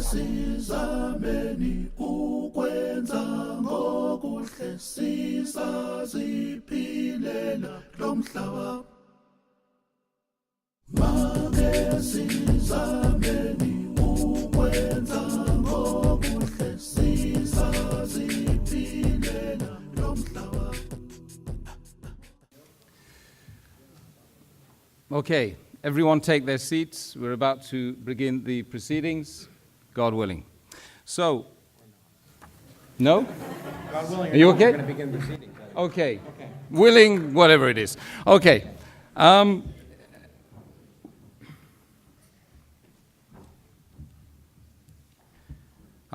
sizameni ukwenza ngokuhle sizaziphilela lo mhlaba. Make sizameni ukwenza ngokuhle sizaziphilela lo mhlaba. Okay, everyone take their seats. We're about to begin the proceedings, God willing. So, no? God willing, are you okay? We're going to begin proceedings. Okay. Willing, whatever it is. Okay. I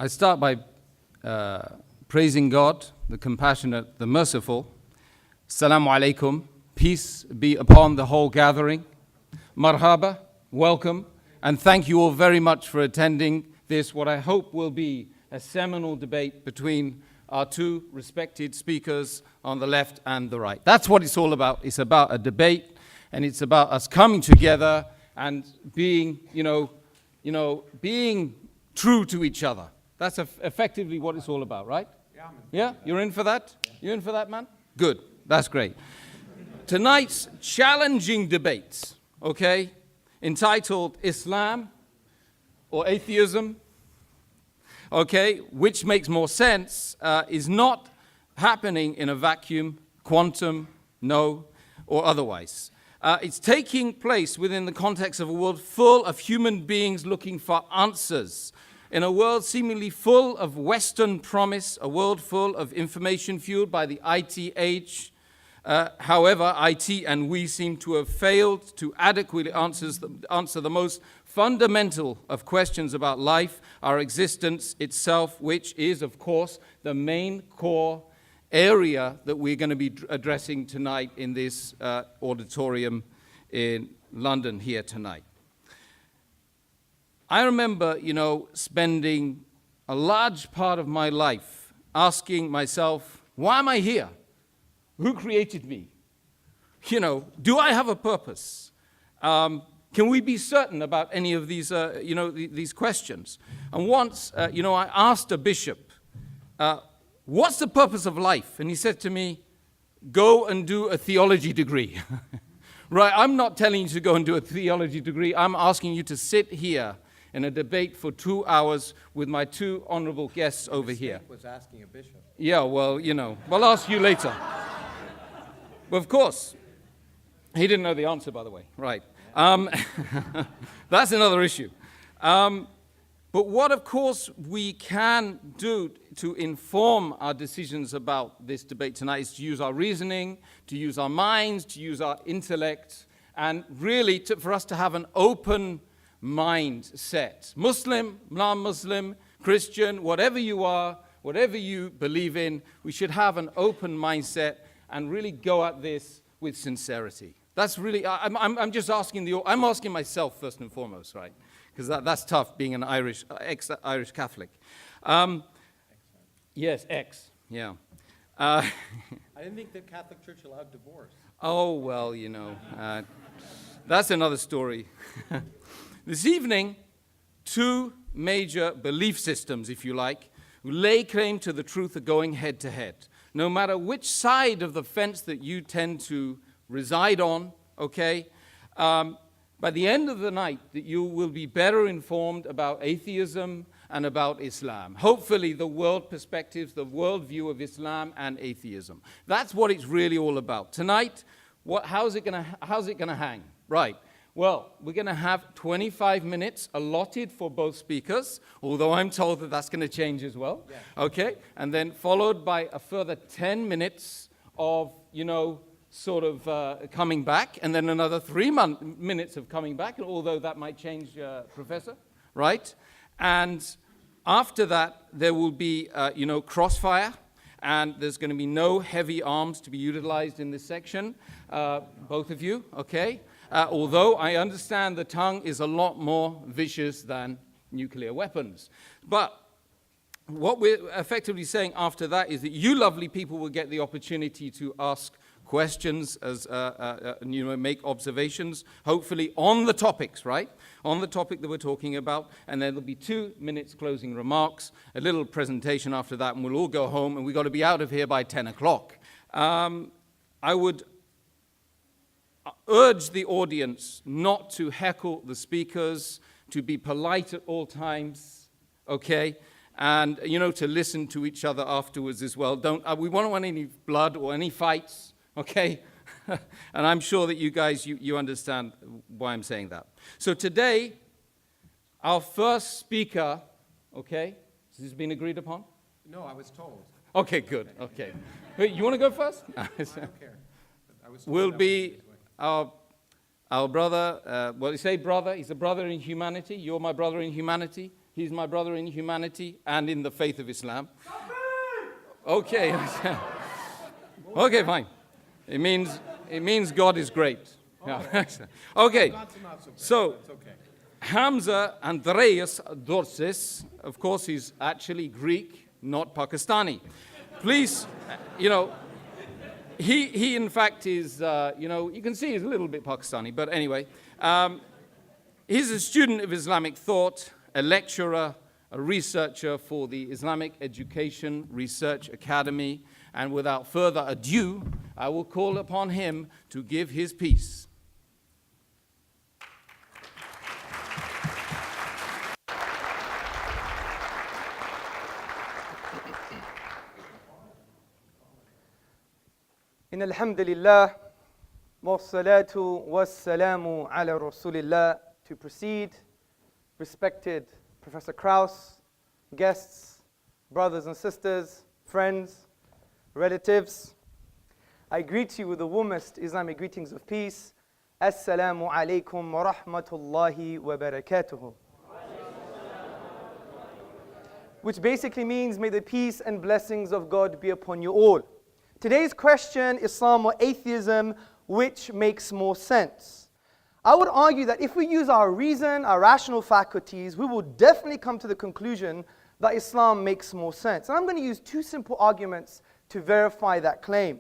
start by praising God, the compassionate, the merciful. Assalamu alaikum. Peace be upon the whole gathering. Marhaba, welcome, and thank you all very much for attending this, what I hope will be a seminal debate between our two respected speakers on the left and the right. That's what it's all about. It's about a debate, and it's about us coming together and being, being true to each other. That's effectively what it's all about, right? Yeah? You're in for that? You in for that, man? Good. That's great. Tonight's challenging debate, okay, entitled Islam or Atheism, okay, which makes more sense, is not happening in a vacuum, quantum, no, or otherwise. It's taking place within the context of a world full of human beings looking for answers, in a world seemingly full of Western promise, a world full of information fueled by the IT age. However, IT and we seem to have failed to adequately answer the most fundamental of questions about life, our existence itself, which is, of course, the main core area that we're going to be addressing tonight in this auditorium in London here tonight. I remember, spending a large part of my life asking myself, why am I here? Who created me? Do I have a purpose? Can we be certain about any of these, these questions? And once, I asked a bishop, what's the purpose of life? And he said to me, go and do a theology degree. Right, I'm not telling you to go and do a theology degree. I'm asking you to sit here in a debate for 2 hours with my two honorable guests over here. Was asking a bishop. Yeah, well, I'll ask you later. Well, of course, he didn't know the answer, by the way. Right. That's another issue. But what, of course, we can do to inform our decisions about this debate tonight is to use our reasoning, to use our minds, to use our intellect, and really for us to have an open mindset. Muslim, non-Muslim, Christian, whatever you are, whatever you believe in, we should have an open mindset and really go at this with sincerity. That's really, I'm just asking I'm asking myself first and foremost, right? Because that's tough being an ex-Irish Catholic. Yes, yeah. I didn't think the Catholic Church allowed divorce. Oh, well, that's another story. This evening, two major belief systems, if you like, who lay claim to the truth are going head to head. No matter which side of the fence that you tend to reside on, okay, by the end of the night, that you will be better informed about atheism and about Islam. Hopefully, the world perspectives, the worldview of Islam and atheism. That's what it's really all about. Tonight, how's it gonna hang? Right. Well, we're going to have 25 minutes allotted for both speakers, although I'm told that that's going to change as well. Yeah. Okay? And then followed by a further 10 minutes of, coming back, and then another 3 minutes of coming back, although that might change, Professor, right? And after that, there will be, crossfire, and there's going to be no heavy arms to be utilized in this section, both of you, okay? Although I understand the tongue is a lot more vicious than nuclear weapons. But what we're effectively saying after that is that you lovely people will get the opportunity to ask questions, make observations, hopefully on the topics, right? On the topic that we're talking about. And then there'll be 2 minutes closing remarks, a little presentation after that, and we'll all go home, and we've got to be out of here by 10 o'clock. I would urge the audience not to heckle the speakers, to be polite at all times, okay? And, to listen to each other afterwards as well. We don't want any blood or any fights, okay? And I'm sure that you guys, you understand why I'm saying that. So today, our first speaker, okay? Has this been agreed upon? No, I was told. Okay, good, okay. Wait, you want to go first? I don't care. I was told Will that be was our brother, you say brother, he's a brother in humanity. You're my brother in humanity. He's my brother in humanity and in the faith of Islam. Okay. Okay, fine. It means God is great. Yeah. Okay. So, Hamza Andreas Tzortzis, of course, he's actually Greek, not Pakistani. Please, he in fact is, you can see he's a little bit Pakistani, but anyway. He's a student of Islamic thought, a lecturer, a researcher for the Islamic Education Research Academy, and without further ado, I will call upon him to give his piece. إن الحمد لله والصلاة والسلام على رسول الله. To proceed, respected Professor Krauss, guests, brothers and sisters, friends, relatives, I greet you with the warmest Islamic greetings of peace. Assalamu alaikum wa rahmatullahi wa barakatuhu. Which basically means, may the peace and blessings of God be upon you all. Today's question, Islam or atheism, which makes more sense? I would argue that if we use our reason, our rational faculties, we will definitely come to the conclusion that Islam makes more sense. And I'm going to use 2 simple arguments to verify that claim.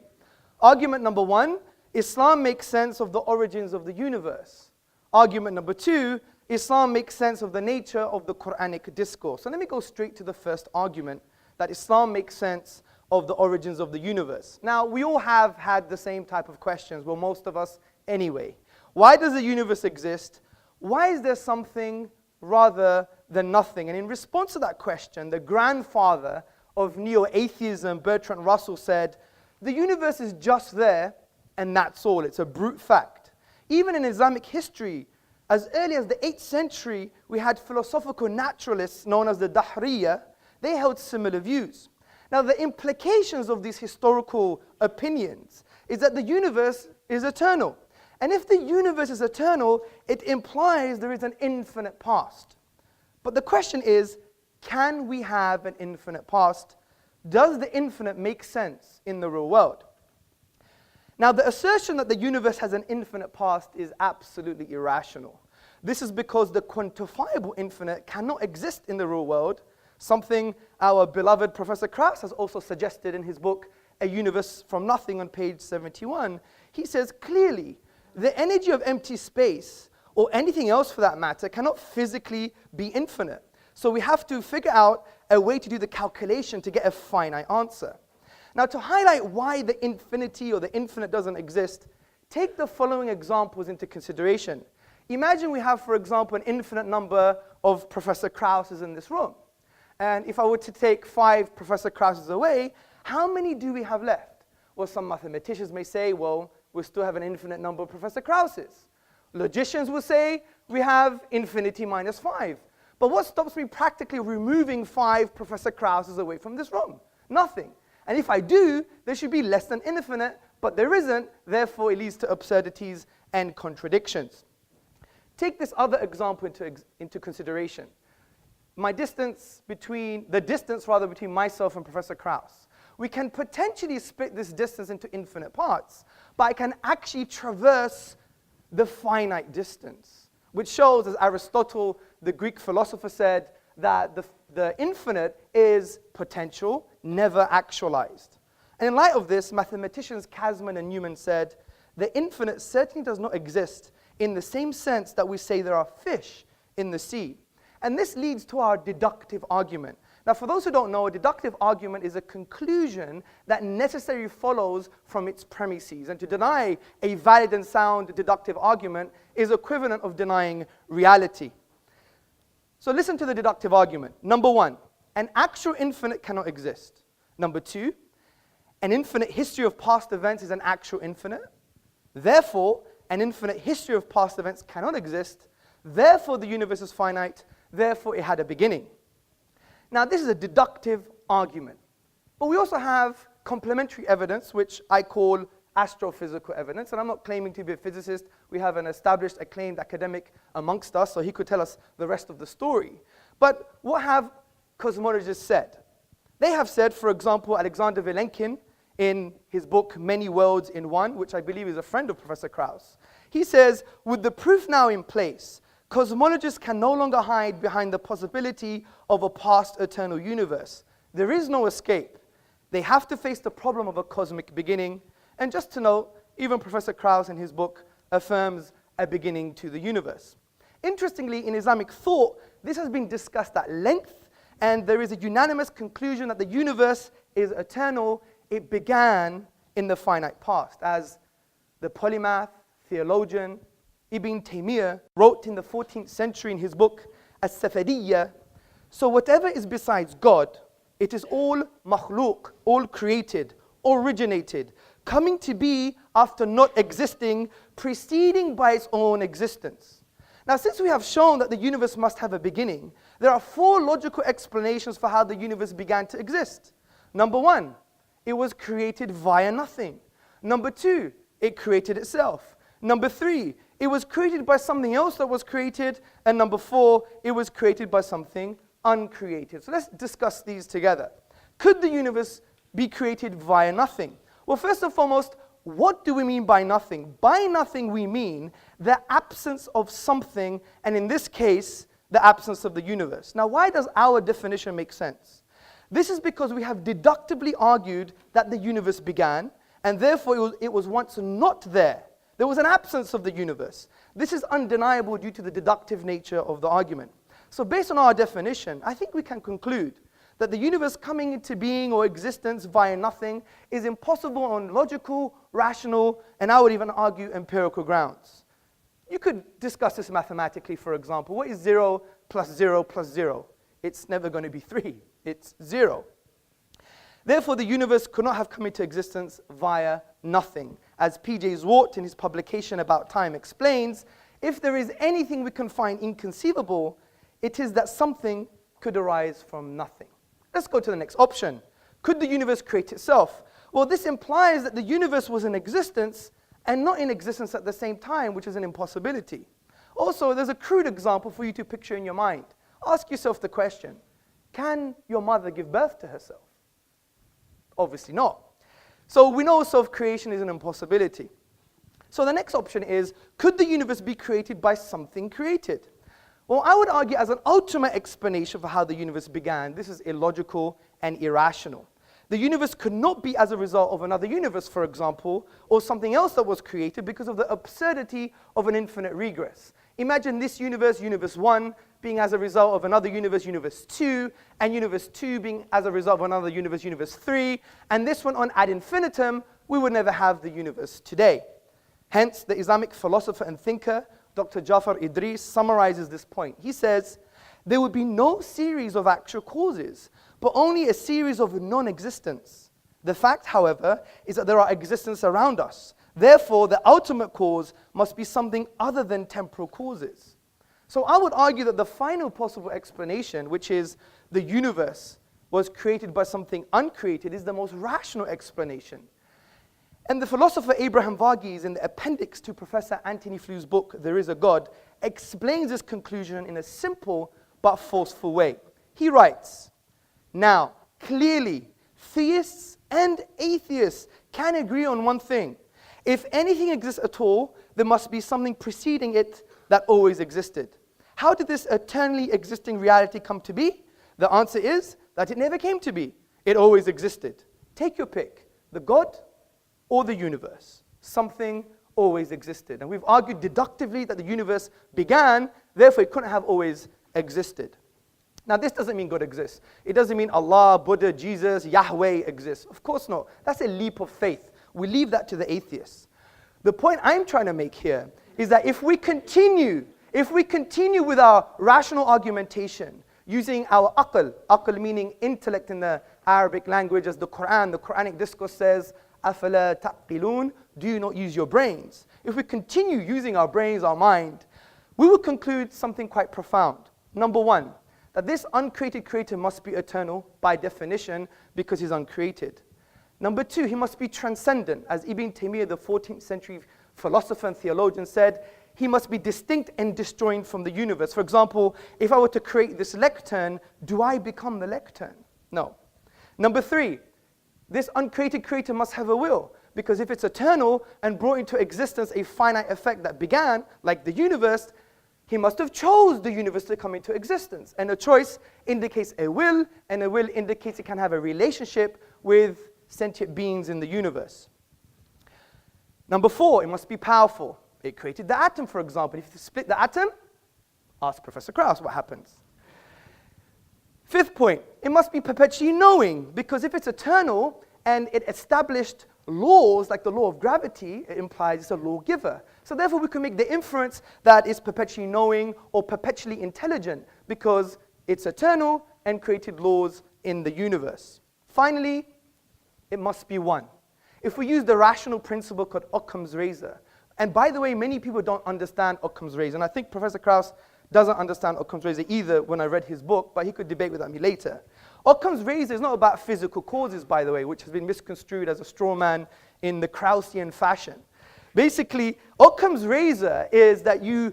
Argument number 1, Islam makes sense of the origins of the universe. Argument number 2, Islam makes sense of the nature of the Quranic discourse. So let me go straight to the first argument, that Islam makes sense of the origins of the universe. Now, we all have had the same type of questions, well, most of us anyway. Why does the universe exist? Why is there something rather than nothing? And in response to that question, the grandfather of neo-atheism, Bertrand Russell, said, the universe is just there, and that's all. It's a brute fact. Even in Islamic history, as early as the 8th century, we had philosophical naturalists known as the Dahriya. They held similar views. Now, the implications of these historical opinions is that the universe is eternal. And if the universe is eternal, it implies there is an infinite past. But the question is, can we have an infinite past? Does the infinite make sense in the real world? Now, the assertion that the universe has an infinite past is absolutely irrational. This is because the quantifiable infinite cannot exist in the real world, something our beloved Professor Krauss has also suggested in his book, A Universe from Nothing, on page 71. He says clearly, the energy of empty space, or anything else for that matter, cannot physically be infinite. So we have to figure out a way to do the calculation to get a finite answer. Now, to highlight why the infinity or the infinite doesn't exist, take the following examples into consideration. Imagine we have, for example, an infinite number of Professor Krausses in this room. And if I were to take 5 Professor Krausses away, how many do we have left? Well, some mathematicians may say, well, we still have an infinite number of Professor Krausses. Logicians will say, we have infinity minus 5. But what stops me practically removing 5 Professor Krausses away from this room? Nothing. And if I do, there should be less than infinite, but there isn't, therefore it leads to absurdities and contradictions. Take this other example into consideration. The distance between myself and Professor Krauss. We can potentially split this distance into infinite parts, but I can actually traverse the finite distance, which shows, as Aristotle, the Greek philosopher, said, that the infinite is potential, never actualized. And in light of this, mathematicians Kasman and Newman said, the infinite certainly does not exist in the same sense that we say there are fish in the sea. And this leads to our deductive argument. Now, for those who don't know, a deductive argument is a conclusion that necessarily follows from its premises. And to deny a valid and sound deductive argument is equivalent of denying reality. So listen to the deductive argument. Number one, an actual infinite cannot exist. Number two, an infinite history of past events is an actual infinite. Therefore, an infinite history of past events cannot exist. Therefore, the universe is finite. Therefore, it had a beginning. Now, this is a deductive argument. But we also have complementary evidence, which I call astrophysical evidence. And I'm not claiming to be a physicist. We have an established, acclaimed academic amongst us, so he could tell us the rest of the story. But what have cosmologists said? They have said, for example, Alexander Vilenkin, in his book, Many Worlds in One, which I believe is a friend of Professor Krauss. He says, with the proof now in place, cosmologists can no longer hide behind the possibility of a past eternal universe. There is no escape. They have to face the problem of a cosmic beginning. And just to note, even Professor Krauss in his book affirms a beginning to the universe. Interestingly, in Islamic thought, this has been discussed at length, and there is a unanimous conclusion that the universe is eternal. It began in the finite past, as the polymath, theologian, Ibn Taymiyyah wrote in the 14th century in his book, As-Safaridiyya, so whatever is besides God, it is all makhluk, all created, originated, coming to be after not existing, preceding by its own existence. Now, since we have shown that the universe must have a beginning, there are 4 logical explanations for how the universe began to exist. Number 1, it was created via nothing. Number 2, it created itself. Number 3, it was created by something else that was created. And number 4, it was created by something uncreated. So let's discuss these together. Could the universe be created via nothing? Well, first and foremost, what do we mean by nothing? By nothing, we mean the absence of something, and in this case, the absence of the universe. Now, why does our definition make sense? This is because we have deductively argued that the universe began, and therefore it was once not there. There was an absence of the universe. This is undeniable due to the deductive nature of the argument. So based on our definition, I think we can conclude that the universe coming into being or existence via nothing is impossible on logical, rational, and I would even argue empirical grounds. You could discuss this mathematically, for example. What is 0 plus 0 plus 0? It's never going to be 3. It's 0. Therefore, the universe could not have come into existence via nothing. As P.J. Zwart in his publication About Time explains, if there is anything we can find inconceivable, it is that something could arise from nothing. Let's go to the next option. Could the universe create itself? Well, this implies that the universe was in existence and not in existence at the same time, which is an impossibility. Also, there's a crude example for you to picture in your mind. Ask yourself the question, can your mother give birth to herself? Obviously not. So we know self-creation is an impossibility. So the next option is, could the universe be created by something created? Well, I would argue as an ultimate explanation for how the universe began, this is illogical and irrational. The universe could not be as a result of another universe, for example, or something else that was created because of the absurdity of an infinite regress. Imagine this universe, universe 1, being as a result of another universe, universe 2, and universe 2 being as a result of another universe, universe 3, and this went on ad infinitum. We would never have the universe today. Hence, the Islamic philosopher and thinker, Dr. Jafar Idris, summarizes this point. He says, there would be no series of actual causes, but only a series of non-existence. The fact, however, is that there are existence around us. Therefore, the ultimate cause must be something other than temporal causes. So I would argue that the final possible explanation, which is the universe was created by something uncreated, is the most rational explanation. And the philosopher Abraham Varghese, in the appendix to Professor Anthony Fleur's book, There Is a God, explains this conclusion in a simple but forceful way. He writes, now, clearly, theists and atheists can agree on one thing. If anything exists at all, there must be something preceding it that always existed. How did this eternally existing reality come to be? The answer is that it never came to be. It always existed. Take your pick. the God or the universe. Something always existed. And we've argued deductively that the universe began, therefore it couldn't have always existed. Now this doesn't mean God exists. It doesn't mean Allah, Buddha, Jesus, Yahweh exists. Of course not. That's a leap of faith. We leave that to the atheists. The point I'm trying to make here is that if we continue with our rational argumentation, using our aql meaning intellect in the Arabic language, as the Quranic discourse says, أَفَلَا تَعْقِلُونَ, do you not use your brains? If we continue using our brains, our mind, we will conclude something quite profound. Number one, that this uncreated creator must be eternal by definition because he's uncreated. Number two, he must be transcendent. As Ibn Taymiyyah, the 14th century philosopher and theologian, said, he must be distinct and disjoined from the universe. For example, if I were to create this lectern, do I become the lectern? No. Number three, this uncreated creator must have a will, because if it's eternal and brought into existence a finite effect that began, like the universe, he must have chose the universe to come into existence. And a choice indicates a will, and a will indicates it can have a relationship with sentient beings in the universe. Number four, it must be powerful. It created the atom, for example. If you split the atom, ask Professor Krauss what happens. Fifth point, it must be perpetually knowing, because if it's eternal and it established laws like the law of gravity, it implies it's a lawgiver. So therefore we can make the inference that it's perpetually knowing or perpetually intelligent, because it's eternal and created laws in the universe. Finally, it must be one. If we use the rational principle called Occam's razor, and by the way, many people don't understand Occam's razor, and I think Professor Krauss doesn't understand Occam's razor either when I read his book, but he could debate with me later. Occam's razor is not about physical causes, by the way, which has been misconstrued as a straw man in the Kraussian fashion. Basically, Occam's razor is that you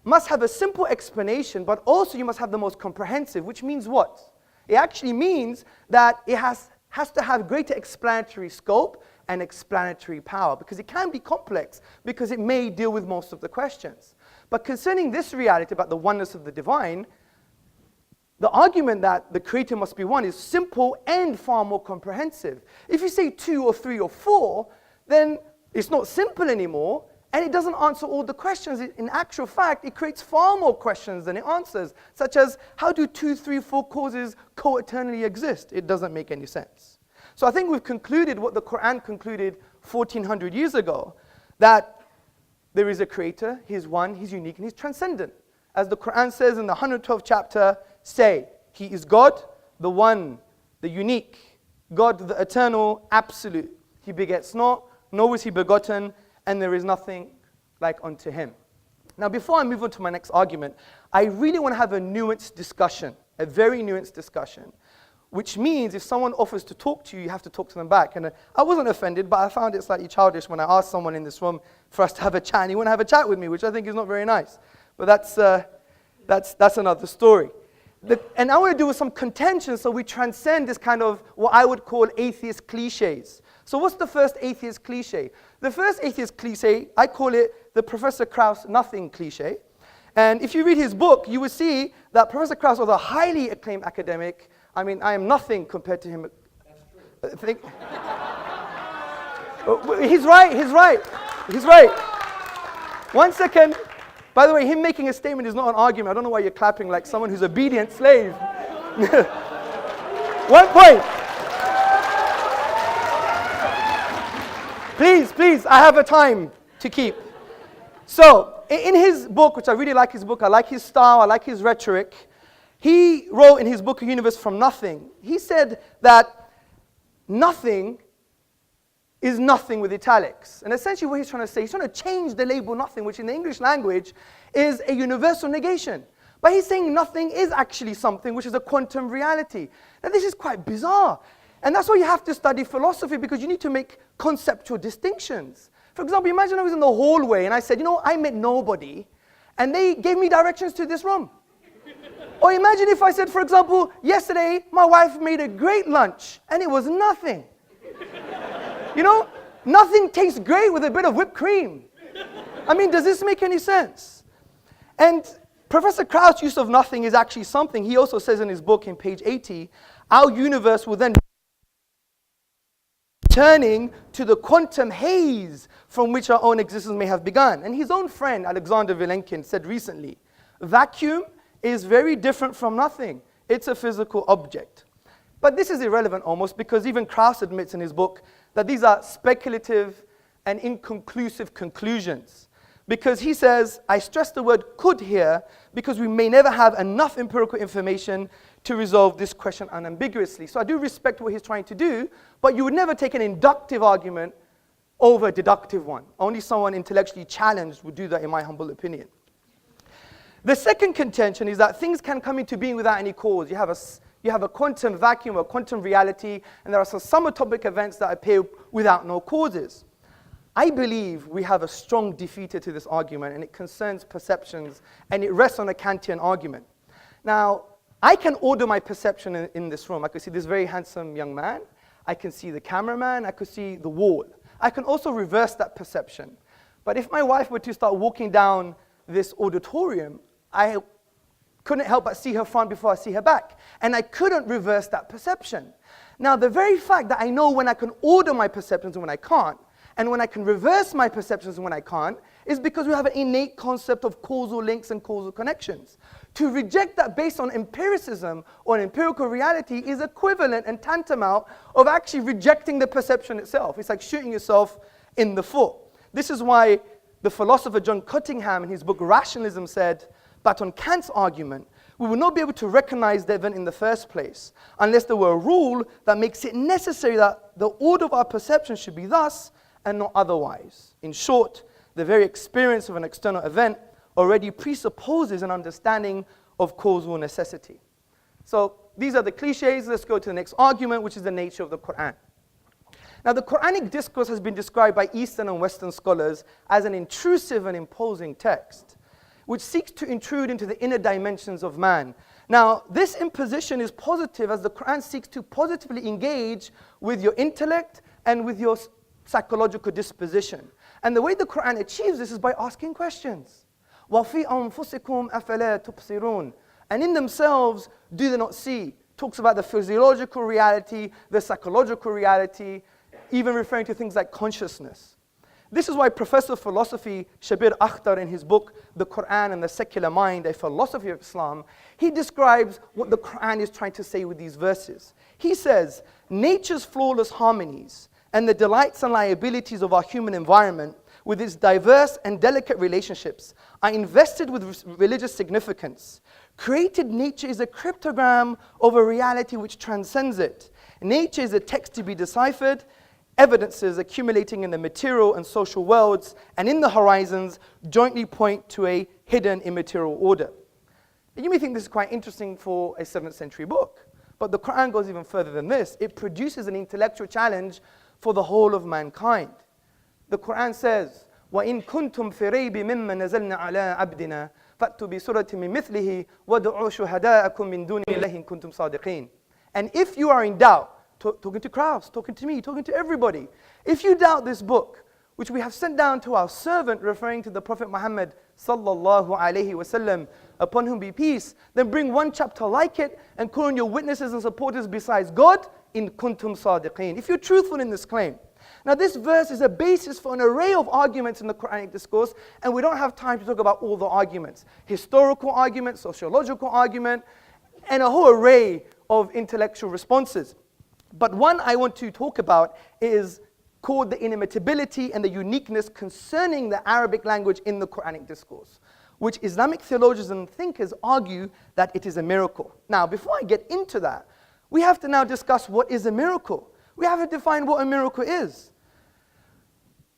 must have a simple explanation, but also you must have the most comprehensive, which means what? It actually means that it has to have greater explanatory scope and explanatory power, because it can be complex, because it may deal with most of the questions. But concerning this reality about the oneness of the divine, the argument that the creator must be one is simple and far more comprehensive. If you say 2 or 3 or 4, then it's not simple anymore, and it doesn't answer all the questions. In actual fact, it creates far more questions than it answers, such as, how do 2, 3, 4 causes co-eternally exist? It doesn't make any sense. So I think we've concluded what the Quran concluded 1400 years ago, that there is a creator, he's one, he's unique, and he's transcendent. As the Quran says in the 112th chapter, say, he is God, the one, the unique, God, the eternal, absolute. He begets not, nor is he begotten, and there is nothing like unto him. Now, before I move on to my next argument, I really want to have a nuanced discussion, a very nuanced discussion, which means if someone offers to talk to you, you have to talk to them back. And I wasn't offended, but I found it slightly childish when I asked someone in this room for us to have a chat, and he wouldn't have a chat with me, which I think is not very nice. But that's another story. And I want to do with some contention so we transcend this kind of what I would call atheist cliches. So what's the first atheist cliche? The first atheist cliche, I call it the Professor Krauss nothing cliche. And if you read his book, you will see that Professor Krauss was a highly acclaimed academic. I mean, I am nothing compared to him. That's true. He's right. 1 second. By the way, him making a statement is not an argument. I don't know why you're clapping like someone who's obedient slave. 1 point. Please, I have a time to keep. So, in his book, which I really like his book, I like his style, I like his rhetoric, he wrote in his book, A Universe from Nothing, he said that nothing is nothing with italics. And essentially what he's trying to say, he's trying to change the label nothing, which in the English language is a universal negation. But he's saying nothing is actually something, which is a quantum reality. Now this is quite bizarre. And that's why you have to study philosophy, because you need to make conceptual distinctions. For example, imagine I was in the hallway and I said, I met nobody, and they gave me directions to this room. Or imagine if I said, for example, yesterday my wife made a great lunch, and it was nothing. Nothing tastes great with a bit of whipped cream. I mean, does this make any sense? And Professor Krauss' use of nothing is actually something. He also says in his book in page 80, our universe will then returning to the quantum haze from which our own existence may have begun. And his own friend, Alexander Vilenkin, said recently, vacuum is very different from nothing. It's a physical object. But this is irrelevant almost, because even Krauss admits in his book that these are speculative and inconclusive conclusions. Because he says, I stress the word could here, because we may never have enough empirical information to resolve this question unambiguously. So I do respect what he's trying to do, but you would never take an inductive argument over a deductive one. Only someone intellectually challenged would do that, in my humble opinion. The second contention is that things can come into being without any cause. You have a quantum vacuum, a quantum reality, and there are some subatomic events that appear without no causes. I believe we have a strong defeater to this argument, and it concerns perceptions, and it rests on a Kantian argument. Now, I can order my perception in this room. I could see this very handsome young man. I can see the cameraman. I could see the wall. I can also reverse that perception. But if my wife were to start walking down this auditorium, I couldn't help but see her front before I see her back. And I couldn't reverse that perception. Now, the very fact that I know when I can order my perceptions and when I can't, and when I can reverse my perceptions and when I can't, is because we have an innate concept of causal links and causal connections. To reject that based on empiricism or an empirical reality is equivalent and tantamount of actually rejecting the perception itself. It's like shooting yourself in the foot. This is why the philosopher John Cottingham in his book Rationalism said, but on Kant's argument, we will not be able to recognize the event in the first place unless there were a rule that makes it necessary that the order of our perception should be thus and not otherwise. In short, the very experience of an external event already presupposes an understanding of causal necessity. So these are the cliches. Let's go to the next argument, which is the nature of the Quran. Now, the Quranic discourse has been described by Eastern and Western scholars as an intrusive and imposing text, which seeks to intrude into the inner dimensions of man. Now, this imposition is positive as the Quran seeks to positively engage with your intellect and with your psychological disposition. And the way the Quran achieves this is by asking questions. وَفِي أَنفُسِكُمْ أَفَلَا تُبْصِرُونَ. And in themselves, do they not see? Talks about the physiological reality, the psychological reality, even referring to things like consciousness. This is why Professor of Philosophy Shabir Akhtar, in his book, The Quran and the Secular Mind, A Philosophy of Islam, he describes what the Quran is trying to say with these verses. He says, nature's flawless harmonies and the delights and liabilities of our human environment, with its diverse and delicate relationships, are invested with religious significance. Created nature is a cryptogram of a reality which transcends it. Nature is a text to be deciphered, evidences accumulating in the material and social worlds and in the horizons jointly point to a hidden immaterial order. You may think this is quite interesting for a 7th century book, but the Quran goes even further than this. It produces an intellectual challenge for the whole of mankind. The Quran says, وَإِن كُنْتُمْ فِي رَيْبٍ مِّمَّا نَزَلْنَا عَلَىٰ عَبْدِنَا فَأْتُوا بِسُورَةٍ مِّن مِّثْلِهِ وَادْعُوا شُهَدَاءَكُم مِّن دُونِ اللَّهِ إِن كُنتُمْ صَادِقِينَ. And if you are in doubt, talking to Krauss, talking to me, talking to everybody, if you doubt this book, which we have sent down to our servant, referring to the Prophet Muhammad sallallahu alaihi wasallam, upon whom be peace, then bring one chapter like it and call on your witnesses and supporters besides God, in kuntum sadiqeen, if you're truthful in this claim. Now, this verse is a basis for an array of arguments in the Quranic discourse, and we don't have time to talk about all the arguments. Historical argument, sociological argument, and a whole array of intellectual responses. But one I want to talk about is called the inimitability and the uniqueness concerning the Arabic language in the Quranic discourse, which Islamic theologians and thinkers argue that it is a miracle. Now, before I get into that, we have to now discuss what is a miracle. We have to define what a miracle is.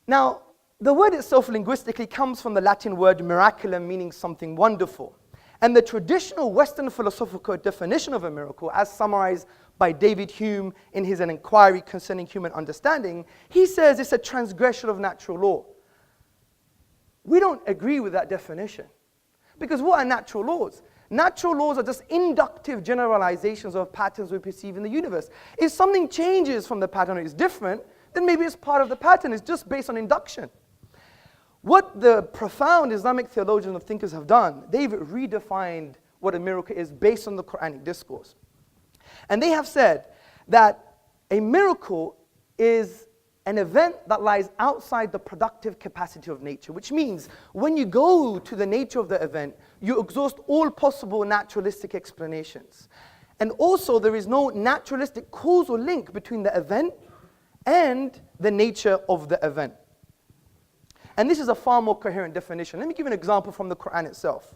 Now, the word itself linguistically comes from the Latin word miraculum, meaning something wonderful. And the traditional Western philosophical definition of a miracle, as summarized by David Hume in his An Inquiry Concerning Human Understanding, he says it's a transgression of natural law. We don't agree with that definition. Because what are natural laws? Natural laws are just inductive generalizations of patterns we perceive in the universe. If something changes from the pattern or is different, then maybe it's part of the pattern. It's just based on induction. What the profound Islamic theologians and thinkers have done, they've redefined what a miracle is based on the Quranic discourse. And they have said that a miracle is an event that lies outside the productive capacity of nature, which means when you go to the nature of the event, you exhaust all possible naturalistic explanations. And also, there is no naturalistic causal link between the event and the nature of the event. And this is a far more coherent definition. Let me give you an example from the Quran itself.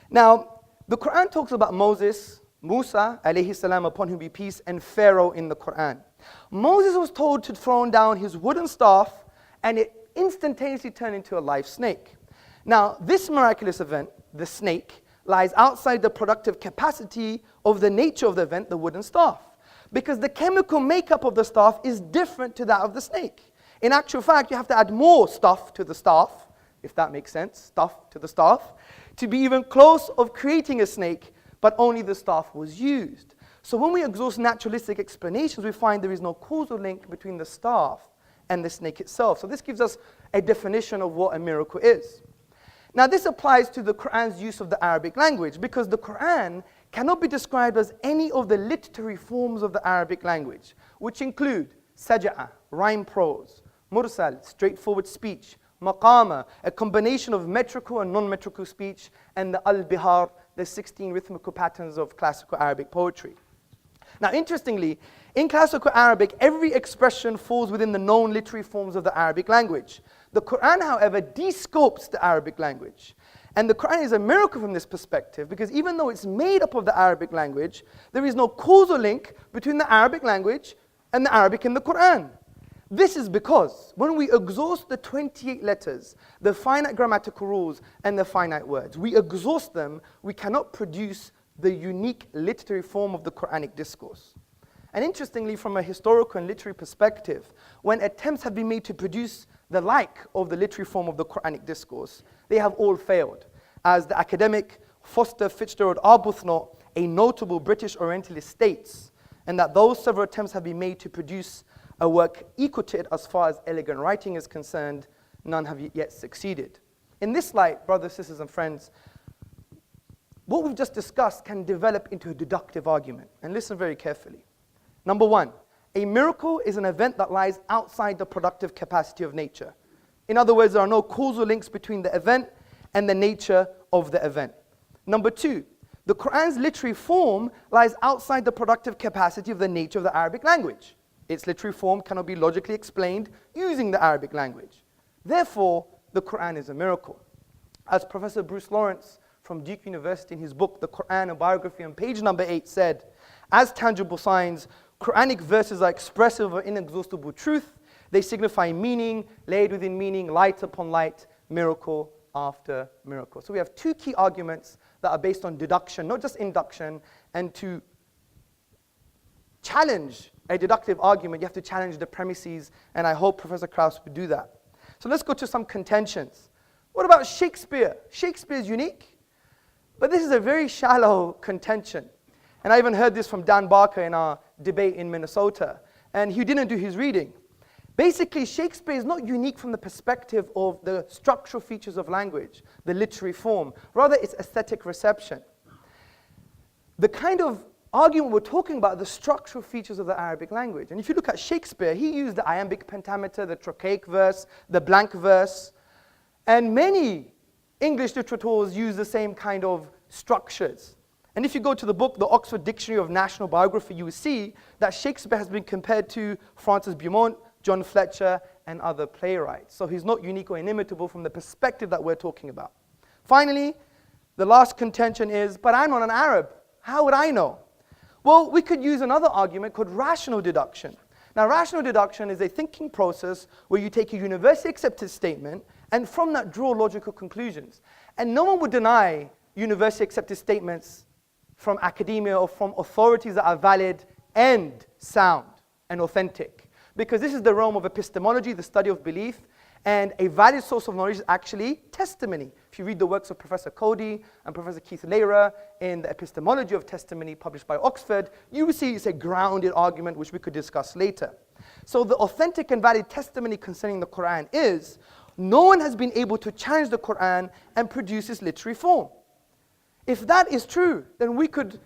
Now, the Quran talks about Moses, Musa, alayhi salam, upon whom be peace, and Pharaoh in the Quran. Moses was told to throw down his wooden staff, and it instantaneously turned into a live snake. Now, this miraculous event, the snake, lies outside the productive capacity of the nature of the event, the wooden staff. Because the chemical makeup of the staff is different to that of the snake. In actual fact, you have to add more stuff to the staff, if that makes sense, stuff to the staff, to be even close of creating a snake, but only the staff was used. So when we exhaust naturalistic explanations, we find there is no causal link between the staff and the snake itself. So this gives us a definition of what a miracle is. Now this applies to the Quran's use of the Arabic language, because the Quran cannot be described as any of the literary forms of the Arabic language, which include saj'a, rhyme prose, mursal, straightforward speech, maqama, a combination of metrical and non-metrical speech, and the al-bihar, the 16 rhythmical patterns of classical Arabic poetry. Now interestingly, in classical Arabic, every expression falls within the known literary forms of the Arabic language. The Quran, however, descopes the Arabic language. And the Quran is a miracle from this perspective, because even though it's made up of the Arabic language, there is no causal link between the Arabic language and the Arabic in the Quran. This is because when we exhaust the 28 letters, the finite grammatical rules, and the finite words, we exhaust them, we cannot produce the unique literary form of the Quranic discourse. And interestingly, from a historical and literary perspective, when attempts have been made to produce the like of the literary form of the Quranic discourse, they have all failed. As the academic Foster Fitzgerald Arbuthnot, a notable British Orientalist, states, and that though several attempts have been made to produce a work equal to it as far as elegant writing is concerned, none have yet succeeded. In this light, brothers, sisters, and friends, what we've just discussed can develop into a deductive argument. And listen very carefully. Number one, a miracle is an event that lies outside the productive capacity of nature. In other words, there are no causal links between the event and the nature of the event. Number two, the Quran's literary form lies outside the productive capacity of the nature of the Arabic language. Its literary form cannot be logically explained using the Arabic language. Therefore, the Quran is a miracle. As Professor Bruce Lawrence from Duke University in his book, The Quran, a Biography, on page number 8 said, as tangible signs, Quranic verses are expressive of inexhaustible truth. They signify meaning, laid within meaning, light upon light, miracle after miracle. So we have two key arguments that are based on deduction, not just induction. And to challenge a deductive argument, you have to challenge the premises, and I hope Professor Krauss would do that. So let's go to some contentions. What about Shakespeare? Shakespeare is unique, but this is a very shallow contention. And I even heard this from Dan Barker in our debate in Minnesota, and he didn't do his reading. Basically, Shakespeare is not unique from the perspective of the structural features of language, the literary form. Rather, it's aesthetic reception. The kind of argument we're talking about the structural features of the Arabic language. And if you look at Shakespeare, he used the iambic pentameter, the trochaic verse, the blank verse, and many English literateurs use the same kind of structures. And if you go to the book, the Oxford Dictionary of National Biography, you will see that Shakespeare has been compared to Francis Beaumont, John Fletcher, and other playwrights. So he's not unique or inimitable from the perspective that we're talking about. Finally, the last contention is, but I'm not an Arab. How would I know? Well, we could use another argument called rational deduction. Now, rational deduction is a thinking process where you take a universally accepted statement and from that draw logical conclusions. And no one would deny universally accepted statements from academia or from authorities that are valid and sound and authentic. Because this is the realm of epistemology, the study of belief, and a valid source of knowledge is actually testimony. If you read the works of Professor Cody and Professor Keith Lehrer in the Epistemology of Testimony published by Oxford, you will see it's a grounded argument which we could discuss later. So the authentic and valid testimony concerning the Quran is, no one has been able to challenge the Quran and produce its literary form. If that is true, then we could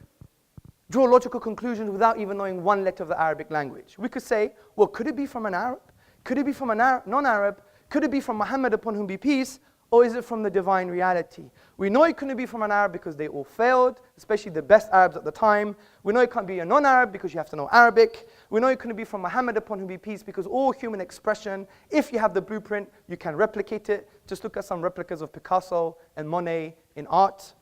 draw logical conclusions without even knowing one letter of the Arabic language. We could say, well, could it be from an Arab? Could it be from a non-Arab? Could it be from Muhammad upon whom be peace? Or is it from the divine reality? We know it couldn't be from an Arab because they all failed, especially the best Arabs at the time. We know it can't be a non-Arab because you have to know Arabic. We know it couldn't be from Muhammad upon whom be peace because all human expression, if you have the blueprint, you can replicate it. Just look at some replicas of Picasso and Monet in art.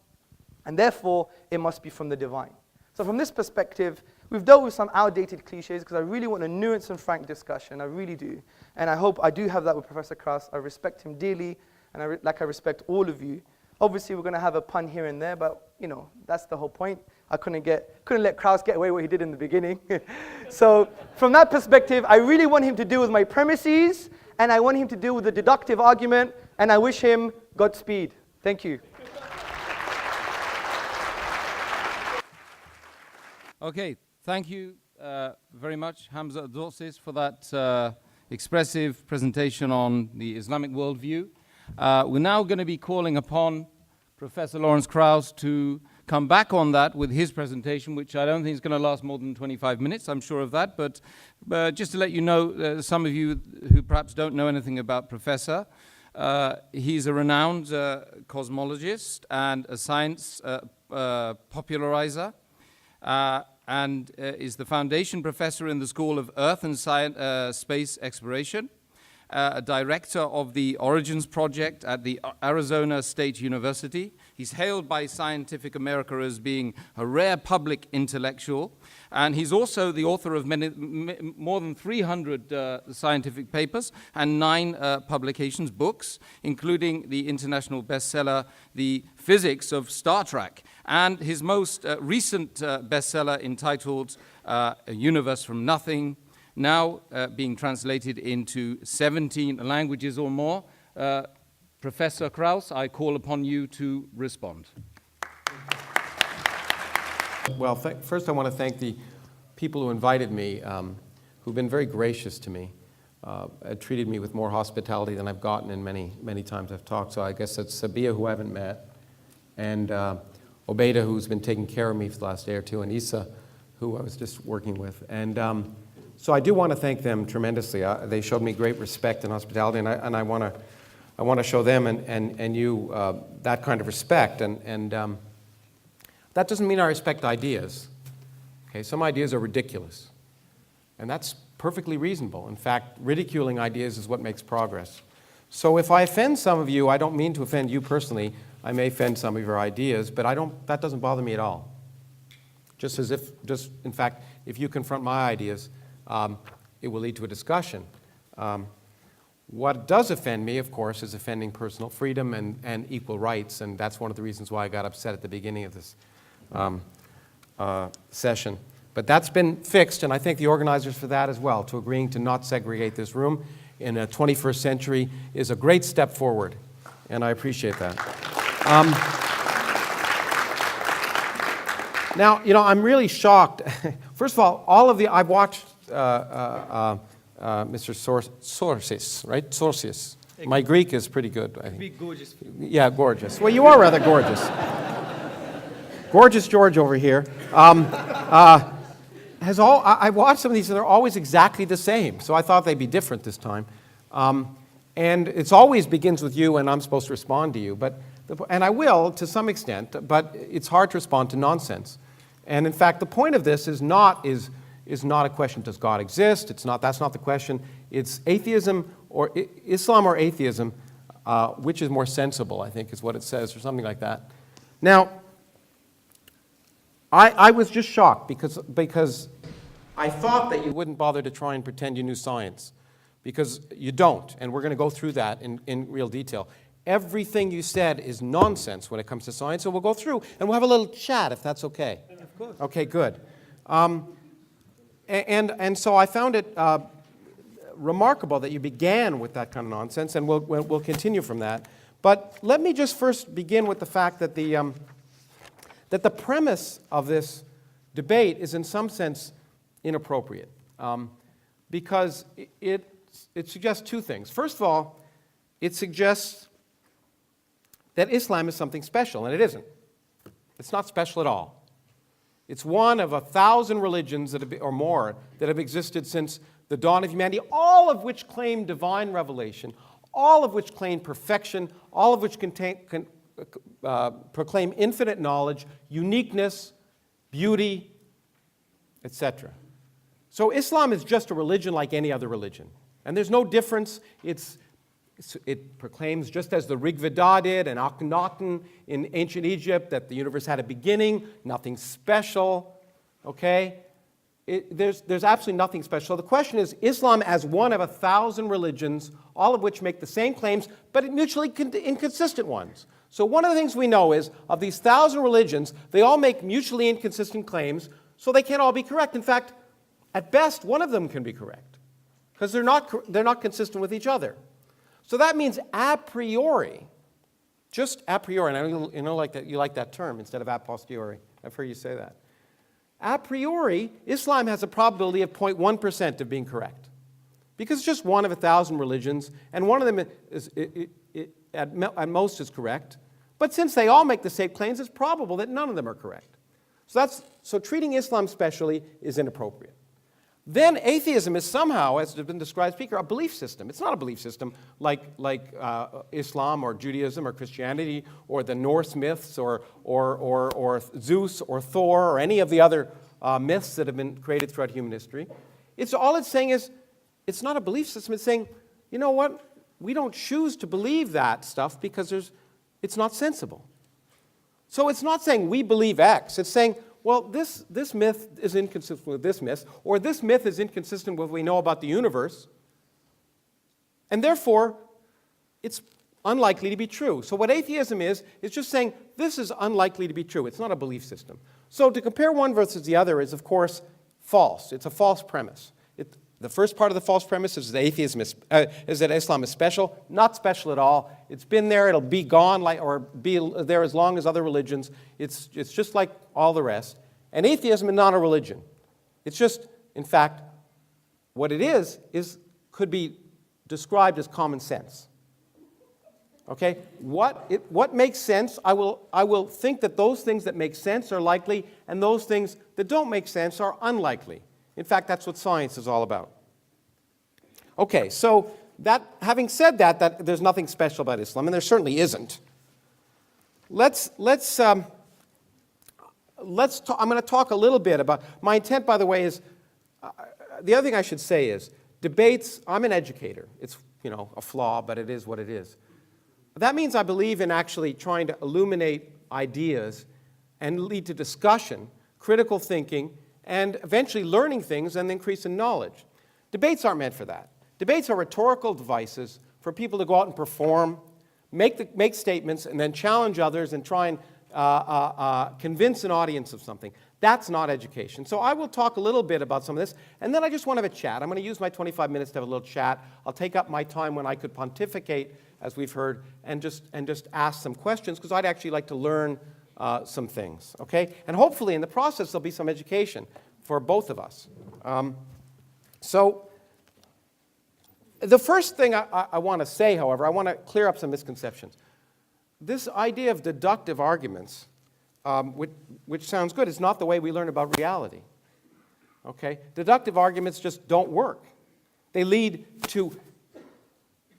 And therefore, it must be from the divine. So from this perspective, we've dealt with some outdated cliches because I really want a nuanced and frank discussion. I really do. And I hope I do have that with Professor Krauss. I respect him dearly, and I respect all of you. Obviously, we're going to have a pun here and there, but that's the whole point. I couldn't let Krauss get away what he did in the beginning. So from that perspective, I really want him to deal with my premises, and I want him to deal with the deductive argument, and I wish him Godspeed. Thank you. Okay, thank you very much, Hamza Tzortzis, for that expressive presentation on the Islamic worldview. We're now going to be calling upon Professor Lawrence Krauss to come back on that with his presentation, which I don't think is going to last more than 25 minutes, I'm sure of that. But just to let you know, some of you who perhaps don't know anything about Professor, he's a renowned cosmologist and a science popularizer, and is the foundation professor in the School of Earth and Space Exploration, a director of the Origins Project at the Arizona State University. He's hailed by Scientific America as being a rare public intellectual, and he's also the author of more than 300 scientific papers and 9 publications, books, including the international bestseller, The Physics of Star Trek, and his most recent bestseller entitled A Universe from Nothing, now being translated into 17 languages or more. Professor Krauss, I call upon you to respond. Well, first I want to thank the people who invited me, who've been very gracious to me, treated me with more hospitality than I've gotten in many times I've talked. So I guess that's Sabia, who I haven't met, and Obeida, who's been taking care of me for the last day or two, and Isa, who I was just working with. And so I do want to thank them tremendously. They showed me great respect and hospitality, and I want to show them and you that kind of respect. And that doesn't mean I respect ideas. Okay, some ideas are ridiculous, and that's perfectly reasonable. In fact, ridiculing ideas is what makes progress. So if I offend some of you, I don't mean to offend you personally. I may offend some of your ideas, but that doesn't bother me at all. In fact, if you confront my ideas, it will lead to a discussion. What does offend me, of course, is offending personal freedom and equal rights, and that's one of the reasons why I got upset at the beginning of this session. But that's been fixed, and I thank the organizers for that as well. To agreeing to not segregate this room in a 21st century is a great step forward, and I appreciate that. Now, I'm really shocked. First of all I've watched Mr. Tzortzis, right? Tzortzis. My Greek is pretty good, I think. Be gorgeous. Yeah, gorgeous. Well, you are rather gorgeous. Gorgeous George over here. I watched some of these, and they're always exactly the same. So I thought they'd be different this time. And it's always begins with you, and I'm supposed to respond to you. And I will, to some extent, but it's hard to respond to nonsense. And in fact, the point of this is not a question, does God exist? That's not the question. It's atheism or Islam or atheism, which is more sensible, I think is what it says, or something like that. Now, I was just shocked because I thought that you wouldn't bother to try and pretend you knew science, because you don't, and we're going to go through that in real detail. Everything you said is nonsense when it comes to science, so we'll go through and we'll have a little chat if that's okay. Of course. Okay, good. And so I found it remarkable that you began with that kind of nonsense, and we'll continue from that. But let me just first begin with the fact that the premise of this debate is in some sense inappropriate, because it suggests two things. First of all, it suggests that Islam is something special, and it isn't. It's not special at all. It's one of 1,000 religions or more that have existed since the dawn of humanity, all of which claim divine revelation, all of which claim perfection, all of which proclaim infinite knowledge, uniqueness, beauty, etc. So Islam is just a religion like any other religion. And there's no difference. It proclaims, just as the Rig Veda did and Akhenaten in ancient Egypt, that the universe had a beginning, nothing special. Okay? There's absolutely nothing special. So the question is, Islam as one of 1,000 religions, all of which make the same claims, but mutually inconsistent ones. So one of the things we know is, of these 1,000 religions, they all make mutually inconsistent claims, so they can't all be correct. In fact, at best, one of them can be correct, because they're not consistent with each other. So that means a priori, just a priori, and I know like that, you like that term instead of a posteriori. I've heard you say that. A priori, Islam has a probability of 0.1% of being correct, because it's just one of 1,000 religions, and one of them is, at most is correct. But since they all make the same claims, it's probable that none of them are correct. So treating Islam specially is inappropriate. Then atheism is somehow, as has been described, speaker, a belief system. It's not a belief system like Islam or Judaism or Christianity or the Norse myths or Zeus or Thor or any of the other myths that have been created throughout human history. All it's saying is, it's not a belief system. It's saying, you know what? We don't choose to believe that stuff because it's not sensible. So it's not saying we believe X. It's saying, well, this myth is inconsistent with this myth, or this myth is inconsistent with what we know about the universe, and therefore, it's unlikely to be true. So what atheism is just saying, this is unlikely to be true. It's not a belief system. So to compare one versus the other is, of course, false. It's a false premise. The first part of the false premise is that Islam is special. Not special at all. It's been there. It'll be gone, or be there as long as other religions. It's just like all the rest. And atheism is not a religion. It's just, in fact, what it is could be described as common sense. Okay? What makes sense? I will think that those things that make sense are likely, and those things that don't make sense are unlikely. In fact, that's what science is all about. Okay, so having said that there's nothing special about Islam, and there certainly isn't. I'm going to talk a little bit about, my intent, by the way, is, the other thing I should say is, debates, I'm an educator. It's, a flaw, but it is what it is. That means I believe in actually trying to illuminate ideas and lead to discussion, critical thinking, and eventually learning things and increase in knowledge. Debates aren't meant for that. Debates are rhetorical devices for people to go out and perform, make statements, and then challenge others and try and convince an audience of something. That's not education. So I will talk a little bit about some of this, and then I just want to have a chat. I'm going to use my 25 minutes to have a little chat. I'll take up my time when I could pontificate, as we've heard, and just ask some questions, because I'd actually like to learn some things, okay? And hopefully in the process there'll be some education for both of us. So the first thing I want to say, however, I want to clear up some misconceptions. This idea of deductive arguments, which sounds good, is not the way we learn about reality, okay? Deductive arguments just don't work. They lead to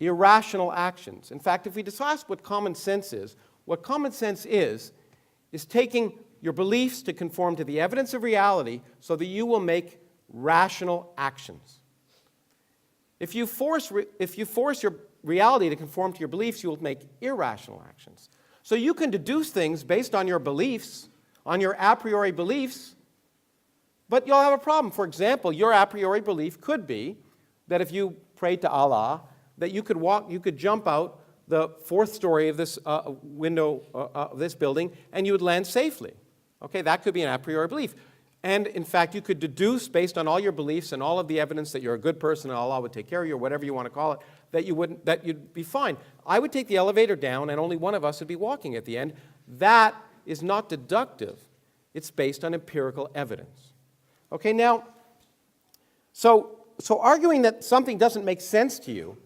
irrational actions. In fact, if we discuss what common sense is taking your beliefs to conform to the evidence of reality so that you will make rational actions. If you force your reality to conform to your beliefs, you will make irrational actions. So you can deduce things based on your beliefs, on your a priori beliefs, but you'll have a problem. For example, your a priori belief could be that if you prayed to Allah, that you could jump out the fourth story of this window of this building, and you would land safely. Okay, that could be an a priori belief. And in fact, you could deduce, based on all your beliefs and all of the evidence that you're a good person and Allah would take care of you, or whatever you want to call it, that you'd be fine. I would take the elevator down, and only one of us would be walking at the end. That is not deductive. It's based on empirical evidence. Okay, now, so arguing that something doesn't make sense to you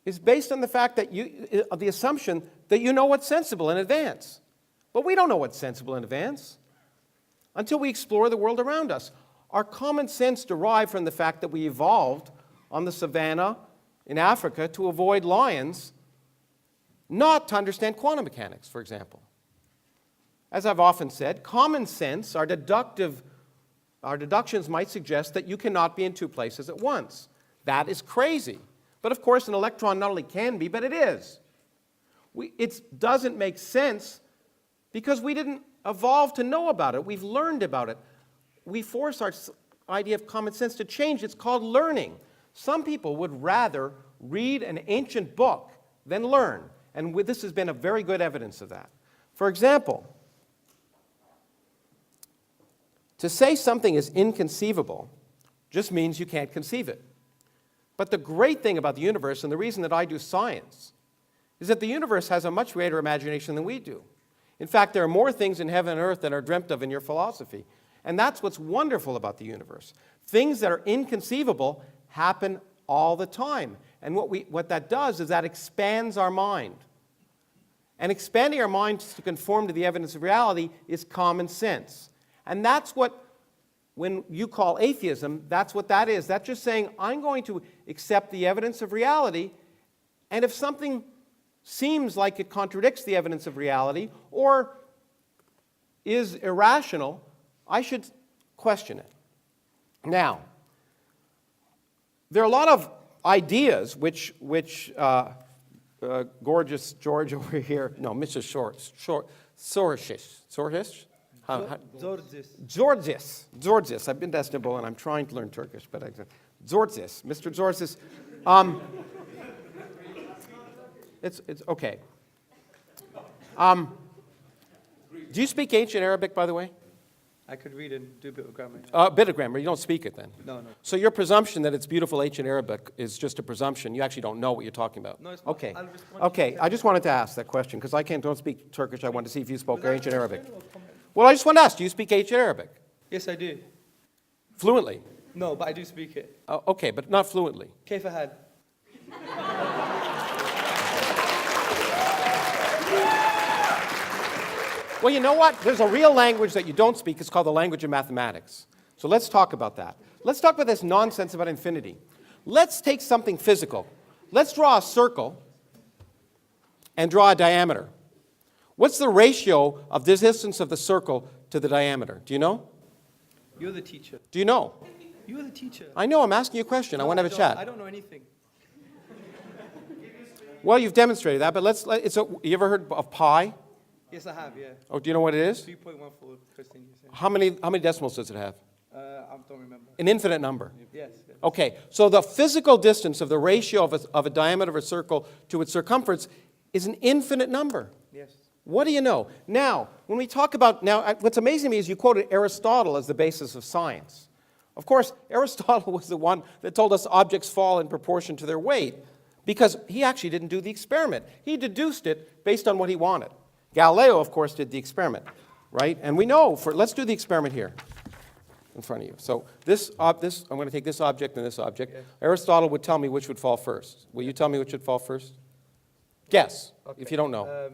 is based on the fact that the assumption that you know what's sensible in advance. But we don't know what's sensible in advance until we explore the world around us. Our common sense derived from the fact that we evolved on the savannah in Africa to avoid lions, not to understand quantum mechanics, for example. As I've often said, common sense, our deductions might suggest that you cannot be in two places at once. That is crazy. But of course, an electron not only can be, but it is. It doesn't make sense because we didn't evolve to know about it. We've learned about it. We force our idea of common sense to change. It's called learning. Some people would rather read an ancient book than learn. And this has been a very good evidence of that. For example, to say something is inconceivable just means you can't conceive it. But the great thing about the universe, and the reason that I do science, is that the universe has a much greater imagination than we do. In fact, there are more things in heaven and earth than are dreamt of in your philosophy. And that's what's wonderful about the universe. Things that are inconceivable happen all the time. And what that does is that expands our mind. And expanding our minds to conform to the evidence of reality is common sense. And that's what, when you call atheism, that's what that is. That's just saying, I'm going to accept the evidence of reality, and if something seems like it contradicts the evidence of reality or is irrational, I should question it. Now, there are a lot of ideas which gorgeous George over here, no, Mr. Tzortzis. Tzortzis. I've been to Istanbul and I'm trying to learn Turkish, but Tzortzis, Mr. Tzortzis. It's okay. Do you speak ancient Arabic, by the way? I could read and do a bit of grammar. A bit of grammar. You don't speak it then? No. So your presumption that it's beautiful ancient Arabic is just a presumption. You actually don't know what you're talking about. No, it's not. Okay. I'll respond Okay. I just wanted to ask that question because I don't speak Turkish. I wanted to see if you spoke ancient Arabic. Well, I just want to ask, do you speak ancient Arabic? Yes, I do. Fluently? No, but I do speak it. Okay, but not fluently. كيف حال? Well, you know what? There's a real language that you don't speak. It's called the language of mathematics. So let's talk about that. Let's talk about this nonsense about infinity. Let's take something physical. Let's draw a circle and draw a diameter. What's the ratio of the distance of the circle to the diameter? Do you know? You're the teacher. Do you know? You're the teacher. I know. I'm asking you a question. I want to have a chat. I don't know anything. Well, you've demonstrated that, but you ever heard of pi? Yes, I have, yeah. Oh, do you know what it is? 3.1 for Christine, you said. How many decimals does it have? I don't remember. An infinite number. Yes. Okay, so the physical distance of the ratio of a diameter of a circle to its circumference is an infinite number. Yes. What do you know? Now, when we talk about, what's amazing to me is you quoted Aristotle as the basis of science. Of course, Aristotle was the one that told us objects fall in proportion to their weight because he actually didn't do the experiment. He deduced it based on what he wanted. Galileo, of course, did the experiment, right? And we know, let's do the experiment here in front of you. So I'm going to take this object and this object. Yes. Aristotle would tell me which would fall first. Will you tell me which would fall first? Guess, okay. If you don't know.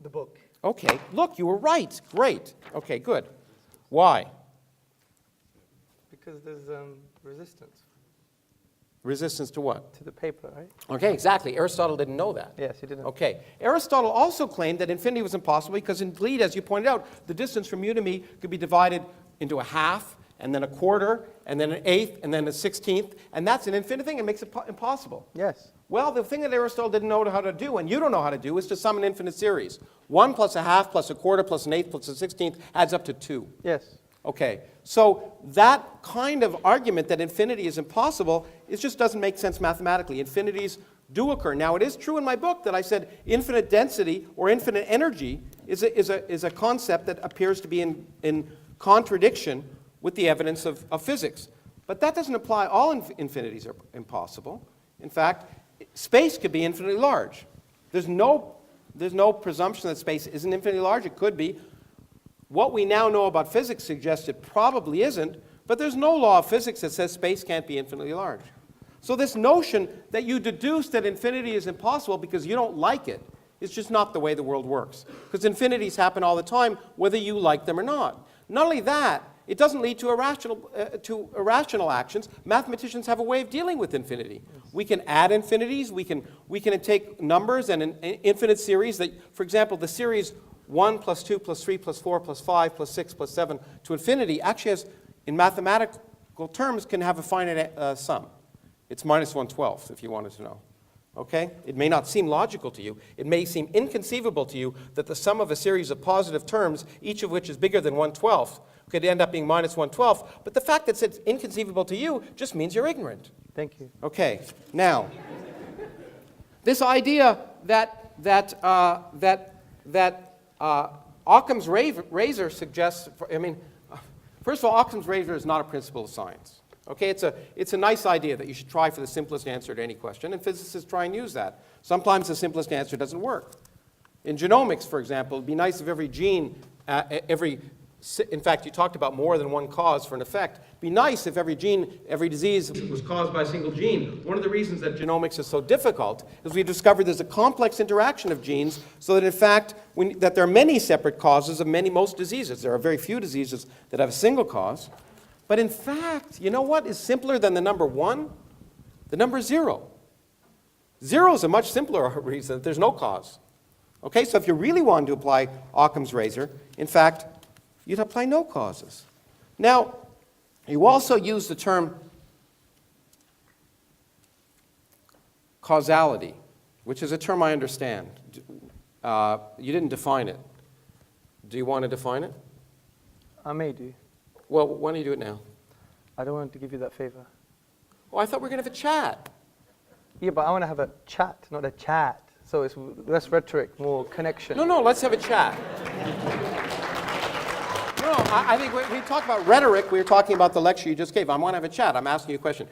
The book. Okay, look, you were right. Great. Okay, good. Why? Because there's resistance. Resistance to what? To the paper, right? Okay, exactly. Aristotle didn't know that. Yes, he didn't. Okay. Aristotle also claimed that infinity was impossible because indeed, as you pointed out, the distance from you to me could be divided into a half, and then a quarter, and then an eighth, and then a 16th, and that's an infinite thing. It makes it impossible. Yes. Well, the thing that Aristotle didn't know how to do, and you don't know how to do, is to sum an infinite series. 1 plus a half plus a quarter plus an eighth plus a 16th adds up to 2. Yes. Okay, so that kind of argument that infinity is impossible, it just doesn't make sense mathematically. Infinities do occur. Now, it is true in my book that I said infinite density or infinite energy is a concept that appears to be in contradiction with the evidence of physics. But that doesn't apply. All infinities are impossible. In fact, space could be infinitely large. There's no presumption that space isn't infinitely large. It could be. What we now know about physics suggests it probably isn't, but there's no law of physics that says space can't be infinitely large. So this notion that you deduce that infinity is impossible because you don't like it is just not the way the world works. Because infinities happen all the time, whether you like them or not. Not only that, it doesn't lead to irrational actions. Mathematicians have a way of dealing with infinity. We can add infinities. We can take numbers and an infinite series that, for example, the series 1 plus 2 plus 3 plus 4 plus 5 plus 6 plus 7 to infinity actually has, in mathematical terms, can have a finite sum. It's minus 1/12, if you wanted to know. Okay? It may not seem logical to you. It may seem inconceivable to you that the sum of a series of positive terms, each of which is bigger than 1/12, could end up being minus 1/12. But the fact that it's inconceivable to you just means you're ignorant. Thank you. Okay. Now, this idea that Occam's razor suggests, first of all, Occam's razor is not a principle of science. Okay, it's a nice idea that you should try for the simplest answer to any question, and physicists try and use that. Sometimes the simplest answer doesn't work. In genomics, for example, it'd be nice if every gene, in fact, you talked about more than one cause for an effect. It'd be nice if every gene, every disease was caused by a single gene. One of the reasons that genomics is so difficult is we discovered there's a complex interaction of genes, so that in fact, that there are many separate causes of most diseases. There are very few diseases that have a single cause. But in fact, you know what is simpler than the number 1? The number 0. 0 is a much simpler reason that there's no cause. Okay, so if you really wanted to apply Occam's razor, in fact, you'd apply no causes. Now, you also use the term causality, which is a term I understand. You didn't define it. Do you want to define it? I may do. Well, why don't you do it now? I don't want to give you that favor. Oh, I thought we were going to have a chat. Yeah, but I want to have a chat, not a chat. So it's less rhetoric, more connection. No, let's have a chat. No, I think when we talk about rhetoric, we were talking about the lecture you just gave. I want to have a chat. I'm asking you a question.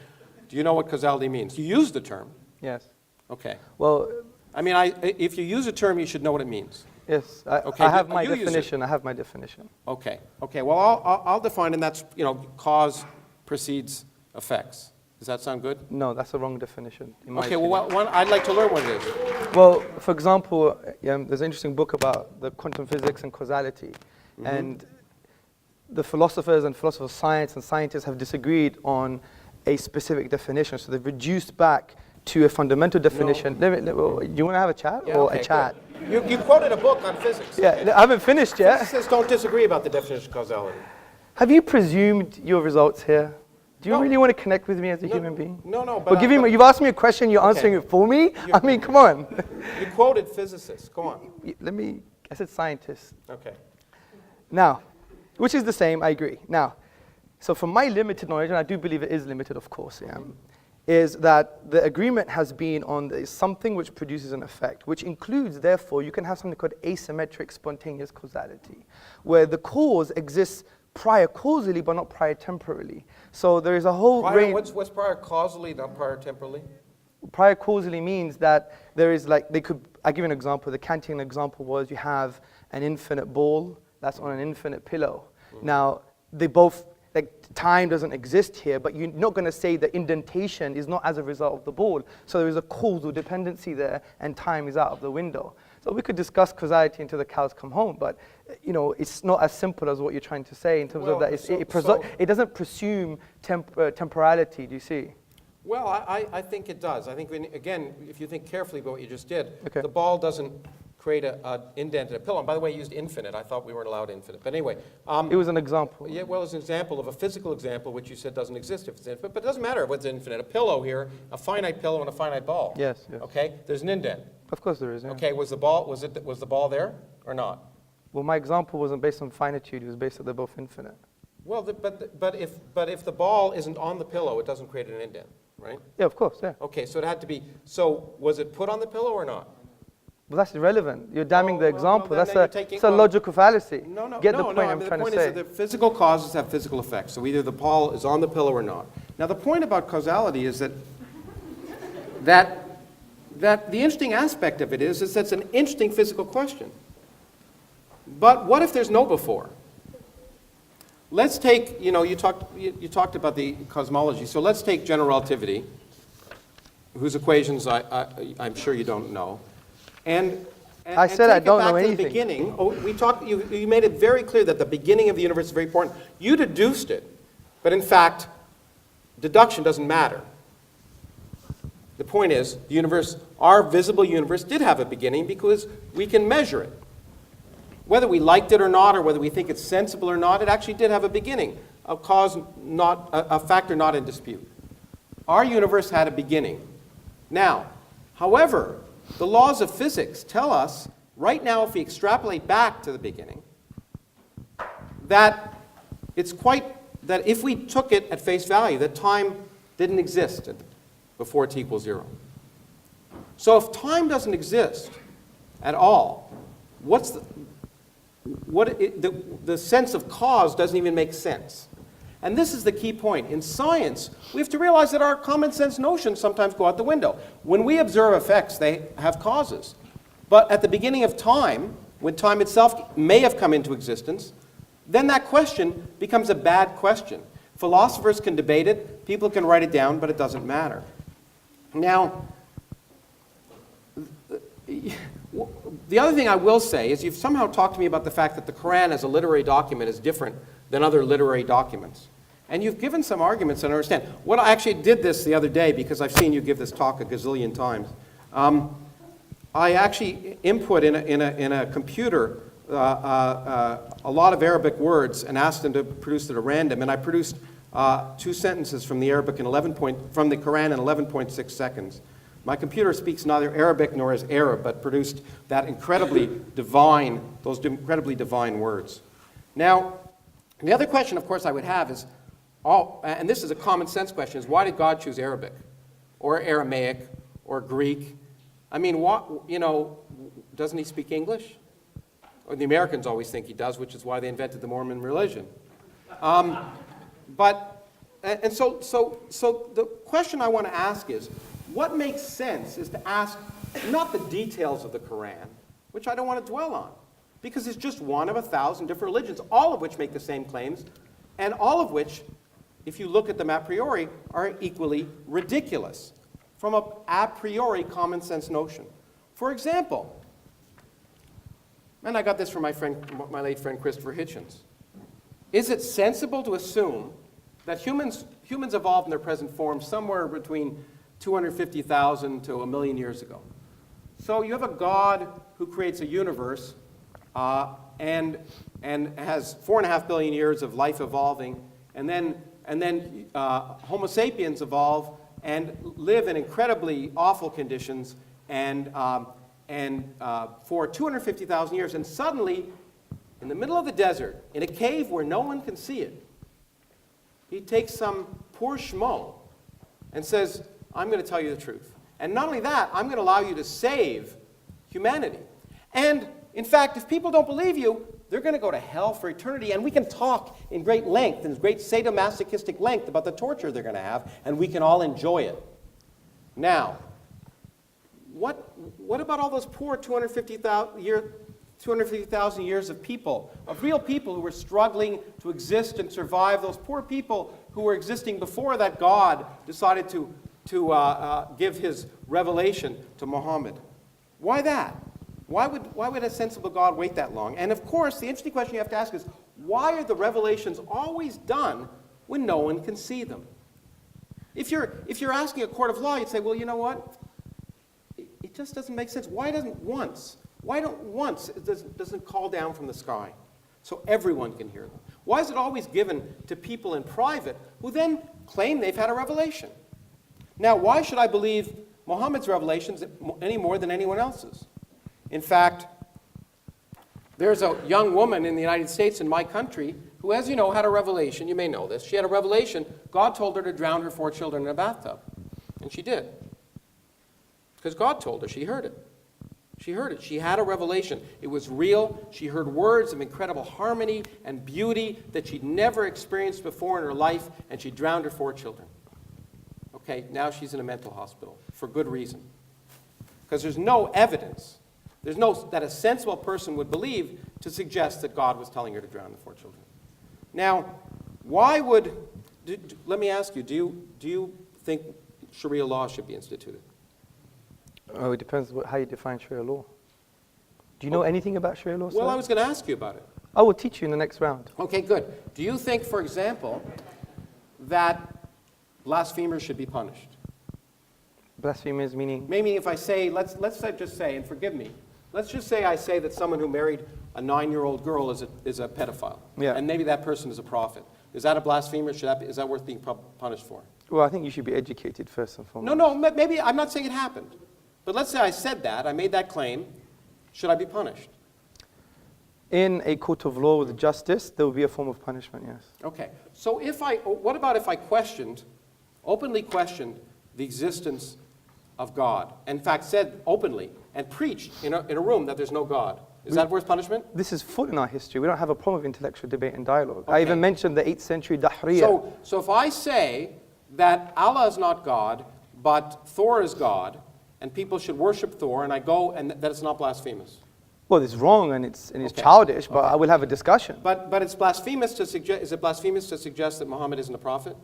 Do you know what causality means? You use the term. Yes. Okay. Well, if you use a term, you should know what it means. yes. Okay, I have you my use it. definition. I have my definition. Okay. Well, I'll define, and that's cause precedes effects. Does that sound good? No, that's the wrong definition. In my Okay. opinion. Well, I'd like to learn what it is. Well, for example, there's an interesting book about the quantum physics and causality. Mm-hmm. And the philosophers of science and scientists have disagreed on a specific definition. So they've reduced back to a fundamental definition. Do you want to have a chat or okay, a chat? good. You quoted a book on physics. Yeah, I haven't finished yet. Physicists don't disagree about the definition of causality. Have you presumed your results here? Do you No. really want to connect with me as a human being? No. But you've asked me a question, you're answering it for me? Come on. You quoted physicists. Go on. I said scientists. Okay. Now, which is the same, I agree. Now, so from my limited knowledge, and I do believe it is limited, of course, is that the agreement has been on something which produces an effect, which includes, therefore, you can have something called asymmetric spontaneous causality, where the cause exists prior causally, but not prior temporally. So there is a whole range. What's prior causally, not prior temporally? Prior causally means that there is I'll give you an example. The Kantian example was you have an infinite ball that's on an infinite pillow. Mm-hmm. Now, they both, time doesn't exist here, but you're not going to say that indentation is not as a result of the ball. So there is a causal dependency there, and time is out of the window. So we could discuss causality until the cows come home, but it's not as simple as what you're trying to say in terms of that. It doesn't presume temporality, do you see? Well, I think it does. I think, again, if you think carefully about what you just did, Okay. the ball doesn't create an indent in a pillow. And by the way, you used infinite. I thought we weren't allowed infinite. But anyway. It was an example. Yeah, well, it's an example of a physical example, which you said doesn't exist if it's infinite. But it doesn't matter what's infinite. A pillow here, a finite pillow and a finite ball. Yes. Okay? There's an indent. Of course there is. Yeah. Okay, was the ball there or not? Well, my example wasn't based on finitude. It was based that they're both infinite. Well, but if the ball isn't on the pillow, it doesn't create an indent, right? Yeah, of course. Yeah. Okay, so it had to be. So was it put on the pillow or not? Well, that's irrelevant. You're damning the well, example. then you're That's a logical fallacy. No. Get the point I'm the trying point to say. is that the physical causes have physical effects. So either the ball is on the pillow or not. Now the point about causality is that the interesting aspect of it is that's an interesting physical question. But what if there's no before? Let's take, you talked about the cosmology. So let's take general relativity, whose equations I'm sure you don't know. And I said I don't know Take it back to anything. the beginning. Oh, we talked. You made it very clear that the beginning of the universe is very important. You deduced it, but in fact, deduction doesn't matter. The point is, the universe, our visible universe, did have a beginning because we can measure it. Whether we liked it or not, or whether we think it's sensible or not, it actually did have a beginning, a cause not a factor not in dispute. Our universe had a beginning. Now, however, the laws of physics tell us, right now, if we extrapolate back to the beginning, that that if we took it at face value, that time didn't exist before t equals 0. So if time doesn't exist at all, the sense of cause doesn't even make sense. And this is the key point. In science, we have to realize that our common sense notions sometimes go out the window. When we observe effects, they have causes. But at the beginning of time, when time itself may have come into existence, then that question becomes a bad question. Philosophers can debate it, people can write it down, but it doesn't matter. Now, the other thing I will say is you've somehow talked to me about the fact that the Quran as a literary document is different than other literary documents. And you've given some arguments that I understand. What I actually did this the other day because I've seen you give this talk a gazillion times. I actually input in a computer a lot of Arabic words and asked them to produce it at random. And I produced 2 sentences from the Arabic from the Quran in 11.6 seconds. My computer speaks neither Arabic nor is Arab, but produced those incredibly divine words. Now, the other question, of course, I would have is, and this is a common sense question, is why did God choose Arabic, or Aramaic, or Greek? I mean, doesn't he speak English? Or the Americans always think he does, which is why they invented the Mormon religion. So the question I want to ask is, what makes sense is to ask not the details of the Quran, which I don't want to dwell on, because it's just one of 1,000 different religions, all of which make the same claims, and all of which, if you look at them a priori, are equally ridiculous from an a priori common sense notion. For example, and I got this from my late friend Christopher Hitchens, is it sensible to assume that humans evolved in their present form somewhere between 250,000 to 1 million years ago? So you have a God who creates a universe and has 4.5 billion years of life evolving, and then Homo sapiens evolve and live in incredibly awful conditions and for 250,000 years, and suddenly, in the middle of the desert, in a cave where no one can see it, he takes some poor schmo and says, I'm going to tell you the truth. And not only that, I'm going to allow you to save humanity. And in fact, if people don't believe you, they're going to go to hell for eternity. And we can talk in great length, in great sadomasochistic length about the torture they're going to have, and we can all enjoy it. Now, what about all those poor 250,000 years of people, of real people who were struggling to exist and survive, those poor people who were existing before that God decided to give his revelation to Muhammad? Why that? Why would a sensible God wait that long? And of course, the interesting question you have to ask is, why are the revelations always done when no one can see them? If you're asking a court of law, you'd say, well, you know what? It just doesn't make sense. Why don't once it doesn't call down from the sky so everyone can hear them? Why is it always given to people in private who then claim they've had a revelation? Now, why should I believe Muhammad's revelations any more than anyone else's? In fact, there's a young woman in the United States, in my country, who, as you know, had a revelation. You may know this. She had a revelation. God told her to drown her 4 children in a bathtub. And she did. Because God told her. She heard it. She heard it. She had a revelation. It was real. She heard words of incredible harmony and beauty that she'd never experienced before in her life, and she drowned her 4 children. Okay, now she's in a mental hospital for good reason. Because there's no evidence, that a sensible person would believe to suggest that God was telling her to drown the 4 children. Now, let me ask you, do you think Sharia law should be instituted? Oh, it depends how you define Sharia law. Do you know anything about Sharia law, sir? Well, I was going to ask you about it. I will teach you in the next round. Okay, good. Do you think, for example, that blasphemers should be punished? Blasphemers meaning? Maybe if I say, let's just say, and forgive me, let's just say I say that someone who married a 9-year-old girl is a pedophile. Yeah. And maybe that person is a prophet. Is that a blasphemer? Is that worth being punished for? Well, I think you should be educated first and foremost. No, maybe, I'm not saying it happened. But let's say I said that, I made that claim. Should I be punished? In a court of law with justice, there will be a form of punishment, yes. Okay. So what about if I openly questioned the existence of God? In fact, said openly and preached in a room that there's no God. Is that worth punishment? This is full in our history. We don't have a problem with intellectual debate and dialogue. Okay. I even mentioned the 8th century Dahriya. So if I say that Allah is not God, but Thor is God, and people should worship Thor, and I go and that it's not blasphemous. Well, it's wrong and it's Okay. childish, but I will have a discussion. But it's blasphemous to suggest. Is it blasphemous to suggest that Muhammad isn't a prophet?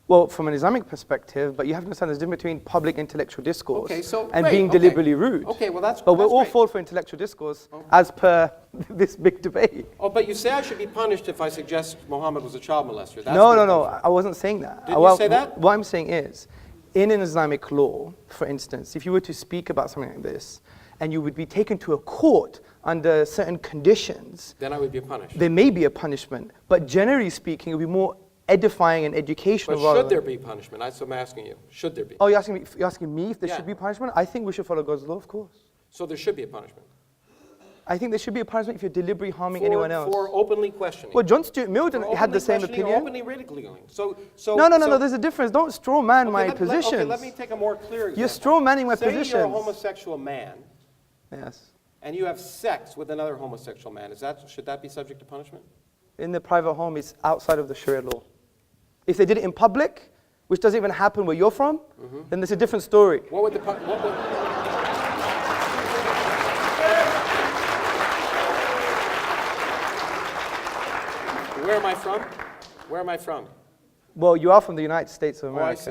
Well, from an Islamic perspective, but you have to understand there's a difference between public intellectual discourse Okay, so and great, being okay. deliberately rude. Okay, well that's. But we'll all great. fall for intellectual discourse as per this big debate. Oh, but you say I should be punished if I suggest Muhammad was a child molester. That's No, the no, punishment. I wasn't saying that. Didn't you say that? What I'm saying is, in an Islamic law, for instance, if you were to speak about something like this, and you would be taken to a court under certain conditions, Then I would be punished. there may be a punishment. But generally speaking, it would be more edifying and educational. But rather should there than- be punishment? That's what I'm asking you. Should there be? Oh, you're asking me if there Yeah. should be punishment? I think we should follow God's law, of course. So there should be a punishment. I think there should be a punishment if you're deliberately harming For- anyone else. For openly questioning. Well, John Stuart Mill For had the openly same questioning or opinion. Openly ridiculing. No, there's a difference. Don't straw man my positions. Okay, let me take a more clear example. You're straw manning my Say you're a positions. homosexual man Yes. and you have sex with another homosexual man. Should that be subject to punishment? In the private home, it's outside of the Sharia law. If they did it in public, which doesn't even happen where you're from, then there's a different story. What would the Where am I from? Where am I from? Well, you are from the United States of Oh, I America. see.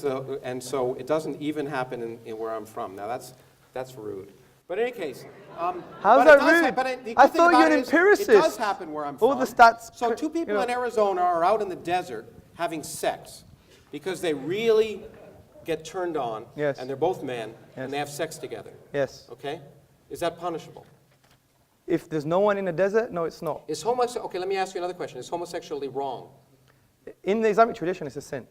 yeah. And so it doesn't even happen in where I'm from. Now that's rude. But in any case, How's but that it does rude? but the good I thing thought about you're an it is empiricist. It does happen where I'm from. All the stats So could- two people you know. in Arizona are out in the desert having sex because they really get turned on, Yes. and they're both men, Yes. and they have sex together. Yes. Okay? Is that punishable? If there's no one in the desert, no, it's not. Okay, let me ask you another question. Is homosexuality wrong? In the Islamic tradition, it's a sin.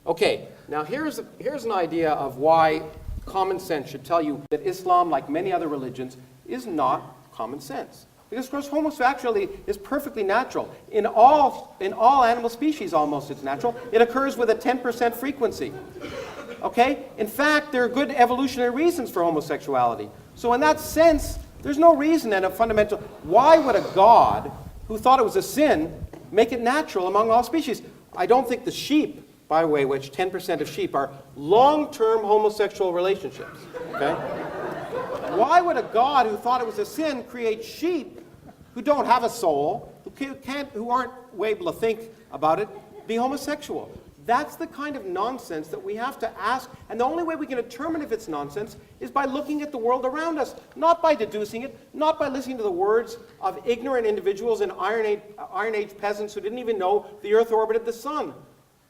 Okay, now here's an idea of why common sense should tell you that Islam, like many other religions, is not common sense. Because, of course, homosexuality is perfectly natural. In all animal species, almost, it's natural. It occurs with a 10% frequency. Okay? In fact, there are good evolutionary reasons for homosexuality. So in that sense, there's no reason and a fundamental... Why would a God who thought it was a sin make it natural among all species? I don't think the sheep, by the way, which 10% of sheep are long-term homosexual relationships. Okay? Why would a God who thought it was a sin create sheep who don't have a soul, who aren't able to think about it, be homosexual? That's the kind of nonsense that we have to ask, and the only way we can determine if it's nonsense is by looking at the world around us, not by deducing it, not by listening to the words of ignorant individuals and Iron Age peasants who didn't even know the Earth orbited the sun.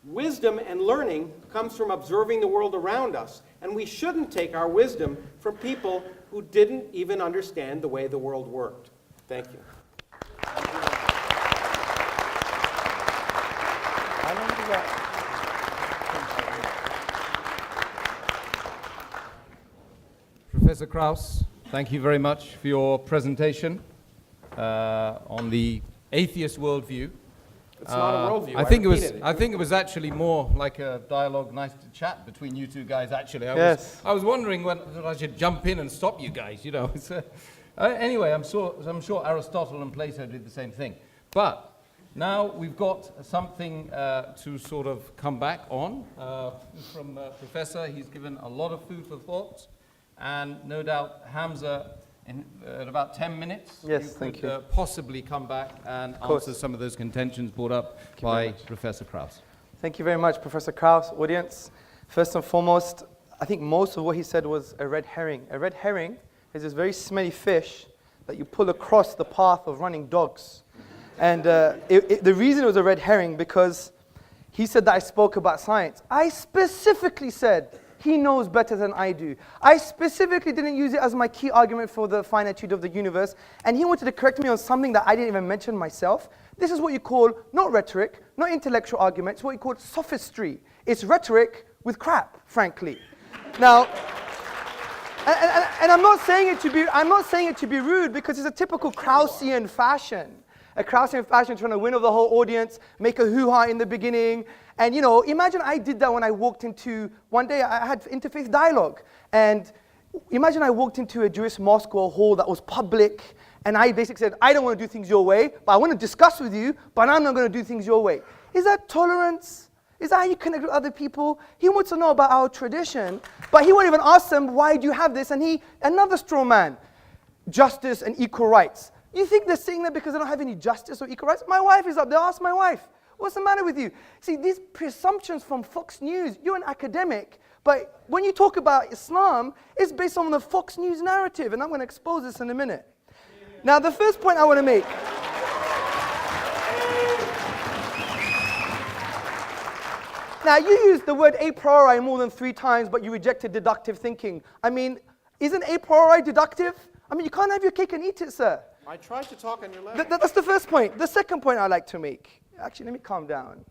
Wisdom and learning comes from observing the world around us, and we shouldn't take our wisdom from people who didn't even understand the way the world worked. Thank you. How long did that... Professor Krauss, thank you very much for your presentation on the atheist worldview. It's not a worldview. I think repeated it was actually more like a dialogue, nice to chat between you two guys. Actually, Yes. I was wondering whether I should jump in and stop you guys. You know. Anyway, I'm sure Aristotle and Plato did the same thing. But now we've got something to sort of come back on from Professor. He's given a lot of food for thought, and no doubt Hamza, in about 10 minutes, Yes, thank you. possibly come back and course. answer some of those contentions brought up by Professor Krauss. Thank you very much, Professor Krauss. Audience, first and foremost, I think most of what he said was a red herring. A red herring is this very smelly fish that you pull across the path of running dogs. And the reason it was a red herring, because he said that I spoke about science. I specifically said he knows better than I do. I specifically didn't use it as my key argument for the finitude of the universe. And he wanted to correct me on something that I didn't even mention myself. This is what you call not rhetoric, not intellectual argument. It's what you call sophistry. It's rhetoric with crap, frankly. Now, and I'm not saying it to be rude, because it's a typical Kraussian fashion. A Kraussian fashion trying to win over the whole audience, make a hoo-ha in the beginning. And imagine I did that when I walked into, one day I had interfaith dialogue. And imagine I walked into a Jewish mosque or a hall that was public, and I basically said, I don't want to do things your way, but I want to discuss with you, but I'm not going to do things your way. Is that tolerance? Is that how you connect with other people? He wants to know about our tradition, but he won't even ask them, why do you have this? And another straw man, justice and equal rights. You think they're saying that because they don't have any justice or equal rights? My wife is up there, ask my wife. What's the matter with you? See, these presumptions from Fox News, you're an academic, but when you talk about Islam, it's based on the Fox News narrative, and I'm going to expose this in a minute. Now, the first point I want to make. Now, you used the word a priori more than 3 times, but you rejected deductive thinking. I mean, isn't a priori deductive? I mean, you can't have your cake and eat it, sir. I tried to talk on your level. That's the first point. The second point I'd like to make. Actually, let me calm down.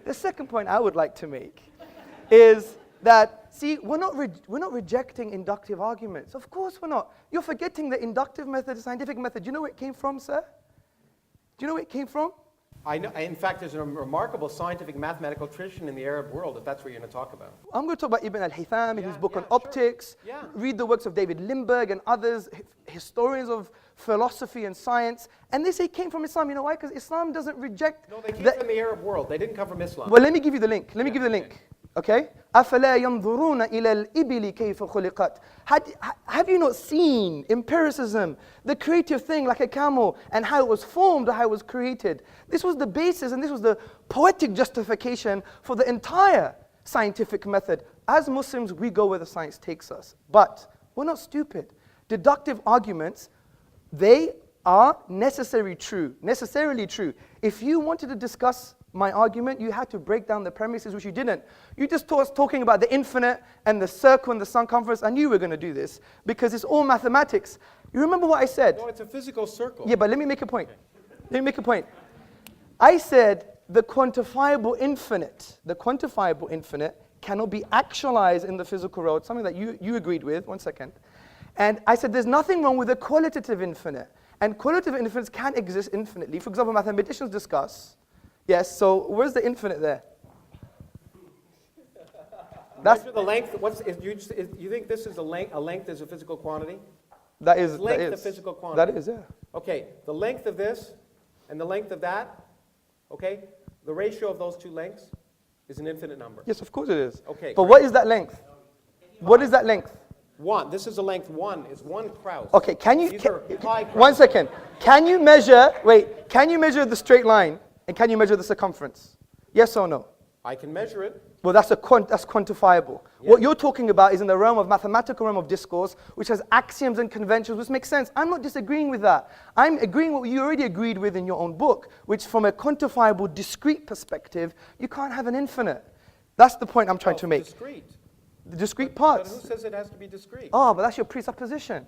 The second point I would like to make is that, see, we're not rejecting inductive arguments. Of course we're not. You're forgetting the inductive method, the scientific method. Do you know where it came from, sir? Do you know where it came from? I know. In fact, there's a remarkable scientific mathematical tradition in the Arab world, if that's what you're going to talk about. I'm going to talk about Ibn al-Haytham in his book on sure. optics. Yeah. Read the works of David Lindbergh and others, historians of philosophy and science. And they say it came from Islam. You know why? Because Islam doesn't reject... No, they came from the Arab world. They didn't come from Islam. Well, let me give you the link. Let me give you the link. Okay? أَفَلَا يَنْظُرُونَ إِلَى الْإِبِلِ كَيْفَ خُلِقَتْ. Have you not seen empiricism, the creative thing like a camel, and how it was formed or how it was created? This was the basis, and this was the poetic justification for the entire scientific method. As Muslims, we go where the science takes us. But we're not stupid. Deductive arguments, they are necessarily true. If you wanted to discuss my argument, you had to break down the premises, which you didn't. You just talking about the infinite and the circle and the circumference. I knew you were going to do this because it's all mathematics. You remember what I said? No, it's a physical circle. Yeah, but let me make a point. I said the quantifiable infinite cannot be actualized in the physical world, something that you agreed with. 1 second. And I said there's nothing wrong with the qualitative infinite. And qualitative infinites can exist infinitely. For example, mathematicians discuss. Yes, so where's the infinite there? Measure the length. You think this is a length is a physical quantity? That is. Length a physical quantity? That is, yeah. Okay, the length of this and the length of that, okay, the ratio of those two lengths is an infinite number. Yes, of course it is. Okay. But what is that length? What is that length? 1. This is a length 1. Is 1 Krauss. Okay, can you... These are pi Krauss. 1 second. Can you measure the straight line and can you measure the circumference? Yes or no? I can measure it. Well, that's quantifiable. Yeah. What you're talking about is in the realm of mathematical realm of discourse, which has axioms and conventions, which makes sense. I'm not disagreeing with that. I'm agreeing with what you already agreed with in your own book, which from a quantifiable, discrete perspective, you can't have an infinite. That's the point I'm trying to make. Discrete. The discrete But parts. who says it has to be discrete? Oh, but that's your presupposition.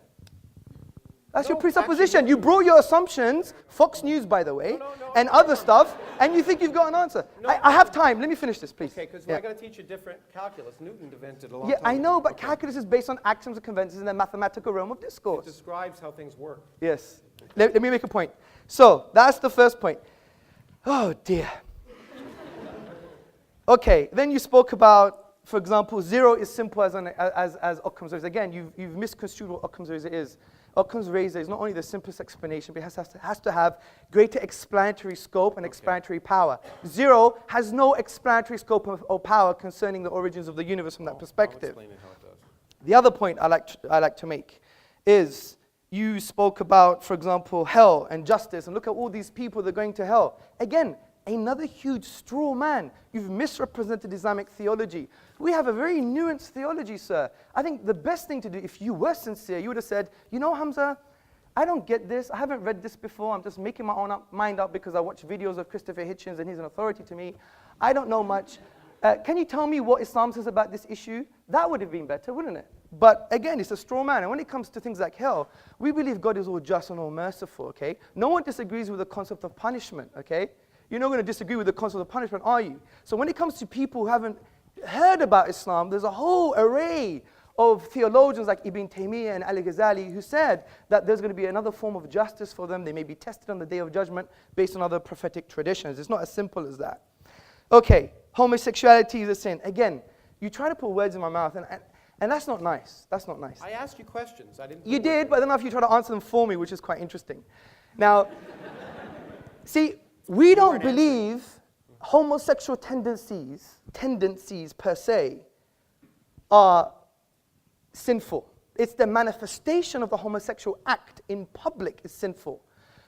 That's your No, presupposition. actually- You brought your assumptions, Fox News, by the way, and other stuff, and you think you've got an answer. I have time. Let me finish this, please. Okay, because Yeah. I got to teach you different calculus. Newton invented a long Yeah, time I ago. know, but Okay. calculus is based on axioms and conventions in the mathematical realm of It discourse. describes how things work. Yes. Let me make a point. So, that's the first point. Oh, dear. Okay, then you spoke about, for example, 0 is simple as Occam's razor. Again, you've misconstrued what Occam's razor is. Occam's razor is not only the simplest explanation, but it has to have greater explanatory scope and explanatory power. 0 has no explanatory scope or power concerning the origins of the universe from that perspective. I'll explain it how it does. The other point I like to make is you spoke about, for example, hell and justice, and look at all these people that are going to hell. Again, Another huge straw man. You've misrepresented Islamic theology. We have a very nuanced theology, sir. I think the best thing to do, if you were sincere, you would have said, you know, Hamza, I don't get this. I haven't read this before. I'm just making my own mind up because I watch videos of Christopher Hitchens and he's an authority to me. I don't know much. Can you tell me what Islam says about this issue? That would have been better, wouldn't it? But again, it's a straw man. And when it comes to things like hell, we believe God is all just and all merciful, okay? No one disagrees with the concept of punishment, okay? You're not going to disagree with the concept of punishment, are you? So when it comes to people who haven't heard about Islam, there's a whole array of theologians like Ibn Taymiyyah and Al-Ghazali who said that there's going to be another form of justice for them. They may be tested on the Day of Judgment based on other prophetic traditions. It's not as simple as that. Okay, homosexuality is a sin. Again, you try to put words in my mouth, and that's not nice. That's not nice. I asked you questions. I didn't. You did, but I don't know if you try to answer them for me, which is quite interesting. Now, see, we don't believe homosexual tendencies per se are sinful. It's the manifestation of the homosexual act in public is sinful.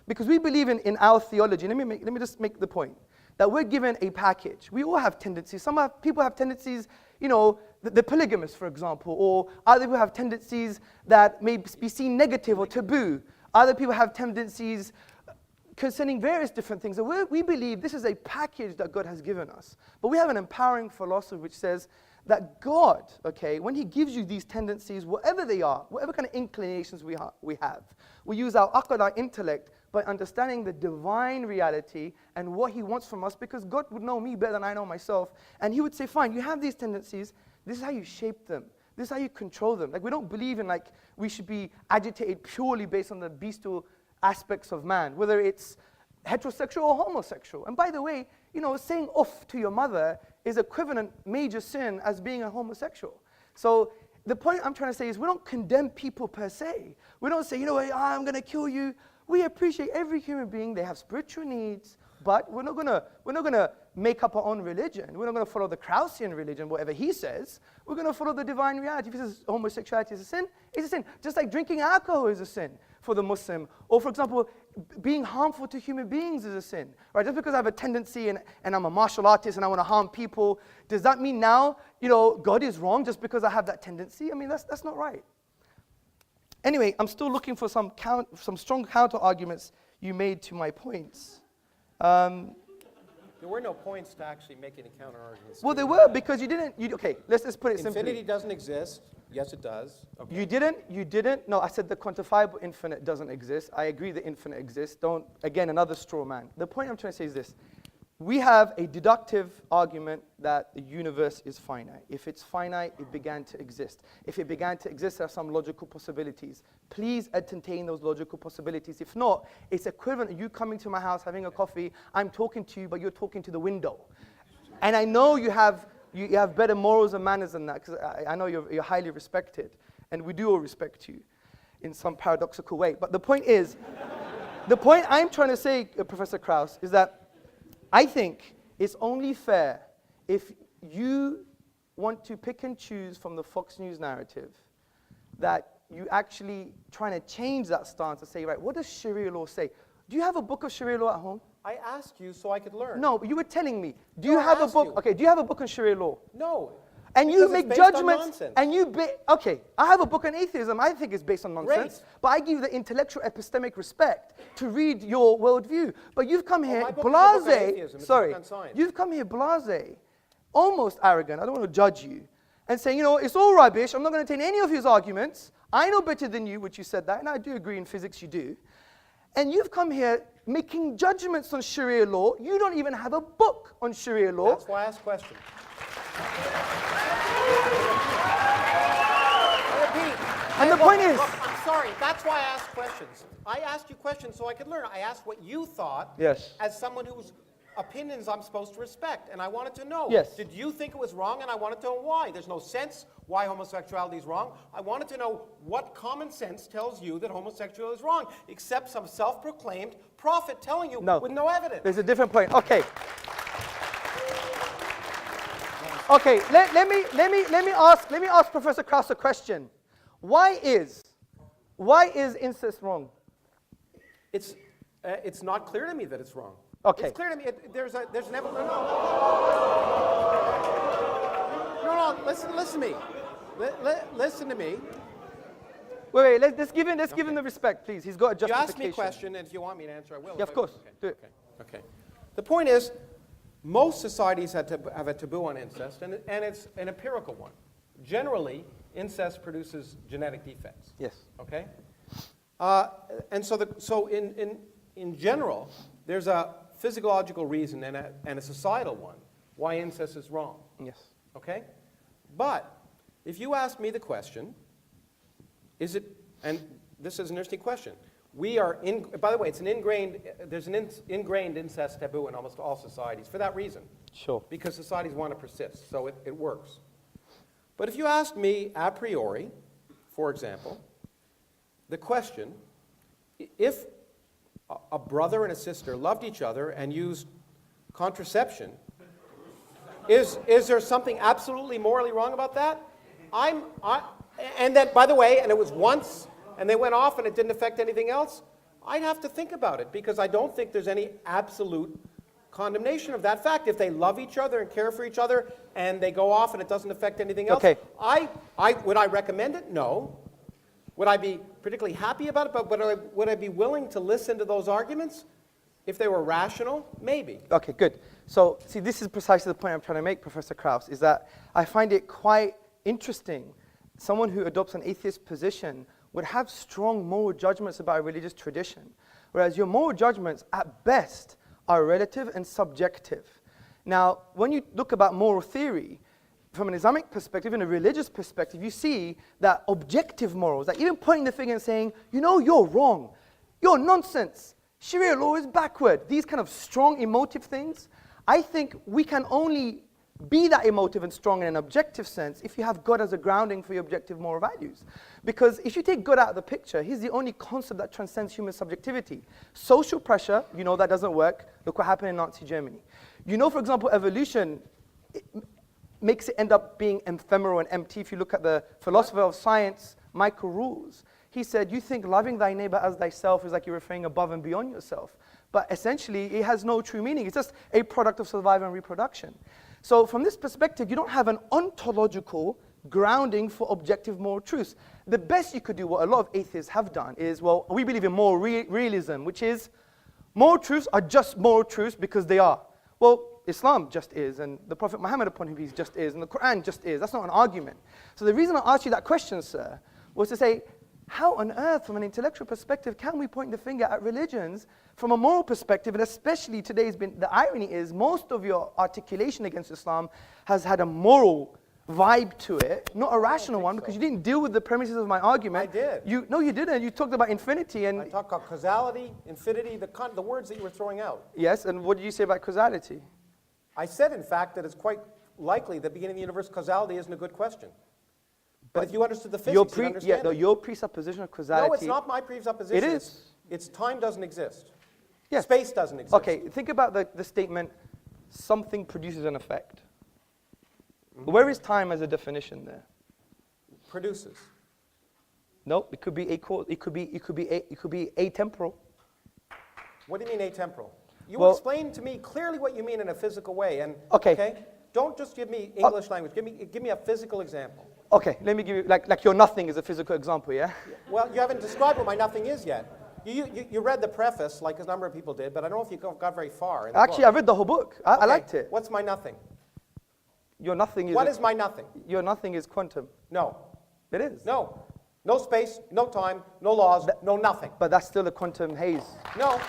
Because we believe in our theology, let me just make the point, that we're given a package. We all have tendencies. People have tendencies, you know, the polygamous, for example, or other people have tendencies that may be seen negative or taboo. Other people have tendencies concerning various different things. So we believe this is a package that God has given us. But we have an empowering philosophy which says that God, okay, when he gives you these tendencies, whatever they are, whatever kind of inclinations we have, we use our aql, our intellect, by understanding the divine reality and what he wants from us, because God would know me better than I know myself. And he would say, fine, you have these tendencies. This is how you shape them. This is how you control them. Like, we don't believe in, like, we should be agitated purely based on the bestial aspects of man, whether it's heterosexual or homosexual. And by the way, you know, saying off to your mother is equivalent major sin as being a homosexual. So the point I'm trying to say is we don't condemn people per se. We don't say, you know what, I'm going to kill you. We appreciate every human being. They have spiritual needs, but we're not gonna make up our own religion. We're not gonna follow the Kraussian religion, whatever he says. We're gonna follow the divine reality. If he says homosexuality is a sin, it's a sin. Just like drinking alcohol is a sin for the Muslim, or for example, being harmful to human beings is a sin. Right? Just because I have a tendency and I'm a martial artist and I want to harm people, does that mean now, you know, God is wrong just because I have that tendency? I mean, that's not right. Anyway, I'm still looking for some strong counter arguments you made to my points. There were no points to actually make any counter arguments. Well, there were, because you didn't. Okay, let's just put it simply. Infinity doesn't exist. Yes, it does. Okay. You didn't. No, I said the quantifiable infinite doesn't exist. I agree the infinite exists. Again, another straw man. The point I'm trying to say is this. We have a deductive argument that the universe is finite. If it's finite, it began to exist. If it began to exist, there are some logical possibilities. Please entertain those logical possibilities. If not, it's equivalent to you coming to my house, having a coffee, I'm talking to you, but you're talking to the window. And I know you have better morals and manners than that, because I know you're highly respected. And we do all respect you in some paradoxical way. But the point is, the point I'm trying to say, Professor Krauss, is that I think it's only fair if you want to pick and choose from the Fox News narrative that you actually trying to change that stance and say, right, what does Sharia law say? Do you have a book of Sharia law at home? I asked you so I could learn. No, but you were telling me. Do you have a book? Okay, do you have a book on Sharia law? No. And you make judgments, and okay, I have a book on atheism. I think it's based on nonsense. Great. But I give you the intellectual epistemic respect to read your worldview. But you've come here my book is a book on blasé, atheism. It's a sorry, book on science. you've come here blasé, almost arrogant, I don't want to judge you, and saying, you know, it's all rubbish, I'm not going to take any of his arguments, I know better than you, which you said that, and I do agree in physics you do. And you've come here making judgments on Sharia law. You don't even have a book on Sharia law. That's why I asked questions. And the point is... Look, I'm sorry, that's why I asked questions. I asked you questions so I could learn. I asked what you thought as someone whose opinions I'm supposed to respect. And I wanted to know, did you think it was wrong? And I wanted to know why. There's no sense why homosexuality is wrong. I wanted to know what common sense tells you that homosexuality is wrong, except some self-proclaimed prophet telling you with no evidence. There's a different point. Okay. Okay, let me ask Professor Krauss a question. Why is incest wrong? It's not clear to me that it's wrong. Okay. It's clear to me. There's an evolution. No. Listen to me. Listen to me. Wait. Let's give him the respect, please. He's got a You justification. ask me a question, and if you want me to answer, I will. Yeah, of course. Do it. Okay. The point is, most societies have a taboo on incest, and it's an empirical one. Generally, incest produces genetic defects. Yes. Okay. And so in general, there's a physiological reason and a societal one why incest is wrong. Yes. Okay. But if you ask me the question, is it? And this is an interesting question. We are by the way, there's an ingrained incest taboo in almost all societies for that reason. Sure. Because societies want to persist, so it works. But if you ask me a priori, for example, the question, if a brother and a sister loved each other and used contraception, is there something absolutely morally wrong about that? And that, by the way, and it was once, and they went off and it didn't affect anything else, I'd have to think about it because I don't think there's any absolute condemnation of that fact. If they love each other and care for each other and they go off and it doesn't affect anything else, okay. Would I recommend it? No. Would I be particularly happy about it? But would I be willing to listen to those arguments? If they were rational, maybe. Okay, good. So, see, this is precisely the point I'm trying to make, Professor Krauss, is that I find it quite interesting. Someone who adopts an atheist position would have strong moral judgments about a religious tradition, whereas your moral judgments, at best, are relative and subjective. Now, when you look about moral theory, from an Islamic perspective and a religious perspective, you see that objective morals, like even pointing the finger and saying, you know, you're wrong, you're nonsense, Sharia law is backward, these kind of strong emotive things, I think we can only be that emotive and strong in an objective sense if you have God as a grounding for your objective moral values. Because if you take God out of the picture, he's the only concept that transcends human subjectivity. Social pressure, you know that doesn't work. Look what happened in Nazi Germany. You know, for example, evolution makes it end up being ephemeral and empty. If you look at the philosopher of science, Michael Rules, he said, you think loving thy neighbor as thyself is like you're referring above and beyond yourself. But essentially, it has no true meaning. It's just a product of survival and reproduction. So from this perspective, you don't have an ontological grounding for objective moral truths. The best you could do, what a lot of atheists have done, is, well, we believe in moral realism, which is moral truths are just moral truths because they are. Well, Islam just is, and the Prophet Muhammad upon whom peace just is, and the Quran just is. That's not an argument. So the reason I asked you that question, sir, was to say, how on earth, from an intellectual perspective, can we point the finger at religions from a moral perspective? And especially today's been, the irony is, most of your articulation against Islam has had a moral vibe to it, not a rational one, because you didn't deal with the premises of my argument. I did. No, you didn't. You talked about infinity. And I talked about causality, infinity, the words that you were throwing out. Yes, and what did you say about causality? I said, in fact, that it's quite likely that beginning of the universe causality isn't a good question. But if you understood the physics, you'd understand it. Your presupposition of causality... No, it's not my presupposition. It is. It's time doesn't exist. Yes. Space doesn't exist. Okay, think about the statement, something produces an effect. Mm-hmm. Where is time as a definition there? Produces. No, it could be atemporal. What do you mean atemporal? You explain to me clearly what you mean in a physical way. And okay? Don't just give me English language. Give me a physical example. Okay, let me give you, like your nothing is a physical example, yeah? Well, you haven't described what my nothing is yet. You read the preface, like a number of people did, but I don't know if you got very far. Actually, I read the whole book. I liked it. What's my nothing? Your nothing is... What is my nothing? Your nothing is quantum. No. It is. No. No space, no time, no laws, no nothing. But that's still a quantum haze. No.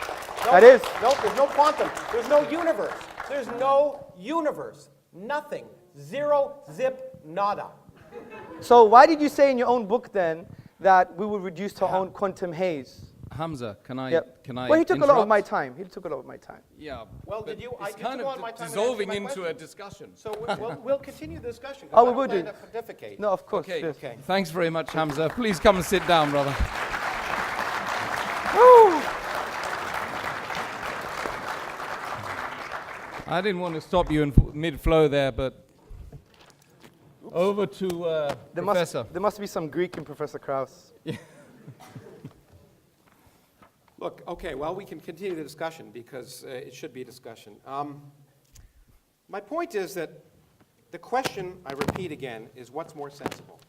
That is. No, there's no quantum. There's no universe. There's no universe. Nothing. Zero, zip, nada. So why did you say in your own book then that we will reduce to our own quantum haze? Hamza, can I Well, he took interrupt? a lot of my time. Yeah. Well, did you? It's kind of dissolving into a discussion. So we'll continue the discussion. Oh, we will do. No, of course. Okay. Yes. Okay. Thanks very much, Hamza. Please come and sit down, brother. Woo! I didn't want to stop you in mid-flow there, but over to Professor. There must be some Greek in Professor Krauss. Look, okay, well, we can continue the discussion because it should be a discussion. My point is that the question, I repeat again, is what's more sensible?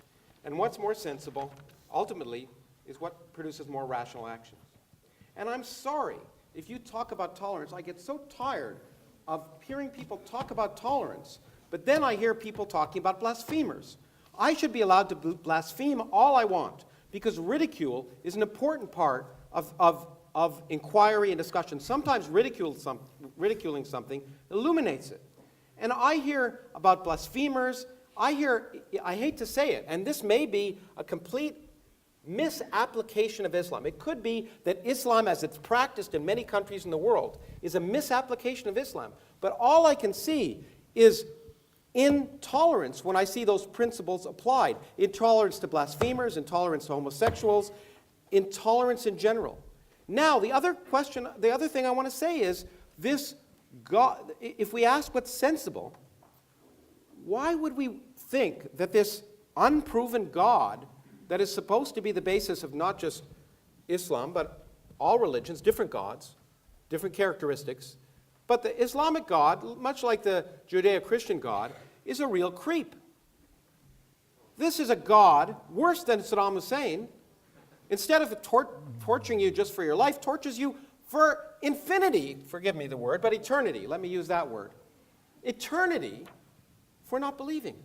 And what's more sensible, ultimately, is what produces more rational actions. And I'm sorry, if you talk about tolerance, I get so tired of hearing people talk about tolerance, but then I hear people talking about blasphemers. I should be allowed to blaspheme all I want, because ridicule is an important part of inquiry and discussion. Sometimes ridiculing something illuminates it. And I hear about blasphemers, I hate to say it, and this may be a complete misapplication of Islam. It could be that Islam, as it's practiced in many countries in the world, is a misapplication of Islam. But all I can see is intolerance when I see those principles applied. Intolerance to blasphemers, intolerance to homosexuals, intolerance in general. Now, the other thing I want to say is this God, if we ask what's sensible, why would we think that this unproven God that is supposed to be the basis of not just Islam, but all religions, different gods, different characteristics, but the Islamic God, much like the Judeo-Christian God, is a real creep. This is a God worse than Saddam Hussein. Instead of torturing you just for your life, tortures you for infinity, forgive me the word, but eternity, let me use that word. Eternity for not believing.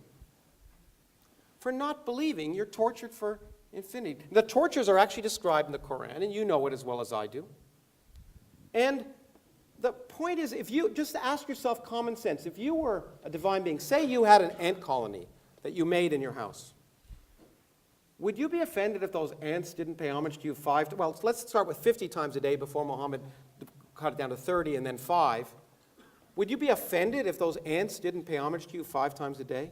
For not believing, you're tortured for infinity. The tortures are actually described in the Quran, and you know it as well as I do. And the point is, if you just ask yourself common sense, if you were a divine being, say you had an ant colony that you made in your house, would you be offended if those ants didn't pay homage to you well, let's start with 50 times a day before Muhammad cut it down to 30 and then 5. Would you be offended if those ants didn't pay homage to you 5 times a day?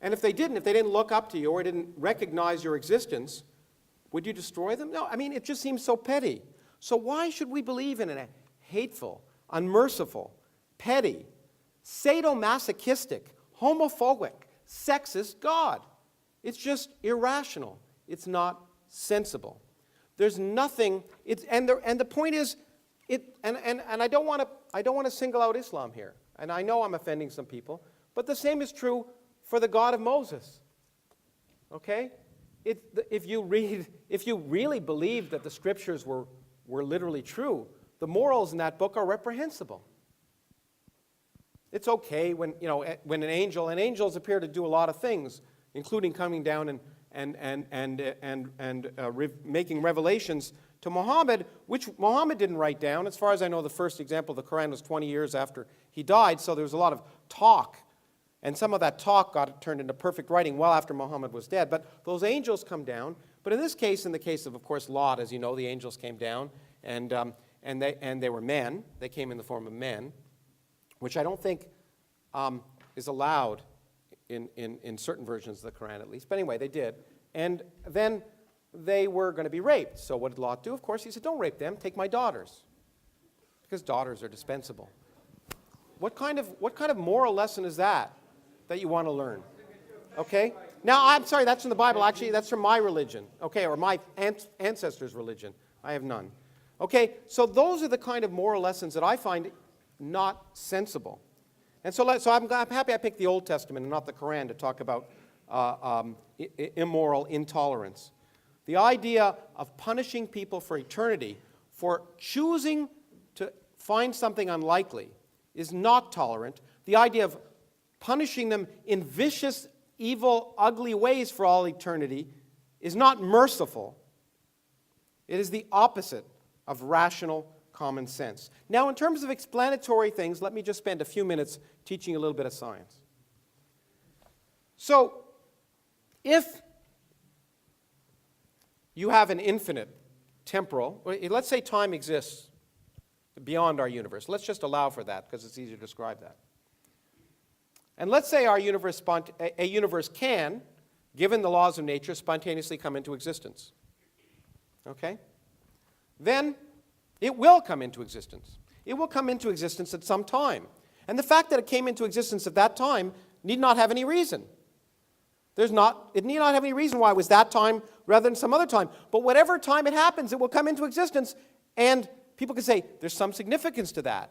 And if they didn't look up to you or didn't recognize your existence, would you destroy them? No, I mean, it just seems so petty. So why should we believe in a hateful, unmerciful, petty, sadomasochistic, homophobic, sexist God? It's just irrational. It's not sensible. There's nothing. And the point is, and I don't want to single out Islam here. And I know I'm offending some people, but the same is true for the God of Moses. Okay, if you really believe that the scriptures were literally true, the morals in that book are reprehensible. It's okay when angels appear to do a lot of things, including coming down and making revelations to Muhammad, which Muhammad didn't write down. As far as I know, the first example of the Quran was 20 years after he died, so there was a lot of talk. And some of that talk got turned into perfect writing well after Muhammad was dead. But those angels come down. But in this case, in the case of course, Lot, as you know, the angels came down, and they were men. They came in the form of men, which I don't think is allowed in certain versions of the Quran, at least. But anyway, they did. And then they were going to be raped. So what did Lot do? Of course, he said, don't rape them. Take my daughters. Because daughters are dispensable. What kind of moral lesson is that you want to learn? Okay? Now, I'm sorry, that's in the Bible. Actually, that's from my religion. Okay, or my ancestors' religion. I have none. Okay, so those are the kind of moral lessons that I find not sensible. And so I'm happy I picked the Old Testament and not the Quran to talk about immoral intolerance. The idea of punishing people for eternity for choosing to find something unlikely is not tolerant. The idea of punishing them in vicious, evil, ugly ways for all eternity is not merciful. It is the opposite of rational common sense. Now, in terms of explanatory things, let me just spend a few minutes teaching you a little bit of science. So, if you have an infinite temporal, let's say time exists beyond our universe. Let's just allow for that because it's easier to describe that. And let's say our universe, a universe can, given the laws of nature, spontaneously come into existence. Okay? Then it will come into existence. It will come into existence at some time. And the fact that it came into existence at that time need not have any reason. It need not have any reason why it was that time rather than some other time. But whatever time it happens, it will come into existence, and people can say, there's some significance to that.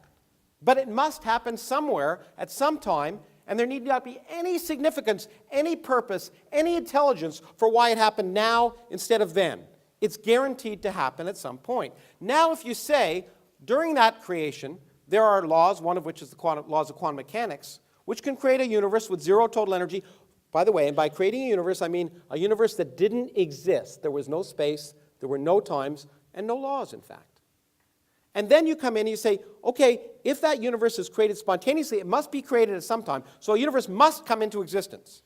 But it must happen somewhere at some time, and there need not be any significance, any purpose, any intelligence for why it happened now instead of then. It's guaranteed to happen at some point. Now, if you say, during that creation, there are laws, one of which is the laws of quantum mechanics, which can create a universe with zero total energy. By the way, and by creating a universe, I mean a universe that didn't exist. There was no space, there were no times, and no laws, in fact. And then you come in and you say, okay, if that universe is created spontaneously, it must be created at some time. So a universe must come into existence.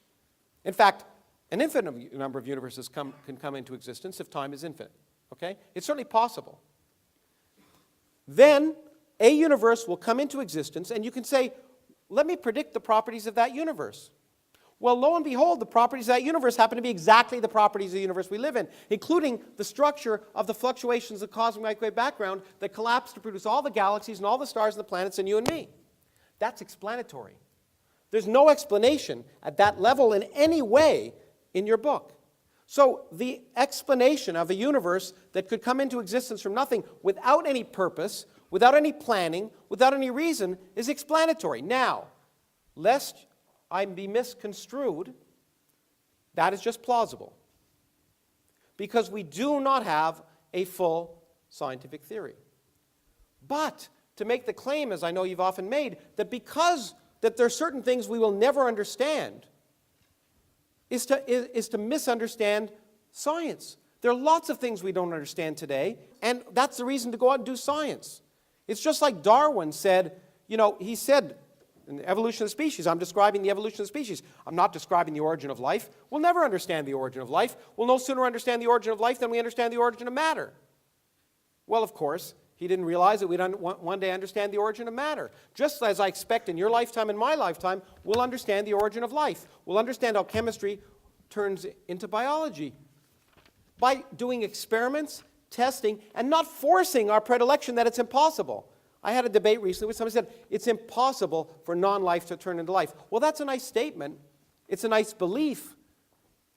In fact, an infinite number of universes can come into existence if time is infinite. Okay? It's certainly possible. Then a universe will come into existence, and you can say, let me predict the properties of that universe. Well, lo and behold, the properties of that universe happen to be exactly the properties of the universe we live in, including the structure of the fluctuations of the cosmic microwave background that collapse to produce all the galaxies and all the stars and the planets and you and me. That's explanatory. There's no explanation at that level in any way in your book. So the explanation of a universe that could come into existence from nothing without any purpose, without any planning, without any reason, is explanatory. Now, lest I be misconstrued, that is just plausible. Because we do not have a full scientific theory. But to make the claim, as I know you've often made, that because that there are certain things we will never understand, is to misunderstand science. There are lots of things we don't understand today, and that's the reason to go out and do science. It's just like Darwin said, he said, in the evolution of the species, I'm describing the evolution of the species. I'm not describing the origin of life. We'll never understand the origin of life. We'll no sooner understand the origin of life than we understand the origin of matter. Well, of course, he didn't realize that we'd one day understand the origin of matter. Just as I expect in your lifetime and my lifetime, we'll understand the origin of life. We'll understand how chemistry turns into biology by doing experiments, testing, and not forcing our predilection that it's impossible. I had a debate recently where somebody said, it's impossible for non-life to turn into life. Well, that's a nice statement. It's a nice belief.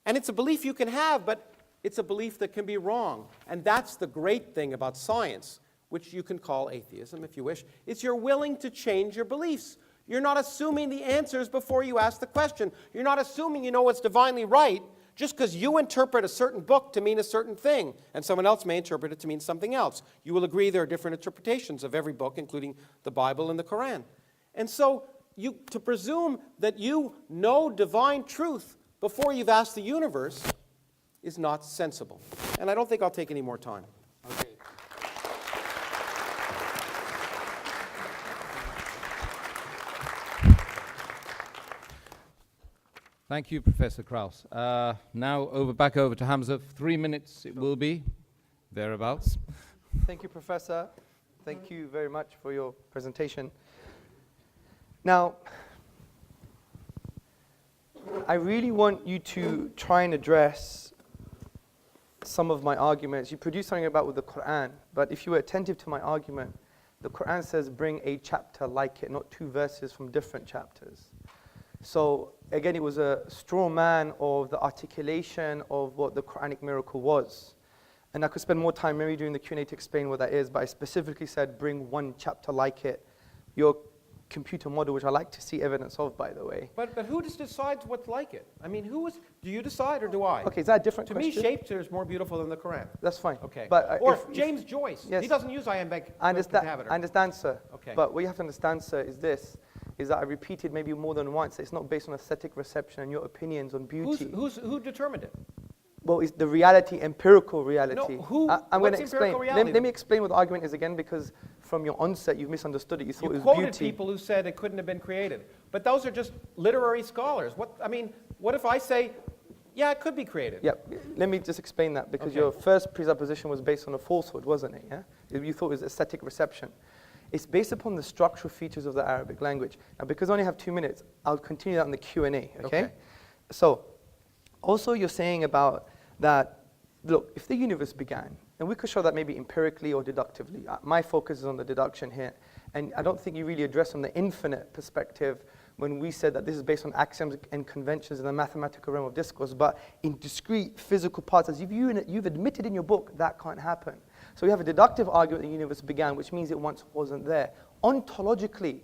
And it's a belief you can have, but it's a belief that can be wrong. And that's the great thing about science, which you can call atheism if you wish. It's you're willing to change your beliefs. You're not assuming the answers before you ask the question. You're not assuming you know what's divinely right just because you interpret a certain book to mean a certain thing, and someone else may interpret it to mean something else. You will agree there are different interpretations of every book, including the Bible and the Quran. And so to presume that you know divine truth before you've asked the universe is not sensible. And I don't think I'll take any more time. Okay. Thank you, Professor Krauss. Now back over to Hamza. 3 minutes it will be, thereabouts. Thank you, Professor. Thank you very much for your presentation. Now, I really want you to try and address some of my arguments. You produced something about with the Quran, but if you were attentive to my argument, the Quran says bring a chapter like it, not 2 verses from different chapters. So again, it was a straw man of the articulation of what the Quranic miracle was. And I could spend more time maybe during the Q&A to explain what that is, but I specifically said bring 1 chapter like it. Your computer model, which I like to see evidence of, by the way. But who just decides what's like it? I mean, do you decide or do I? Okay, is that a different question? To me, Shakespeare is more beautiful than the Quran. That's fine. Okay. But, or James Joyce. Yes. He doesn't use iambic I pentameter. understand, sir. Okay. But what you have to understand, sir, is this, is that I repeated maybe more than once, it's not based on aesthetic reception and your opinions on beauty. Who determined it? Well, it's the reality, empirical reality. No, I'm going to empirical explain. reality? Let me explain what the argument is again, because from your onset, you've misunderstood it. You thought it was quoted beauty. people who said it couldn't have been created. But those are just literary scholars. What if I say, yeah, it could be created? Yeah, let me just explain that, because your first presupposition was based on a falsehood, wasn't it? Yeah? You thought it was aesthetic reception. It's based upon the structural features of the Arabic language. Now, because I only have 2 minutes, I'll continue that in the Q&A, okay? So, also you're saying about that, look, if the universe began, and we could show that maybe empirically or deductively. My focus is on the deduction here. And I don't think you really address from the infinite perspective when we said that this is based on axioms and conventions in the mathematical realm of discourse, but in discrete physical parts, as you've admitted in your book, that can't happen. So we have a deductive argument that the universe began, which means it once wasn't there. Ontologically,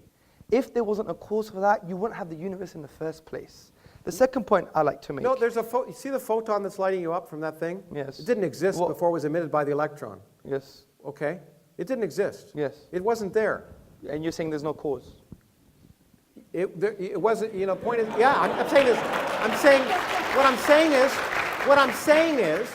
if there wasn't a cause for that, you wouldn't have the universe in the first place. The second point I like to make. No, there's you see the photon that's lighting you up from that thing? Yes. It didn't exist before it was emitted by the electron. Yes. Okay? It didn't exist. Yes. It wasn't there. And you're saying there's no cause? It wasn't, you know, point is, yeah, I'm saying this, what I'm saying is,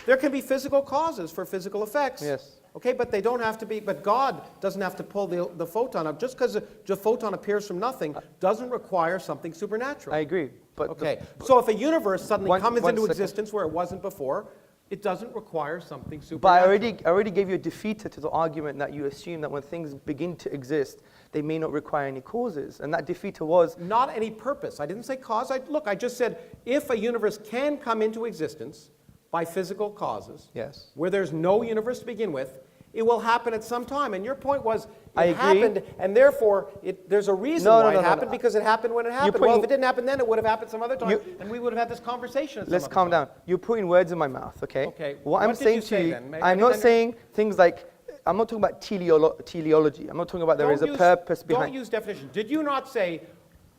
there can be physical causes for physical effects. Yes. Okay, but they don't have to be, but God doesn't have to pull the photon up. Just because the photon appears from nothing doesn't require something supernatural. I agree. But okay, so if a universe suddenly comes into second. existence where it wasn't before, it doesn't require something supernatural. But I already gave you a defeater to the argument that you assume that when things begin to exist, they may not require any causes. And that defeater was... Not any purpose. I didn't say cause. Look, I just said if a universe can come into existence by physical causes, yes, where there's no universe to begin with, it will happen at some time. And your point was it agree. happened, and therefore there's a reason why it happened, because it happened when it happened. Well, if it didn't happen then, it would have happened some other time, and we would have had this conversation. Let's calm down. You're putting words in my mouth, okay? Okay. What I'm saying to you, I'm not saying things like, I'm not talking about teleology. I'm not talking about there is a purpose behind. Don't use definition. Did you not say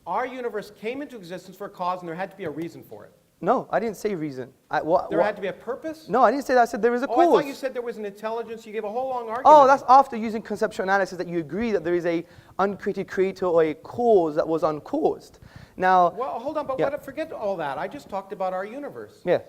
our universe came into existence for a cause and there had to be a reason for it? No, I didn't say reason. There had to be a purpose? No, I didn't say that. I said there is a cause. I thought you said there was an intelligence. You gave a whole long argument. Oh, that's after using conceptual analysis that you agree that there is a uncreated creator or a cause that was uncaused. Now... Well, hold on, but forget all that. I just talked about our universe. Yes.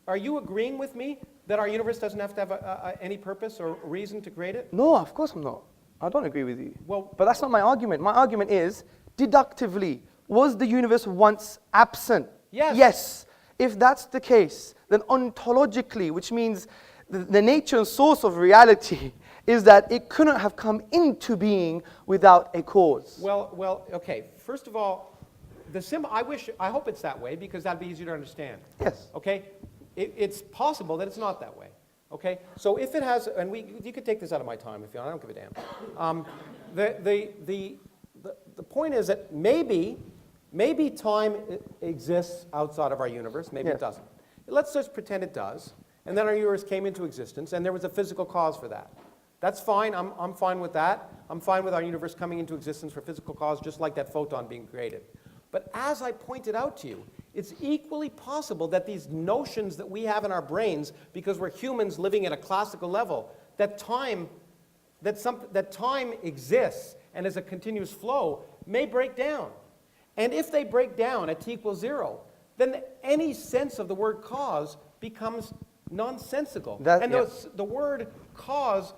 Are you agreeing with me that our universe doesn't have to have any purpose or reason to create it? No, of course I'm not. I don't agree with you. Well, but that's not my argument. My argument is, deductively, was the universe once absent? Yes. Yes. If that's the case, then ontologically, which means the nature and source of reality is that it couldn't have come into being without a cause. Well, okay. First of all, I hope it's that way because that'd be easier to understand. Yes. Okay? It's possible that it's not that way. Okay? So if it has, and you could take this out of my time if you want. I don't give a damn. The point is that maybe time exists outside of our universe. Maybe it doesn't. Let's just pretend it does. And then our universe came into existence, and there was a physical cause for that. That's fine. I'm fine with that. I'm fine with our universe coming into existence for physical cause, just like that photon being created. But as I pointed out to you, it's equally possible that these notions that we have in our brains, because we're humans living at a classical level, that time exists and is a continuous flow, may break down. And if they break down at t=0, then any sense of the word cause becomes nonsensical. The word cause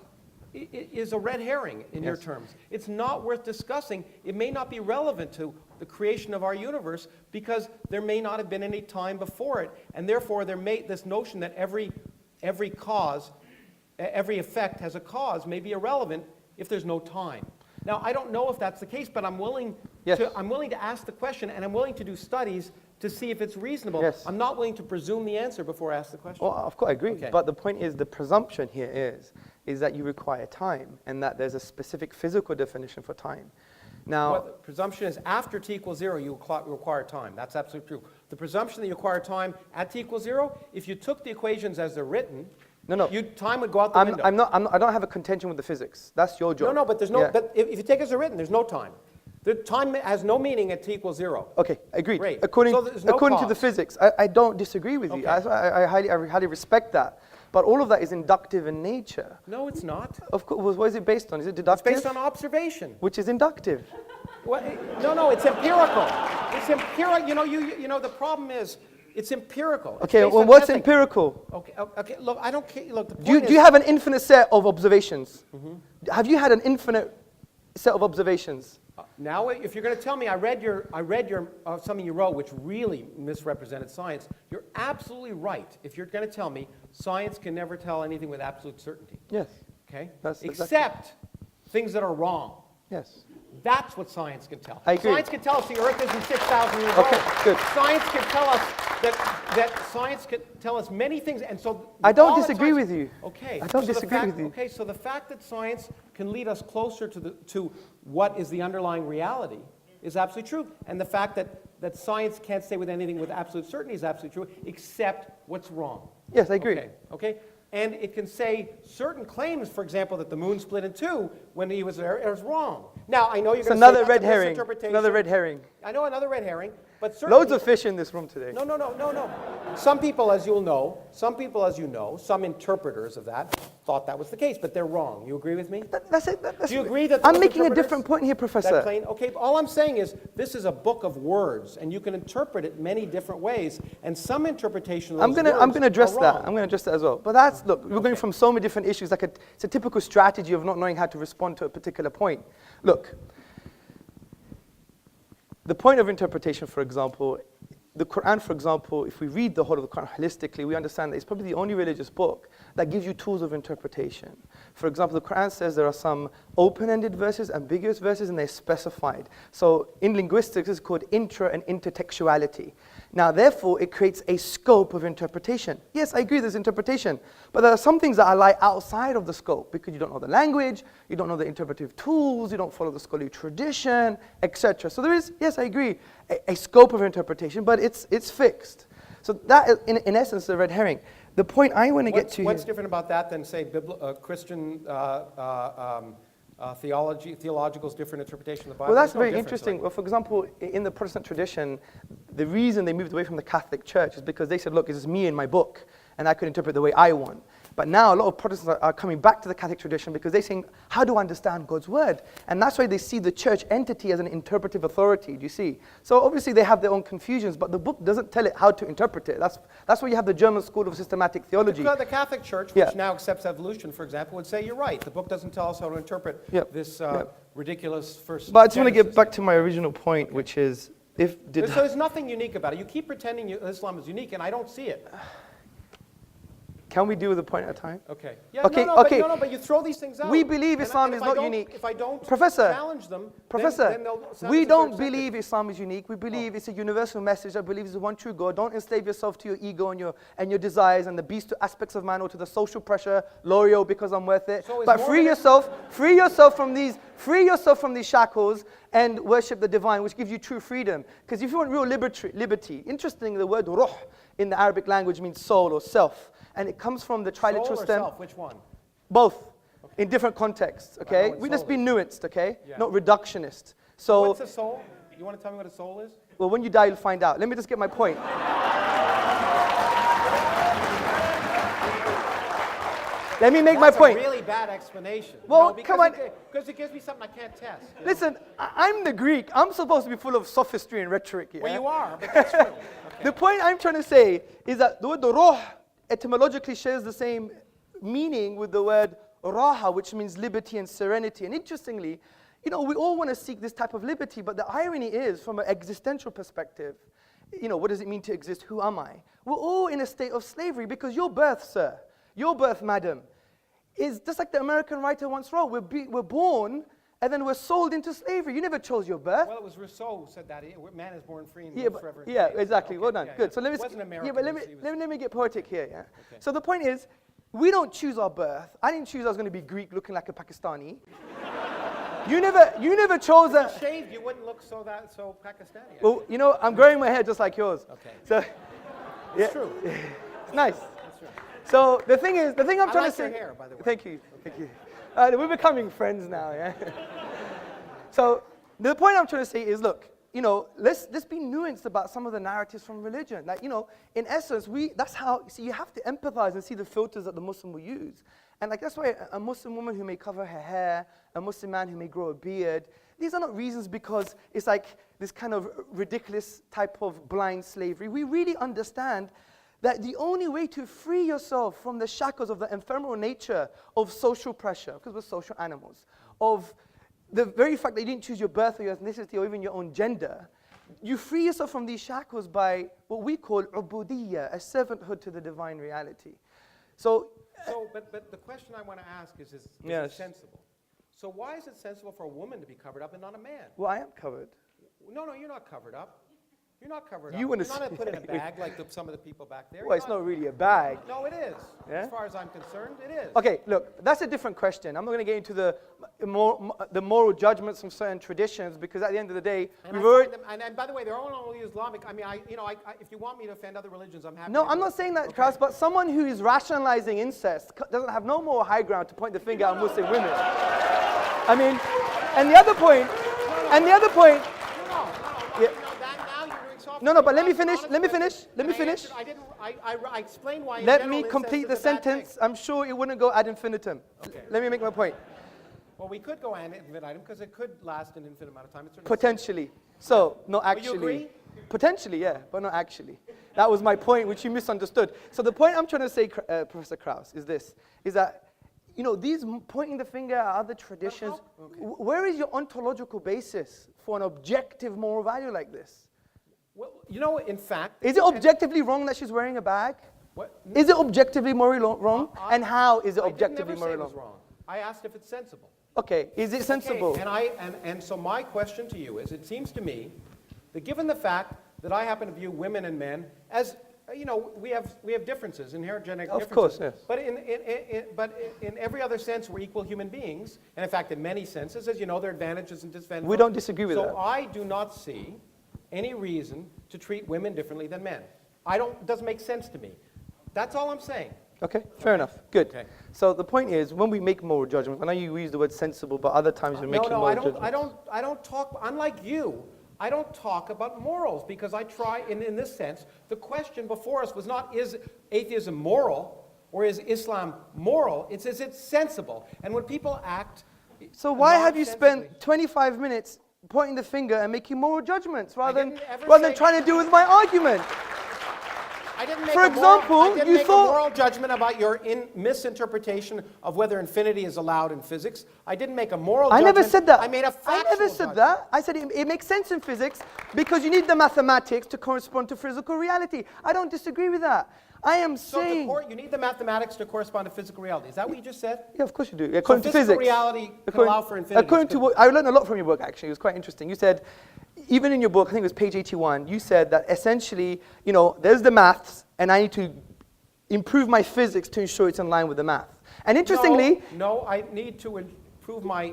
is a red herring in your terms. It's not worth discussing. It may not be relevant to the creation of our universe because there may not have been any time before it, and therefore this notion that every cause, every effect has a cause may be irrelevant if there's no time. Now, I don't know if that's the case, but I'm willing to ask the question, and I'm willing to do studies to see if it's reasonable. Yes. I'm not willing to presume the answer before I ask the question. Well, of course, I agree. Okay. But the point is, the presumption here is that you require time, and that there's a specific physical definition for time. Now, the presumption is after t=0, you require time. That's absolutely true. The presumption that you require time at t=0, if you took the equations as they're written, time would go out the window. I don't have a contention with the physics. That's your job. No, but there's no. But if you take it as they're written, there's no time. The time has no meaning at t=0. Okay, agreed. Great. According to the physics, I don't disagree with you. I highly respect that. But all of that is inductive in nature. No, it's not. Of course. What is it based on? Is it deductive? It's based on observation. Which is inductive. Well, no, it's empirical. It's empirical. You know, the problem is, it's empirical. Okay, well, what's empirical? Okay. Look, I don't care. Look, the Do point you have an infinite set of observations? Mm-hmm. Have you had an infinite set of observations? Now, if you're going to tell me I read your something you wrote which really misrepresented science, you're absolutely right. If you're going to tell me science can never tell anything with absolute certainty. Yes. Okay. That's except things that are wrong. Yes. That's what science can tell. I agree. Science can tell us the Earth isn't 6,000 years old. Okay, good. Science can tell us that science can tell us many things, and so I don't disagree with you. Okay. I don't disagree with you. Okay, so the fact that science can lead us closer to what is the underlying reality is absolutely true. And the fact that science can't say with anything with absolute certainty is absolutely true, except what's wrong. Yes, I agree. Okay? And it can say certain claims, for example, that the moon split in two when he was there, is wrong. Now, I know you're going to say another red herring. Another red herring. I know, another red herring. But certainly, loads of fish in this room today. No. Some people, as you know, some interpreters of that thought that was the case, but they're wrong. You agree with me? That's it. Do you agree that I'm making a different point here, Professor. Okay, all I'm saying is this is a book of words, and you can interpret it many different ways, and some interpretation of those I'm going to address are that. wrong. I'm going to address that as well. But that's, look, we're going from so many different issues. It's a typical strategy of not knowing how to respond to a particular point. Look, the point of interpretation, for example, the Quran, for example, if we read the whole of the Quran holistically, we understand that it's probably the only religious book that gives you tools of interpretation. For example, the Quran says there are some open-ended verses, ambiguous verses, and they're specified. So in linguistics, it's called intra and intertextuality. Now, therefore, it creates a scope of interpretation. Yes, I agree there's interpretation, but there are some things that lie outside of the scope because you don't know the language, you don't know the interpretive tools, you don't follow the scholarly tradition, etc. So there is, yes, I agree, a scope of interpretation, but it's fixed. So that is, in essence, the red herring. The point I want to get to what's here, different about that than, say, Christian theological's different interpretation of the Bible? well, that's There's no very difference, interesting. right? Well, for example, in the Protestant tradition, the reason they moved away from the Catholic Church is because they said, look, this is me and my book, and I could interpret the way I want. But now a lot of Protestants are coming back to the Catholic tradition because they're saying, how do I understand God's word? And that's why they see the church entity as an interpretive authority, do you see? So obviously they have their own confusions, but the book doesn't tell it how to interpret it. That's why you have the German School of Systematic Theology. The Catholic Church, which now accepts evolution, for example, would say, you're right, the book doesn't tell us how to interpret this ridiculous first But I just want to get back to my original point, which is, so there's nothing unique about it. You keep pretending Islam is unique, and I don't see it. Can we deal with a point at a time? Okay. Yeah, Okay, but you throw these things out. We believe Islam is not unique. If I don't Professor, challenge them, Professor, then they'll sound we as if don't they're believe Islam is unique. We believe it's a universal message. I believe it's one true God. Don't enslave yourself to your ego and your desires and the beast aspects of man or to the social pressure, loyal because I'm worth it. So but free yourself from these shackles and worship the divine, which gives you true freedom. Because if you want real liberty, interesting, the word ruh in the Arabic language means soul or self. And it comes from the triliteral soul or stem. self? Which one? Both, in different contexts, okay? We just be nuanced, okay? Not reductionist. So, what's a soul? You want to tell me what a soul is? well, when you die, you'll find out. Let me just get my point. Let me make my point. That's a really bad explanation. Well, come on. Because it gives me something I can't test. Listen, I'm the Greek. I'm supposed to be full of sophistry and rhetoric here. Well, you are, but that's true. Okay. The point I'm trying to say is that the word ruh etymologically shares the same meaning with the word raha, which means liberty and serenity. And interestingly, we all want to seek this type of liberty, but the irony is, from an existential perspective, what does it mean to exist? Who am I? We're all in a state of slavery because your birth, sir, your birth, madam, is just like the American writer once wrote. We're born and then we're sold into slavery. You never chose your birth. Well, it was Rousseau who said that. Man is born free and Yeah, lives but, forever. yeah, exactly. Well done. Good. So let me. It wasn't American. Yeah, but let me get poetic here. Yeah. Okay. So the point is, we don't choose our birth. I didn't choose I was going to be Greek, looking like a Pakistani. You never chose that. If you shaved, you wouldn't look so Pakistani. Well, I'm growing my hair just like yours. Okay. So, it's true. It's nice. That's right. So the thing I'm trying to say. Your hair, by the way. Thank you. We're becoming friends now. Yeah. So the point I'm trying to say is, look, let's be nuanced about some of the narratives from religion. Like, in essence, that's how, you have to empathize and see the filters that the Muslim will use. And like, that's why a Muslim woman who may cover her hair, a Muslim man who may grow a beard, these are not reasons because it's like this kind of ridiculous type of blind slavery. We really understand that the only way to free yourself from the shackles of the ephemeral nature of social pressure, because we're social animals, of the very fact that you didn't choose your birth or your ethnicity or even your own gender, you free yourself from these shackles by what we call ubudiyya, a servanthood to the divine reality. But the question I want to ask is it sensible? So why is it sensible for a woman to be covered up and not a man? Well, I am covered. No, you're not covered up. You're not covered You up. wanna You're not see- put in a bag like some of the people back there. Well, it's not really a bag. No, it is. Yeah? As far as I'm concerned, it is. Okay, look, that's a different question. I'm not going to get into the moral judgments of certain traditions because at the end of the day, And, we've I already... find them, and by the way, they're all only Islamic. I mean, if you want me to offend other religions, I'm happy. No, to I'm do not it. saying that, Okay. Krauss, but someone who is rationalizing incest doesn't have no more high ground to point the finger at Muslim women. I mean, and the other point, No, yeah. now you're doing soft. No, but let me That's an finish, honest let me question. finish, let me And finish. I explained why. in Let general, me incest complete the is a bad thing. sentence. I'm sure it wouldn't go ad infinitum. Okay. Let me make my point. Well, we could go ad infinitum because it could last an infinite amount of time. It's certainly- Potentially. So, not you actually. agree? Potentially, yeah, but not actually. That was my point, which you misunderstood. So the point I'm trying to say, Professor Krauss, is this, is that, you know, these pointing the finger at other traditions, where is your ontological basis for an objective moral value like this? Well, you know, in fact. Is it objectively wrong that she's wearing a bag? What? Is it objectively morally wrong? And how is it objectively I didn't morally never say it was wrong? wrong. I asked if it's sensible. Okay, is it sensible? Okay, and so my question to you is, it seems to me that given the fact that I happen to view women and men as, you know, we have differences, inherent genetic differences. Of course, yes. But in every other sense, we're equal human beings. And in fact, in many senses, as you know, there are advantages and disadvantages. We don't disagree with that. So I do not see any reason to treat women differently than men. It doesn't make sense to me. That's all I'm saying. Okay, fair enough. Good. Okay. So the point is, when we make moral judgments, I know you use the word sensible, but other times we're making moral judgments. I don't talk, unlike you, I don't talk about morals because I try, in this sense, the question before us was not, is atheism moral or is Islam moral? It's, is it sensible? And when people act So why have you nonsensically- spent 25 minutes pointing the finger and making moral judgments rather didn't ever than say- trying to deal with my argument? I didn't make For example, I didn't you make thought- a moral judgment about your misinterpretation of whether infinity is allowed in physics. I didn't make a moral I judgment. never said that. I made a factual I never said judgment. that. I said it makes sense in physics because you need the mathematics to correspond to physical reality. I don't disagree with that. I am So saying... you need the mathematics to correspond to physical reality. Is that what you just said? Yeah, of course you do. According to physical physics. reality can allow for infinity. According to what, I learned a lot from your book, actually. It was quite interesting. You said, even in your book, I think it was page 81, you said that essentially, you know, there's the maths, and I need to improve my physics to ensure it's in line with the math. And interestingly... No, I need to improve my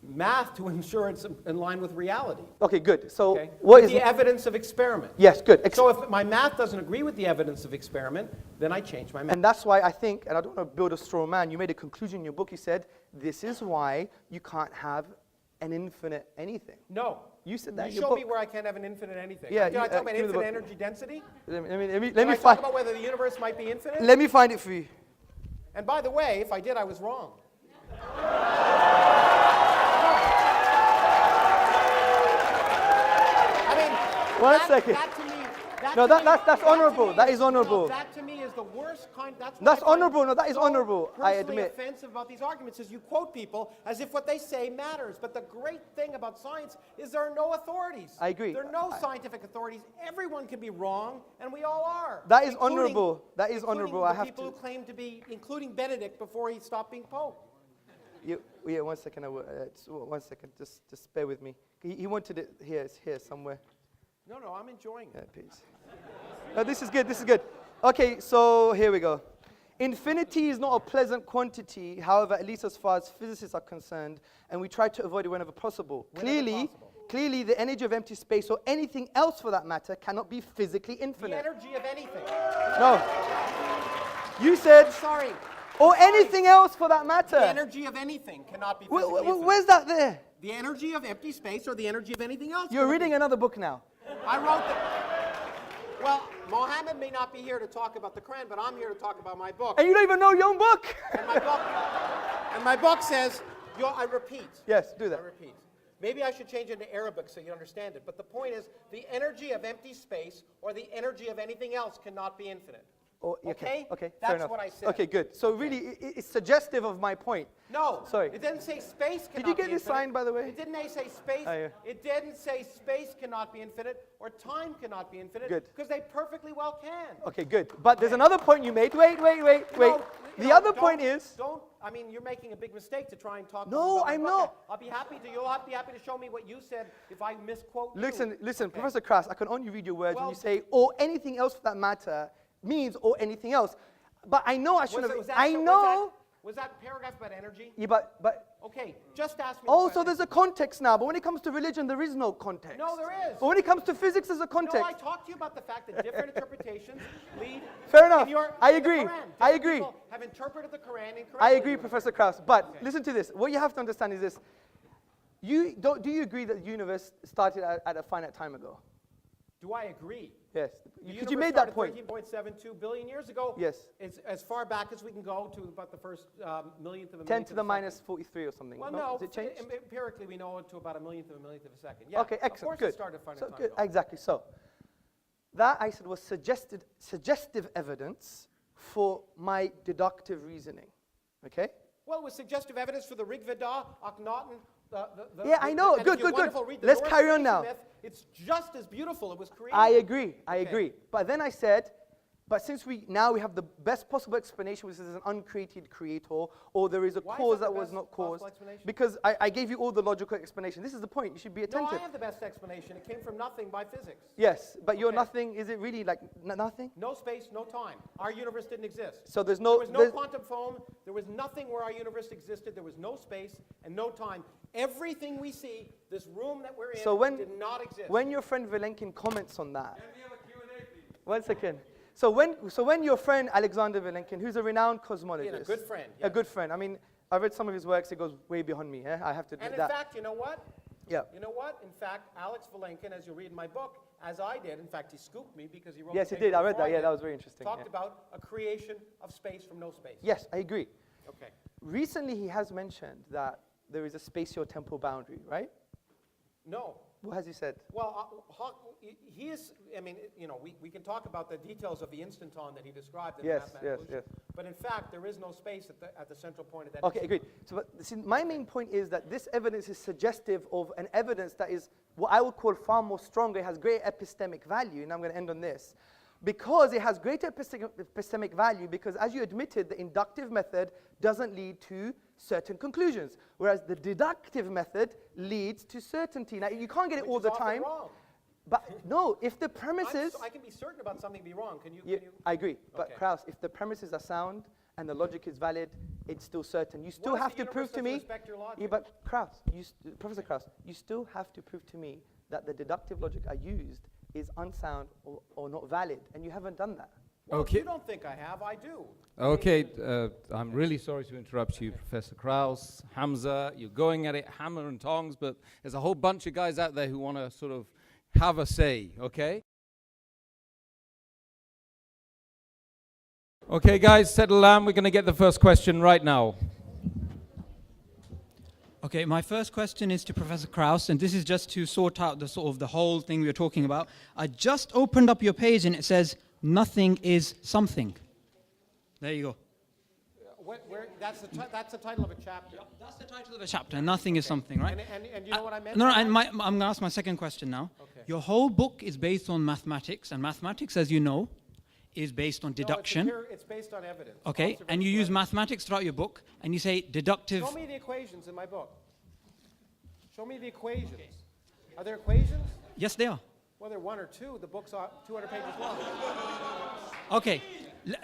math to ensure it's in line with reality. Okay, good. So Okay? what With is... the evidence of experiment. Yes, good. So if my math doesn't agree with the evidence of experiment, then I change my math. And that's why I think, and I don't want to build a straw man, you made a conclusion in your book, you said, this is why you can't have an infinite anything. No. You said that in You your show book. me where I can't have an infinite anything. Yeah, Did I talk about give me the infinite book. energy density? Let Did me I talk find... about whether the universe might be infinite? Let me find it for you. And by the way, if I did, I was wrong. I mean, One second. That to me, No, to me- that's to honorable. me- That is honorable. No, that to me is the worst kind. That's what That's I find honorable. No, that is so honorable. I personally admit. offensive about these arguments is you quote people as if what they say matters. But the great thing about science is there are no authorities. I agree. There are no scientific authorities. Everyone can be wrong, and we all are. That is including- honorable. That is including honorable. the I have people to. who claim to be, including Benedict before he stopped being Pope. Yeah, 1 second. Just 1 second. Just bear with me. He wanted it here. It's here somewhere. No, I'm enjoying Yeah, it. please. No, this is good. This is good. Okay, so here we go. Infinity is not a pleasant quantity, however, at least as far as physicists are concerned, and we try to avoid it whenever possible. Clearly, the energy of empty space or anything else for that matter cannot be physically The infinite. energy of anything. No. You said, I'm sorry. or anything else for that matter. The energy of anything cannot be physically infinite. Where's that there? The energy of empty space or the energy of anything else. You're reading another book now. I wrote the... Well, Mohammed may not be here to talk about the Quran, but I'm here to talk about my book. And you don't even know your own book. And my book says, I repeat. Yes, do I that. repeat. Maybe I should change it into Arabic so you understand it. But the point is, the energy of empty space or the energy of anything else cannot be infinite. Or, Okay? Okay, fair That's enough. what I said. Okay, good. So really, it's suggestive of my point. No. Sorry. It didn't say space cannot Did you get be this infinite. sign, by the way? It didn't say space. Oh, yeah. It didn't say space cannot be infinite or time cannot be infinite. Good. Because they perfectly well can. Okay, good. But there's another point you made. Wait. The other point is... I mean, you're making a big mistake to try and talk. No, about my I'm book. not. I'll be happy to. You'll be happy to show me what you said if I misquote you. Listen, Okay. Professor Krauss, I can only read your words when Well- you say, or anything else for that matter, means or anything else. But I know I shouldn't have... I know... Was that paragraph about energy? Yeah, but Okay, just ask me. the also question. there's a context now. But when it comes to religion, there is no context. No, there is. But when it comes to physics, there's a No, context. I talked to you about the fact that different interpretations lead. Fair enough. in your- I in the agree. Quran. I Different agree. people have interpreted the Quran incorrectly. I agree, Professor Krauss. But listen to this. What you have to understand is this. Do you agree that the universe started at a finite time ago? Do I agree? Yes. The Because you universe made that started point. 13.72 billion years ago. Yes. It's as far back as we can go to about the first millionth of a 10 millionth to of the a minus second. 43 or something. Well, no. Has it changed? Empirically, we know it to about a millionth of a second. Yeah. Okay, Of excellent. course Good. it started a finite So time good. ago. Exactly. So that I said was suggestive evidence for my deductive reasoning. Okay? Well, it was suggestive evidence for the Rig Veda, Akhenaten. Yeah, I know. and if Good, you good, wonderful good. read the Let's Norse carry on creation now. myth, it's just as beautiful. It was created. I agree. I Okay. agree. But then I said, but since we have the best possible explanation, which is an uncreated creator, or there is a Why is cause that that the was best not possible caused, explanation? because I gave you all the logical explanation. This is the point. You should be No, attentive. I have the best explanation. It came from nothing by physics. Yes, but your Okay. nothing, is it really like nothing? No space, no time. Our universe didn't exist. So there's There no... was no there's- quantum foam. There was nothing where our universe existed. There was no space and no time. Everything we see, this room that we're in, So did not exist. when your friend Vilenkin comments on that... Can we have a Q&A, please? 1 second. So when your friend Alexander Vilenkin, who's a renowned cosmologist... Yeah, a good friend, A yes. good friend. I mean, I read some of his works. It goes way beyond me. I have to admit and in that. fact, you know what? Yeah. You know what? In fact, Alex Vilenkin, as you read in my book, as I did, in fact, he scooped me because he wrote Yes, the he paper did. I read before that. Yeah, did, that was very interesting. Talked Yeah. about a creation of space from no space. Yes, I agree. Okay. Recently, he has mentioned that there is a spatio-temporal boundary, right? No. What has he said? Well, he is, I mean, you know, we can talk about the details of the instanton that he described in Yes, the mathematical yes, evolution, but in fact, there is no space at the central point of that. Okay, instanton. agreed. So, but, see, my main point is that this evidence is suggestive of an evidence that is what I would call far more stronger. It has great epistemic value, and I'm going to end on this. Because it has greater epistemic value, because as you admitted, the inductive method doesn't lead to certain conclusions, whereas the deductive method leads to certainty. Now, you can't get it Which all is the often time. wrong. But no, if the premises... I can be certain about something be wrong. Can you? Yeah, I agree. But Okay. Krauss, if the premises are sound and the logic is valid, it's still certain. You still What if have the to prove universe to doesn't me... respect your logic? Yeah, but Krauss, Professor Krauss, you still have to prove to me that the deductive logic I used is unsound or not valid, and you haven't done that. Well, Okay. if you don't think I have, I do. Okay, I'm really sorry to interrupt you, Professor Krauss, Hamza. You're going at it hammer and tongs, but there's a whole bunch of guys out there who want to sort of have a say, okay? Okay, guys, settle down. We're going to get the first question right now. Okay, my first question is to Professor Krauss, and this is just to sort out the sort of the whole thing we were talking about. I just opened up your page and it says, nothing is something. There you go. That's the title of a chapter. That's the title of a chapter, nothing is something, right? And you know what I meant? No, by and that? I'm going to ask my second question now. Okay. Your whole book is based on mathematics, and mathematics, as you know, is based on deduction. No, it's based on evidence. Okay, and you use Observational mathematics throughout your book, and you say deductive. evidence. Show me the equations in my book. Show me the equations. Are there equations? Yes, they are. Well, there are one or two. The book's 200 pages long. Okay,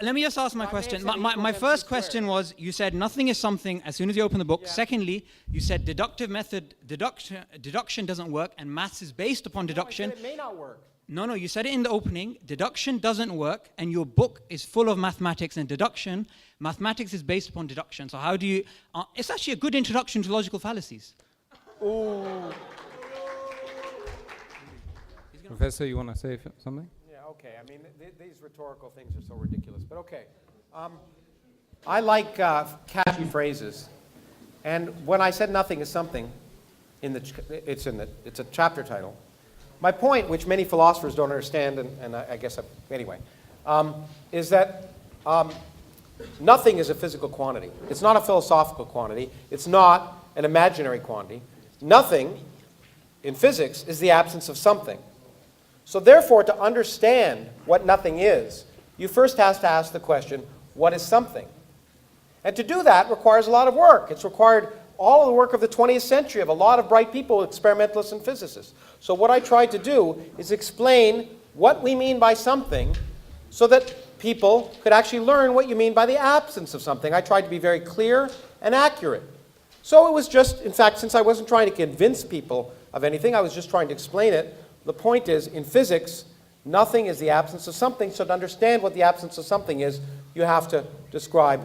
let me just ask my I may have question. said My equals first MC question squared. was, you said nothing is something as soon as you open the book. Yeah. Secondly, you said deductive method, deduction doesn't work, and maths is based upon deduction. No, I said it may not work. No, you said it in the opening. Deduction doesn't work, and your book is full of mathematics and deduction. Mathematics is based upon deduction. So how do you... it's actually a good introduction to logical fallacies. Professor, you want to say something? Yeah, okay. I mean, these rhetorical things are so ridiculous, but okay. I like catchy phrases. And when I said nothing is something, it's a chapter title. My point, which many philosophers don't understand, and I guess, anyway, is that nothing is a physical quantity. It's not a philosophical quantity. It's not an imaginary quantity. Nothing in physics is the absence of something. So therefore, to understand what nothing is, you first have to ask the question, what is something? And to do that requires a lot of work. It's required all of the work of the 20th century of a lot of bright people, experimentalists and physicists. So what I tried to do is explain what we mean by something so that people could actually learn what you mean by the absence of something. I tried to be very clear and accurate. So it was just, in fact, since I wasn't trying to convince people of anything, I was just trying to explain it. The point is, in physics, nothing is the absence of something. So to understand what the absence of something is, you have to describe,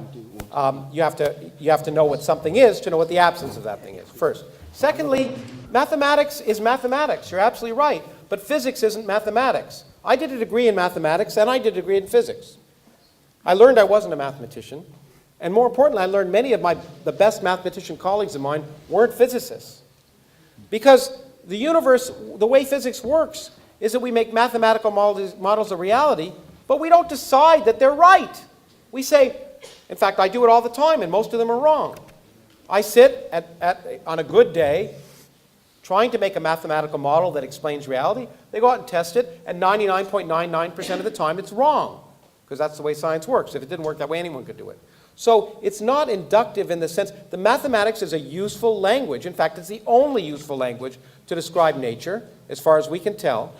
you have to know what something is to know what the absence of that thing is, first. Secondly, mathematics is mathematics. You're absolutely right. But physics isn't mathematics. I did a degree in mathematics, and I did a degree in physics. I learned I wasn't a mathematician. And more importantly, I learned many of the best mathematician colleagues of mine weren't physicists. Because the universe, the way physics works, is that we make mathematical models of reality, but we don't decide that they're right. We say, in fact, I do it all the time, and most of them are wrong. I sit on a good day trying to make a mathematical model that explains reality. They go out and test it, and 99.99% of the time it's wrong, because that's the way science works. If it didn't work that way, anyone could do it. So it's not inductive in the sense, the mathematics is a useful language. In fact, it's the only useful language to describe nature, as far as we can tell.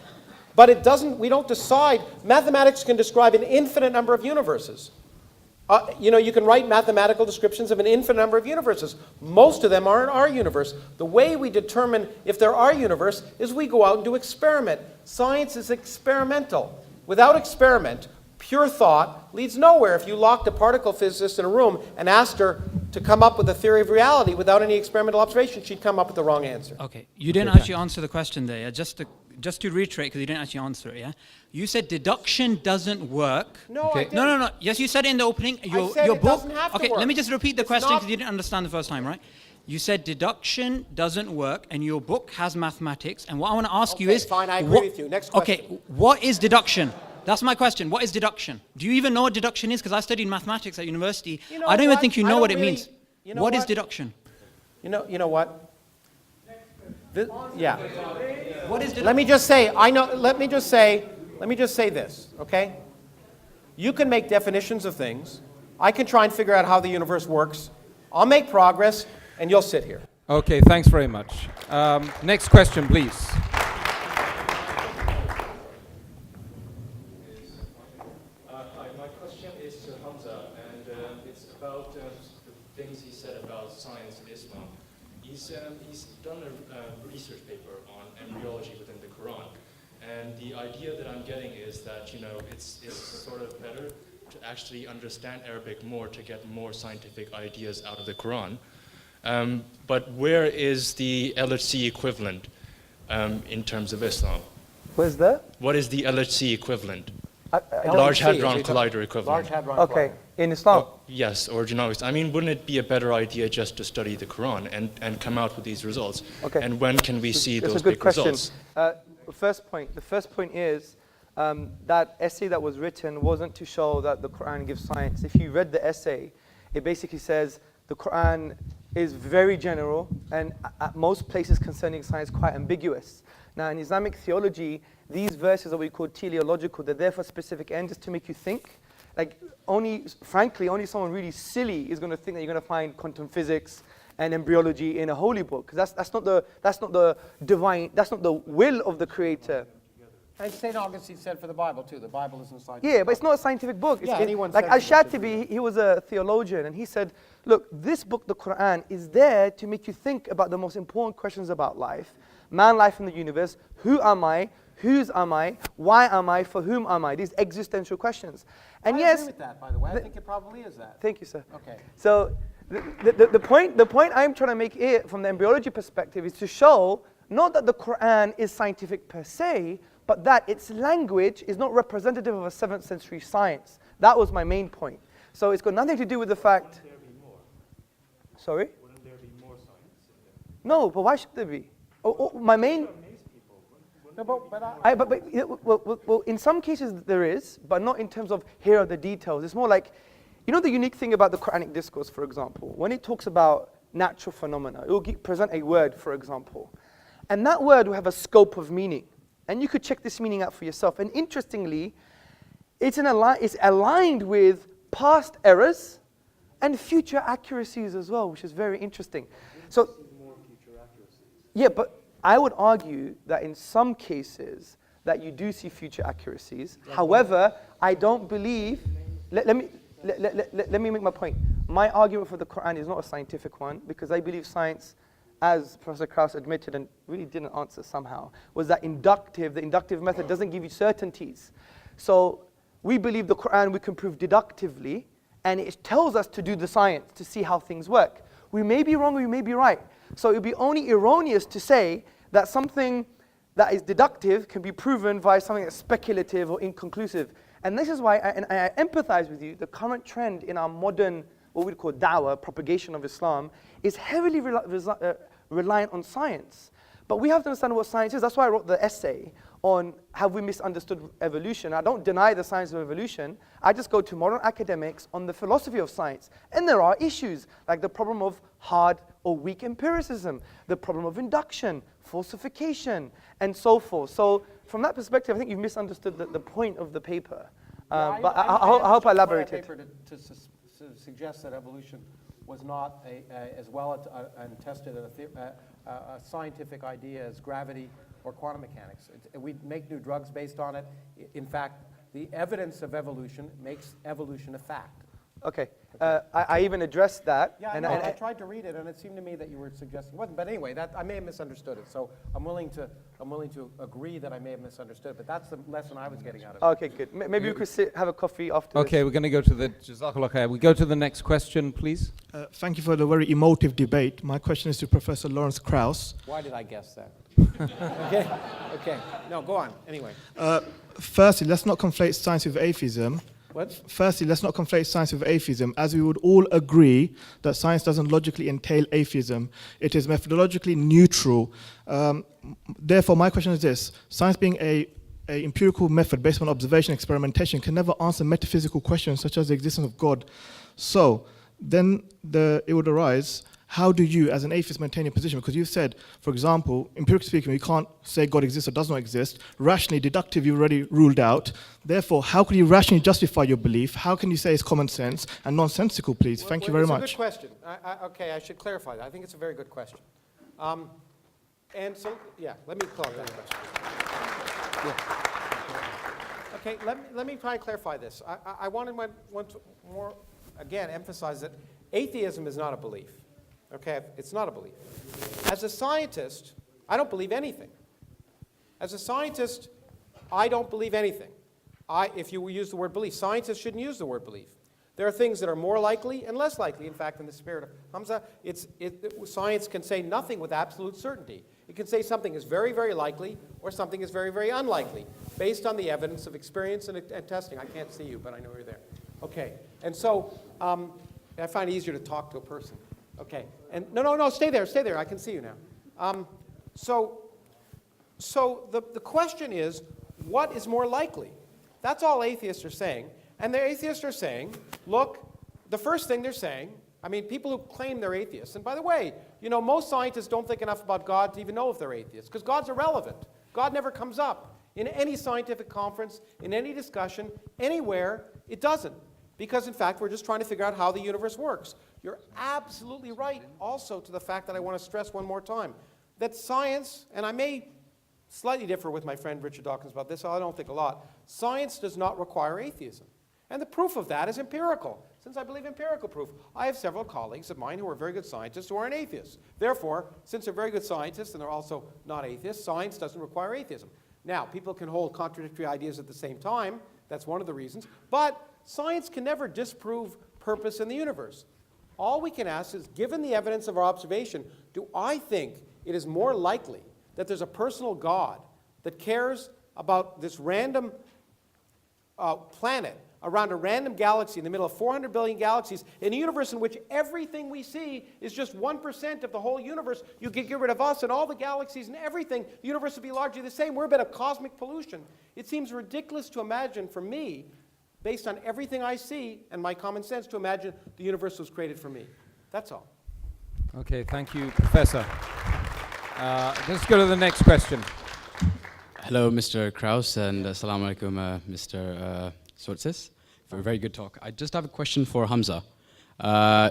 But it doesn't, we don't decide. Mathematics can describe an infinite number of universes. You can write mathematical descriptions of an infinite number of universes. Most of them aren't our universe. The way we determine if they're our universe is we go out and do experiment. Science is experimental. Without experiment, pure thought leads nowhere. If you locked a particle physicist in a room and asked her to come up with a theory of reality without any experimental observation, she'd come up with the wrong answer. Okay, you didn't actually answer the question there. Yeah? Just to reiterate, because you didn't actually answer it, yeah? You said deduction doesn't work. No, I didn't. No. Yes, you said it in the opening. I said it doesn't have to work. Let me just repeat the question because you didn't understand the first time, right? You said deduction doesn't work, and your book has mathematics. And what I want to ask you is... fine, I agree with you. Next question. Okay, what is deduction? That's my question. What is deduction? Do you even know what deduction is? Because I studied mathematics at university. I don't even think you know what it means. What is deduction? You know what? Yeah. What is deduction? Let me just say, let me just say this, okay? You can make definitions of things. I can try and figure out how the universe works. I'll make progress, and you'll sit here. Okay, thanks very much. Next question, please. My question is to Hamza, and it's about the things he said about science and Islam. He's done a research paper on embryology within the Quran, and the idea that I'm getting is that it's sort of better to actually understand Arabic more to get more scientific ideas out of the Quran. But where is the LHC equivalent in terms of Islam? Where's that? What is the LHC equivalent? LHC, Large Hadron Collider equivalent. Large Hadron Okay, in Islam. Yes, or genomics. I mean, wouldn't it be a better idea just to study the Quran and come out with these results? Okay. And when can we see That's those a good big question. results? The first point is that essay that was written wasn't to show that the Quran gives science. If you read the essay, it basically says the Quran is very general and at most places concerning science quite ambiguous. Now in Islamic theology, these verses that we call teleological, they're there for specific ends just to make you think. Like frankly, only someone really silly is going to think that you're going to find quantum physics and embryology in a holy book, because that's not the divine, that's not the will of the Creator. And St. Augustine said for the Bible too. The Bible isn't scientific. Yeah, but it's not a scientific book. Yeah, anyone like says Al-Shatibi, he was a theologian, and he said, look, this book, the Quran, is there to make you think about the most important questions about life, man, life, and the universe. Who am I? Whose am I? Why am I? For whom am I? These existential questions. And I yes, agree with that, by the way. I think it probably is that. Thank you, sir. Okay. So the point I'm trying to make here from the embryology perspective is to show not that the Quran is scientific per se, but that its language is not representative of a 7th century science. That was my main point. So it's got nothing to do with the fact... Wouldn't there be more? Sorry? Wouldn't there be more science in there? No, but why should there be? My main... No, but well, in some cases there is, but not in terms of here are the details. It's more like, you know the unique thing about the Quranic discourse, for example, when it talks about natural phenomena, it will present a word, for example, and that word will have a scope of meaning. And you could check this meaning out for yourself. And interestingly, it's aligned with past errors and future accuracies as well, which is very interesting. So, yeah, but I would argue that in some cases that you do see future accuracies. However, I don't believe. Let me make my point. My argument for the Quran is not a scientific one, because I believe science, as Professor Krauss admitted and really didn't answer somehow, was that the inductive method doesn't give you certainties. So we believe the Quran we can prove deductively, and it tells us to do the science to see how things work. We may be wrong, we may be right. So it would be only erroneous to say that something that is deductive can be proven by something that's speculative or inconclusive. And this is why, I empathize with you, the current trend in our modern, what we call da'wah, propagation of Islam, is heavily reliant on science. But we have to understand what science is. That's why I wrote the essay on have we misunderstood evolution. I don't deny the science of evolution. I just go to modern academics on the philosophy of science. And there are issues, like the problem of hard or weak empiricism, the problem of induction, falsification, and so forth. So from that perspective, I think you've misunderstood the point of the paper. But I hope I elaborated. To suggest that evolution was not as well and tested a scientific idea as gravity or quantum mechanics. We make new drugs based on it. In fact, the evidence of evolution makes evolution a fact. Okay. I even addressed that. Yeah, I know. I tried to read it, and it seemed to me that you were suggesting it wasn't. But anyway, I may have misunderstood it. So I'm willing to agree that I may have misunderstood it. But that's the lesson I was getting out of it. Okay, good. Maybe we could have a coffee after. Okay, we're going to go to the Jazakallah khair. We go to the next question, please. Thank you for the very emotive debate. My question is to Professor Lawrence Krauss. Why did I guess that? Okay. No, go on. Anyway. Firstly, let's not conflate science with atheism. What? Firstly, let's not conflate science with atheism, as we would all agree that science doesn't logically entail atheism. It is methodologically neutral. Therefore, my question is this. Science being an empirical method based on observation and experimentation can never answer metaphysical questions such as the existence of God. So then it would arise, how do you, as an atheist, maintain your position? Because you've said, for example, empirically speaking, we can't say God exists or does not exist. Rationally, deductive, you've already ruled out. Therefore, how can you rationally justify your belief? How can you say it's common sense and nonsensical, please? Thank you very much. It's a good question. Okay, I should clarify that. I think it's a very good question. And so, yeah, let me clarify that question. Okay, let me try and clarify this. I want to once more, again, emphasize that atheism is not a belief. Okay, it's not a belief. As a scientist, I don't believe anything. As a scientist, I don't believe anything. If you use the word belief, scientists shouldn't use the word belief. There are things that are more likely and less likely. In fact, in the spirit of Hamza, science can say nothing with absolute certainty. It can say something is very, very likely or something is very, very unlikely based on the evidence of experience and testing. I can't see you, but I know you're there. Okay, and so I find it easier to talk to a person. Okay, and no, stay there, I can see you now. So the question is, what is more likely? That's all atheists are saying. And the atheists are saying, look, the first thing they're saying, I mean, people who claim they're atheists, and by the way, most scientists don't think enough about God to even know if they're atheists, because God's irrelevant. God never comes up. In any scientific conference, in any discussion, anywhere, it doesn't. Because, in fact, we're just trying to figure out how the universe works. You're absolutely right also to the fact that I want to stress one more time, that science, and I may slightly differ with my friend Richard Dawkins about this, I don't think a lot, science does not require atheism. And the proof of that is empirical, since I believe empirical proof. I have several colleagues of mine who are very good scientists who aren't atheists. Therefore, since they're very good scientists and they're also not atheists, science doesn't require atheism. Now, people can hold contradictory ideas at the same time. That's one of the reasons. But science can never disprove purpose in the universe. All we can ask is, given the evidence of our observation, do I think it is more likely that there's a personal God that cares about this random planet around a random galaxy in the middle of 400 billion galaxies, in a universe in which everything we see is just 1% of the whole universe. You could get rid of us and all the galaxies and everything. The universe would be largely the same. We're a bit of cosmic pollution. It seems ridiculous to imagine, for me, based on everything I see and my common sense, to imagine the universe was created for me. That's all. Okay, thank you, Professor. Let's go to the next question. Hello, Mr. Krauss, and assalamu alaikum, Mr. Tzortzis, for a very good talk. I just have a question for Hamza.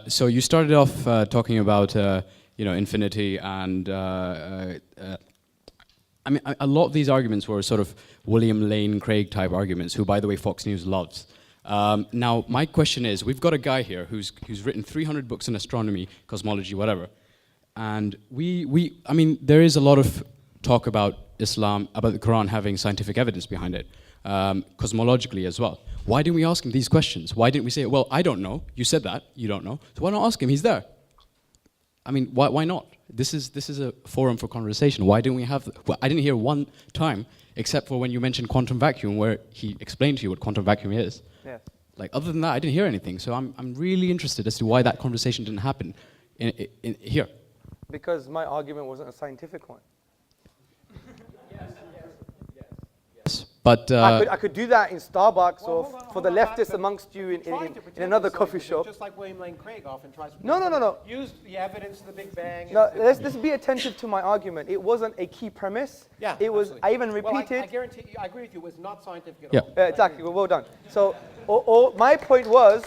So you started off talking about infinity, and I mean, a lot of these arguments were sort of William Lane Craig type arguments, who, by the way, Fox News loves. Now, my question is, we've got a guy here who's written 300 books in astronomy, cosmology, whatever, and I mean, there is a lot of talk about Islam, about the Quran having scientific evidence behind it, cosmologically as well. Why didn't we ask him these questions? Why didn't we say, well, I don't know, you said that, you don't know, so why not ask him, he's there? I mean, why not? This is a forum for conversation. Why didn't we have, well, I didn't hear one time, except for when you mentioned quantum vacuum, where he explained to you what quantum vacuum is. Yes. Like, other than that, I didn't hear anything, so I'm really interested as to why that conversation didn't happen in here. Because my argument wasn't a scientific one. But I could do that in Starbucks Well, or hold on, for the hold on. leftists amongst you in Trying to pretend another it's coffee scientific, shop. Just like William Lane Craig often tries to No. use the evidence of the Big Bang. No, let's be attentive to my argument. It wasn't a key premise. Yeah, it was. absolutely. I even Well, repeated. I guarantee you, I agree with you, it was not scientific at Yeah. all. Exactly. Well done. So, my point was,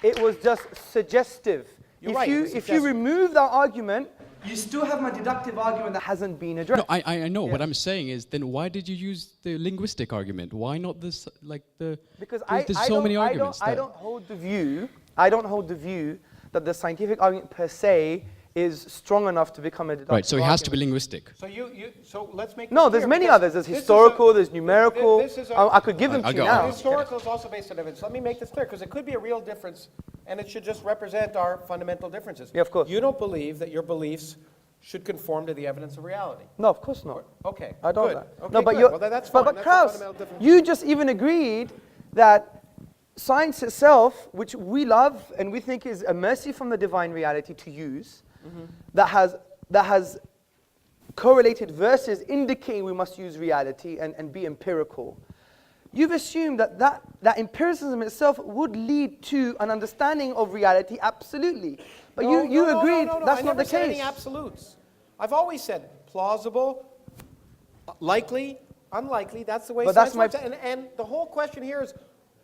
it was just suggestive. You're right, it was If you suggestive. remove that argument, you still have my deductive argument that hasn't been addressed. no, I know. What I'm saying is, then why did you use the linguistic argument? Why not this, like the? Because there's so many arguments. I don't hold the view. I don't hold the view that the scientific argument per se is strong enough to become a deductive Right. So it has to be argument. linguistic. So let's make No, this there's clear, many because others. There's this is historical, a- there's numerical. this is a- I could give them I'll to you go. now. Historical is also based on evidence. Let me make this clear, because it could be a real difference, and it should just represent our fundamental differences. Yeah, of course. You don't believe that your beliefs should conform to the evidence of reality. No, of course not. Okay. I don't. Good. That. Okay, No, but good. you're. Well, that's fine. But That's a Krauss, fundamental difference. you just even agreed that science itself, which we love and we think is a mercy from the divine reality to use, that has correlated verses indicating we must use reality and be empirical. You've assumed that empiricism itself would lead to an understanding of reality, absolutely. But you agreed that's I not never the said any case. absolutes. I've always said plausible, likely, unlikely. That's the way But science that's works. And the whole question here is,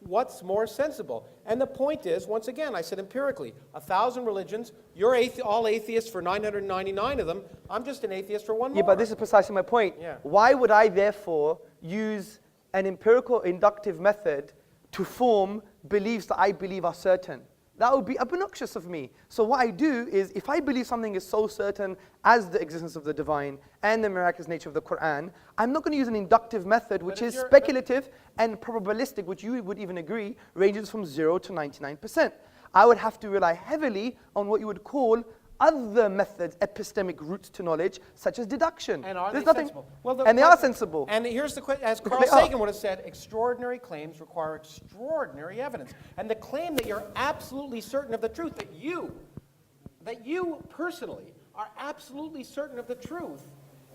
what's more sensible? And the point is, once again, I said empirically, 1,000 religions, you're all atheists for 999 of them. I'm just an atheist for one more. Yeah, but this is precisely my point. Yeah. Why would I therefore use an empirical inductive method to form beliefs that I believe are certain? That would be obnoxious of me. So what I do is, if I believe something is so certain as the existence of the divine and the miraculous nature of the Quran, I'm not going to use an inductive method which is speculative and probabilistic, which you would even agree ranges from 0 to 99%. I would have to rely heavily on what you would call other methods, epistemic routes to knowledge, such as deduction. And are There's they nothing, sensible? Well, and they are sensible. And here's the question, as Carl They are. Sagan would have said, extraordinary claims require extraordinary evidence. And the claim that you're absolutely certain of the truth, that you personally are absolutely certain of the truth,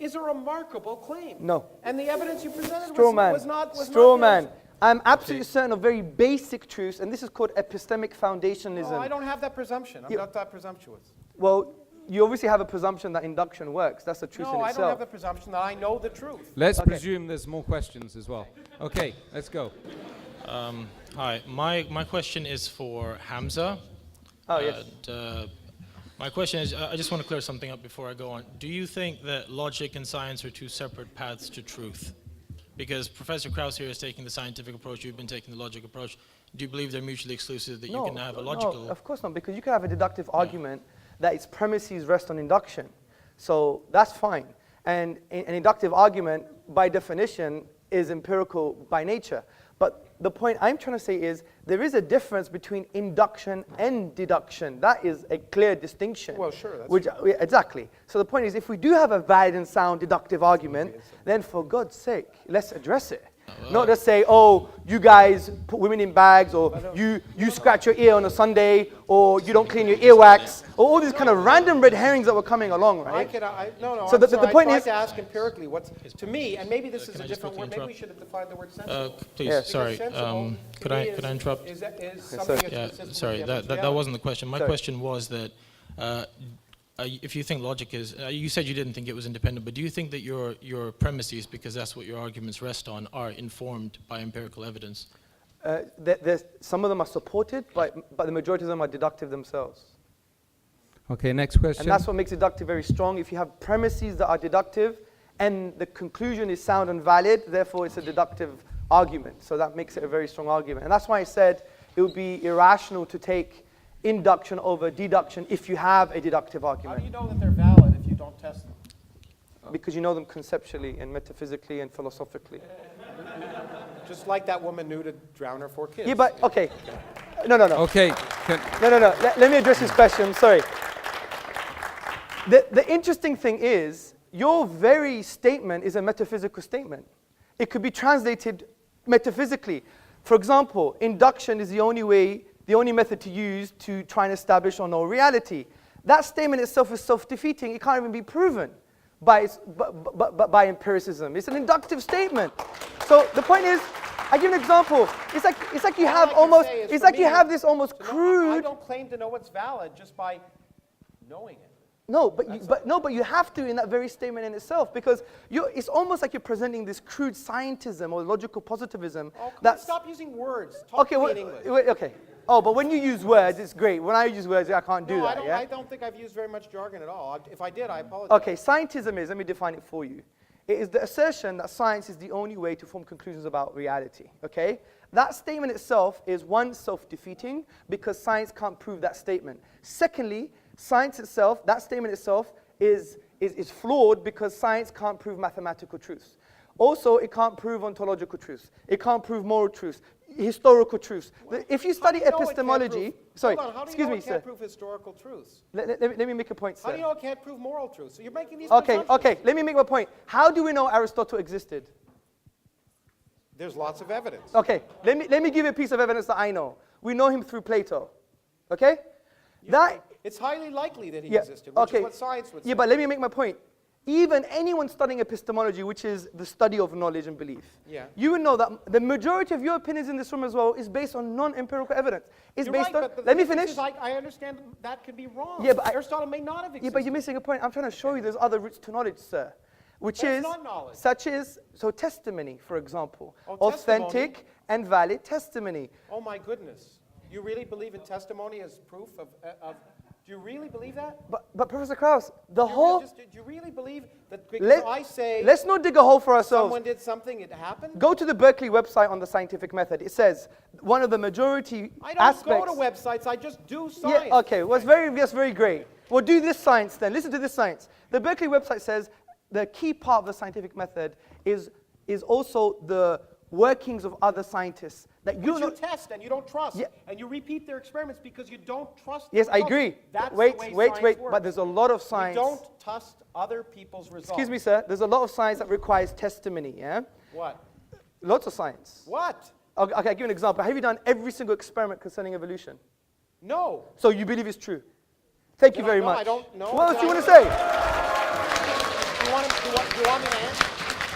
is a remarkable claim. No. And the evidence you presented Straw man. was not Straw yours. man. I'm absolutely certain of very basic truths, and this is called epistemic foundationism. No, I don't have that presumption. I'm not that presumptuous. Well, you obviously have a presumption that induction works. That's the truth No, in I itself. don't have the presumption that I know the truth. Let's presume there's more questions as well. Okay, let's go. Hi, my question is for Hamza. Oh, yes. And, my question is, I just want to clear something up before I go on. Do you think that logic and science are two separate paths to truth? Because Professor Krauss here is taking the scientific approach, you've been taking the logic approach. Do you believe they're mutually exclusive, that you can have a logical... No, of course not, because you can have a deductive argument that its premises rest on induction. So that's fine. And an inductive argument, by definition, is empirical by nature. But the point I'm trying to say is there is a difference between induction and deduction. That is a clear distinction. Well, sure, that's Yeah, exactly. So the point is, if we do have a valid and sound deductive argument, then for God's sake, let's address it. Not just say, oh, you guys put women in bags, or you scratch your ear on a Sunday, or you don't clean your earwax, or all these kind of random red herrings that were coming along, right? So the point is, I tried to ask empirically what's, to me, and maybe this is a different word, maybe we should have defined the word sensible. Please, Yeah. sorry. Could I interrupt? Is something that's Yeah, consistent sorry, with the evidence that wasn't the question. My Sorry. question was that if you think logic is, you said you didn't think it was independent, but do you think that your premises, because that's what your arguments rest on, are informed by empirical evidence? Some of them are supported, but the majority of them are deductive themselves. Okay, next question. And that's what makes deductive very strong. If you have premises that are deductive and the conclusion is sound and valid, therefore it's a deductive argument. So that makes it a very strong argument. And that's why I said it would be irrational to take induction over deduction if you have a deductive How argument. do you know that they're valid if you don't test them? Because you know them conceptually and metaphysically and philosophically. Just like that woman knew to drown her 4 kids. Yeah, but, okay. No. Okay. No. Let me address this question. Sorry. The interesting thing is, your very statement is a metaphysical statement. It could be translated metaphysically. For example, induction is the only method to use to try and establish or know reality. That statement itself is self-defeating. It can't even be proven by empiricism. It's an inductive statement. So the point is, I give an example. It's like you have almost, it's like you have this almost crude. I don't claim to know what's valid just by knowing it. No, but you have to in that very statement in itself, because it's almost like you're presenting this crude scientism or logical positivism. Oh, come on, stop using words. Talk to me in English. Okay. Oh, but when you use words, it's great. When I use words, I can't do that. I don't think I've used very much jargon at all. If I did, I apologize. Okay, scientism is, let me define it for you. It is the assertion that science is the only way to form conclusions about reality, okay? That statement itself is, one, self-defeating, because science can't prove that statement. Secondly, science itself, that statement itself is flawed because science can't prove mathematical truths. Also, it can't prove ontological truths. It can't prove moral truths, historical truths. If you study epistemology, sorry, excuse me, sir. How do you know it can't prove historical truths? Let me make a point, sir. How do you know it can't prove moral truths? So you're making these Okay, presumptions. let me make my point. How do we know Aristotle existed? There's lots of evidence. Okay, let me give you a piece of evidence that I know. We know him through Plato. Okay? It's highly likely that he existed, which is what science would say. Yeah, but let me make my point. Even anyone studying epistemology, which is the study of knowledge and belief, you would know that the majority of your opinions in this room as well is based on non-empirical evidence. It's based on. Let me finish. I understand that could be wrong. Yeah, but Aristotle may not have existed. Yeah, but you're missing a point. I'm trying to show you there's other routes to knowledge, sir. Which That's is not knowledge. such as testimony, for example, testimony? authentic and valid testimony. Oh my goodness! You really believe in testimony as proof of do you really believe that? But Professor Krauss, do you really believe that because I say let's not dig a hole for ourselves. Someone did something, it happened? Go to the Berkeley website on the scientific method. It says one of the majority aspects. I don't go to websites. I just do science. Yeah, okay. Well, that's very great. Well, do this science then. Listen to this science. The Berkeley website says the key part of the scientific method is also the workings of other scientists that you test and you don't trust, and you repeat their experiments because you don't trust. Yes, I agree. That's wait. the way science works. But there's a lot of science. You don't trust other people's results. Excuse me, sir. There's a lot of science that requires testimony. Yeah. What? Lots of science. What? Okay, I'll give you an example. Have you done every single experiment concerning evolution? No. So you believe it's true? Thank you very much. I don't know. What else do you want to say? Do you want me to answer?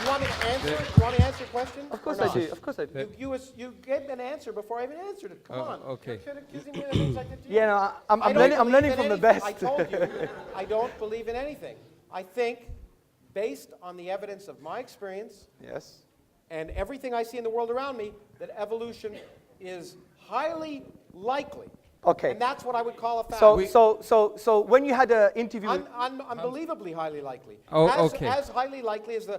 You want me to answer? You want me to answer your question? Of course I do. Of course I do. You gave an answer before I even answered it. Come on. Okay. You're accusing me of things I did to you. Yeah, no, I'm learning from the best. I told you, I don't believe in anything. I think, based on the evidence of my experience, and everything I see in the world around me, that evolution is highly likely. Okay. And that's what I would call a fact. So when you had an interview, unbelievably highly likely. Okay. As highly likely as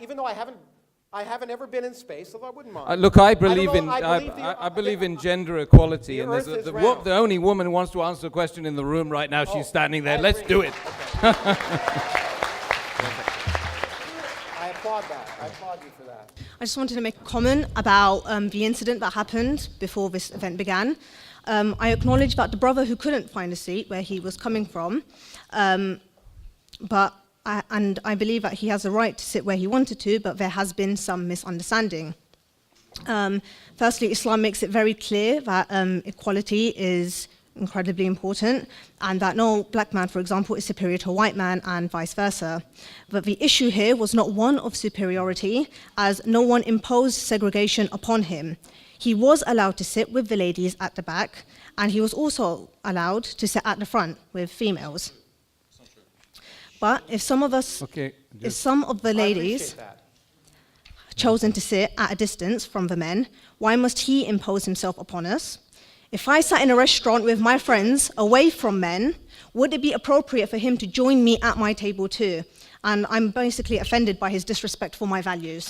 even though I haven't ever been in space, although I wouldn't mind. Look, I believe in gender equality, and the only woman who wants to answer a question in the room right now. She's standing there. Let's do it. Okay. I applaud that. I applaud you for that. I just wanted to make a comment about the incident that happened before this event began. I acknowledge that the brother who couldn't find a seat where he was coming from, and I believe that he has a right to sit where he wanted to, but there has been some misunderstanding. Firstly, Islam makes it very clear that equality is incredibly important, and that no black man, for example, is superior to a white man and vice versa. But the issue here was not one of superiority, as no one imposed segregation upon him. He was allowed to sit with the ladies at the back, and he was also allowed to sit at the front with females. But if some of the ladies chosen to sit at a distance from the men, why must he impose himself upon us? If I sat in a restaurant with my friends away from men, would it be appropriate for him to join me at my table too? And I'm basically offended by his disrespect for my values.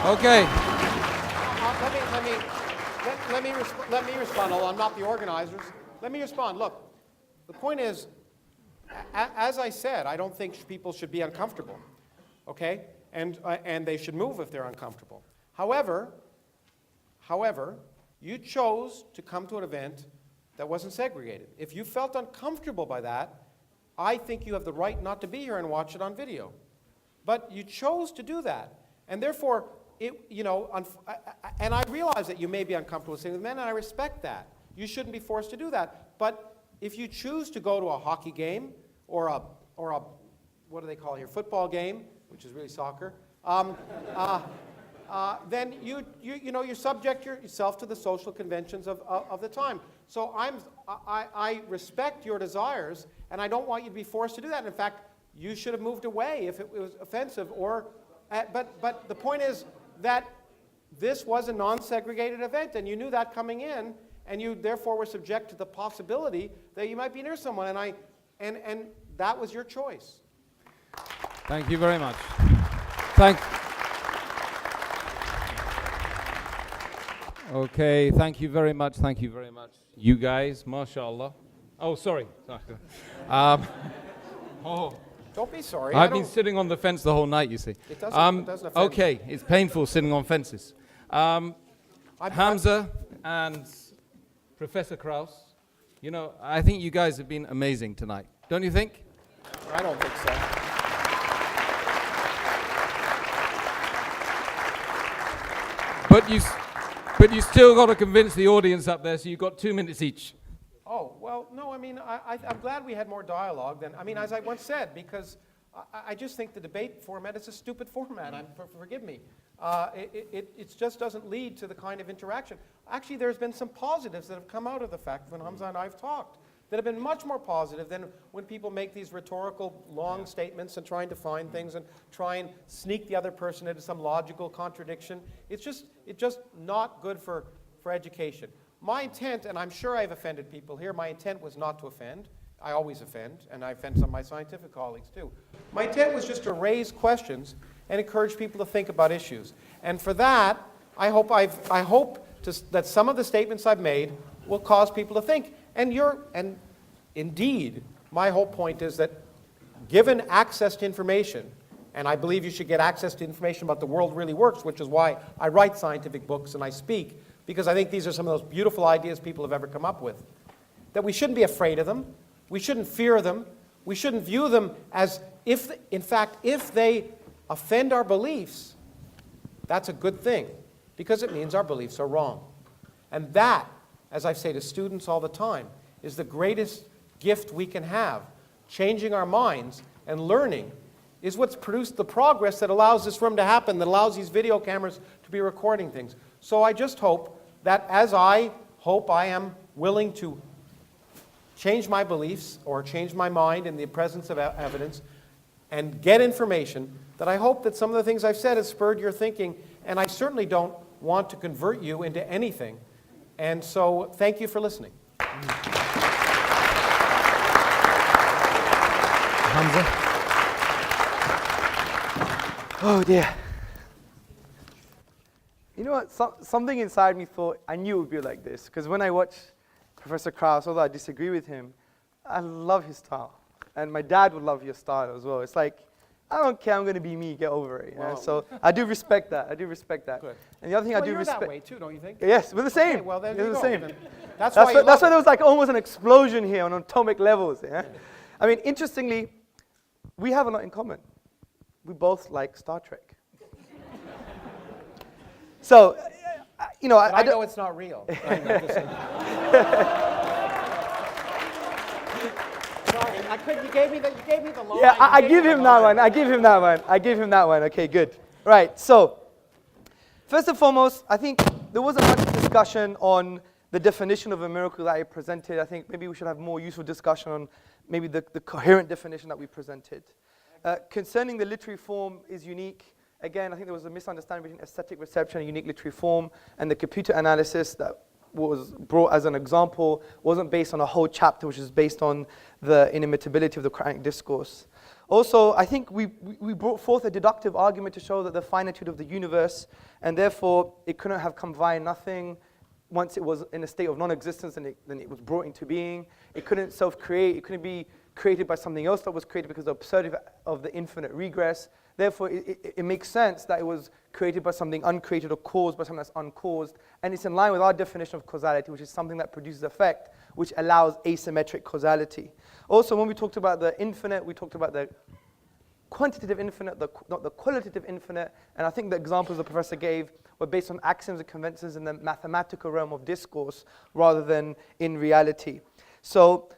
Okay. Let me respond, although I'm not the organizers. Let me respond. Look, the point is, as I said, I don't think people should be uncomfortable, okay? And they should move if they're uncomfortable. However, you chose to come to an event that wasn't segregated. If you felt uncomfortable by that, I think you have the right not to be here and watch it on video. But you chose to do that, and therefore, and I realize that you may be uncomfortable sitting with men, and I respect that. You shouldn't be forced to do that. But if you choose to go to a hockey game or a what do they call it here, football game, which is really soccer, then you subject yourself to the social conventions of the time. So I respect your desires, and I don't want you to be forced to do that. In fact, you should have moved away if it was offensive. But the point is that this was a non-segregated event, and you knew that coming in, and you therefore were subject to the possibility that you might be near someone, and that was your choice. Thank you very much. Okay, thank you very much. Thank you very much. You guys, mashallah. Oh, sorry. Don't be sorry. I've been sitting on the fence the whole night, you see. It doesn't offend okay, it's painful sitting on fences. Hamza and Professor Krauss, I think you guys have been amazing tonight. Don't you think? I don't think so. But you still got to convince the audience up there, so you've got 2 minutes each. Oh, well, no, I mean, I'm glad we had more dialogue than, as I once said, because I just think the debate format is a stupid format. Forgive me. It just doesn't lead to the kind of interaction. Actually, there's been some positives that have come out of the fact when Hamza and I have talked that have been much more positive than when people make these rhetorical long statements and trying to find things and try and sneak the other person into some logical contradiction. It's just not good for education. My intent, and I'm sure I've offended people here, my intent was not to offend. I always offend, and I offend some of my scientific colleagues too. My intent was just to raise questions and encourage people to think about issues. And for that, I hope that some of the statements I've made will cause people to think. And indeed, my whole point is that given access to information, and I believe you should get access to information about the world really works, which is why I write scientific books and I speak, because I think these are some of those beautiful ideas people have ever come up with, that we shouldn't be afraid of them, we shouldn't fear them, we shouldn't view them as if they offend our beliefs, that's a good thing, because it means our beliefs are wrong. And that, as I say to students all the time, is the greatest gift we can have. Changing our minds and learning is what's produced the progress that allows this room to happen, that allows these video cameras to be recording things. So I just hope that as I hope I am willing to change my beliefs or change my mind in the presence of evidence and get information, that I hope that some of the things I've said have spurred your thinking, and I certainly don't want to convert you into anything. And so thank you for listening. Hamza? Oh dear. You know what, something inside me thought I knew it would be like this, because when I watch Professor Krauss, although I disagree with him, I love his style. And my dad would love your style as well. It's like, I don't care, I'm going to be me, get over it. You know? So I do respect that. Good. And the other thing I do respect. You're that way too, don't you think? Yes, we're the same. Okay, well, then we're you the go. same. That's why there was like almost an explosion here on atomic levels. Yeah? I mean, interestingly, we have a lot in common. We both like Star Trek. So, you know, I know it's not real. Sorry, I couldn't. You gave me the line. Yeah, I give him that one. I give him that one. I give him that one. Okay, good. Right. So, first and foremost, I think there wasn't much discussion on the definition of a miracle that I presented. I think maybe we should have more useful discussion on maybe the coherent definition that we presented. Concerning the literary form is unique. Again, I think there was a misunderstanding between aesthetic reception and unique literary form, and the computer analysis that was brought as an example wasn't based on a whole chapter, which is based on the inimitability of the Quranic discourse. Also, I think we brought forth a deductive argument to show that the finitude of the universe, and therefore it couldn't have come via nothing. Once it was in a state of non-existence, then it was brought into being. It couldn't self-create. It couldn't be created by something else that was created because of the absurdity of the infinite regress. Therefore, it makes sense that it was created by something uncreated or caused by something that's uncaused. And it's in line with our definition of causality, which is something that produces effect, which allows asymmetric causality. Also, when we talked about the infinite, we talked about the quantitative infinite, not the qualitative infinite. And I think the examples the professor gave were based on axioms and conventions in the mathematical realm of discourse rather than in reality. So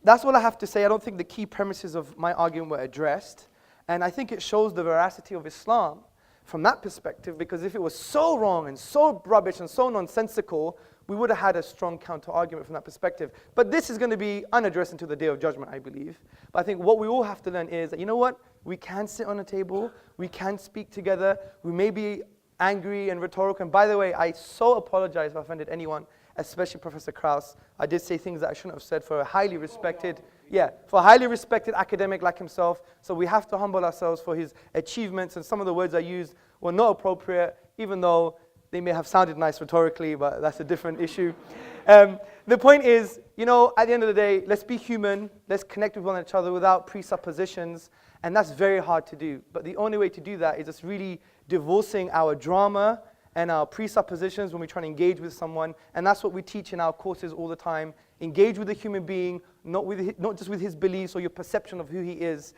that's all I have to say. I don't think the key premises of my argument were addressed. And I think it shows the veracity of Islam from that perspective, because if it was so wrong and so rubbish and so nonsensical, we would have had a strong counter-argument from that perspective. But this is going to be unaddressed until the Day of Judgment, I believe. But I think what we all have to learn is that, you know what? We can sit on a table. We can speak together. We may be angry and rhetorical. And by the way, I so apologize if I offended anyone, especially Professor Krauss. I did say things that I shouldn't have said for a highly respected, academic like himself. So we have to humble ourselves for his achievements. And some of the words I used were not appropriate, even though they may have sounded nice rhetorically, but that's a different issue. The point is, you know, at the end of the day, let's be human. Let's connect with one each other without presuppositions. And that's very hard to do. But the only way to do that is just really divorcing our drama and our presuppositions when we try to engage with someone. And that's what we teach in our courses all the time. Engage with a human being, not just with his beliefs or your perception of who he is.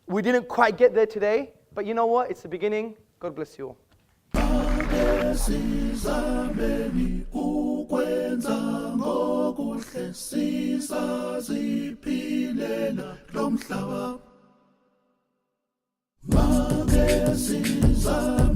We didn't quite get there today, but you know what? It's the beginning. God bless you all. Sizameni ukwenza ngokuhle sisaziphilela lo mhlaba. Make sizameni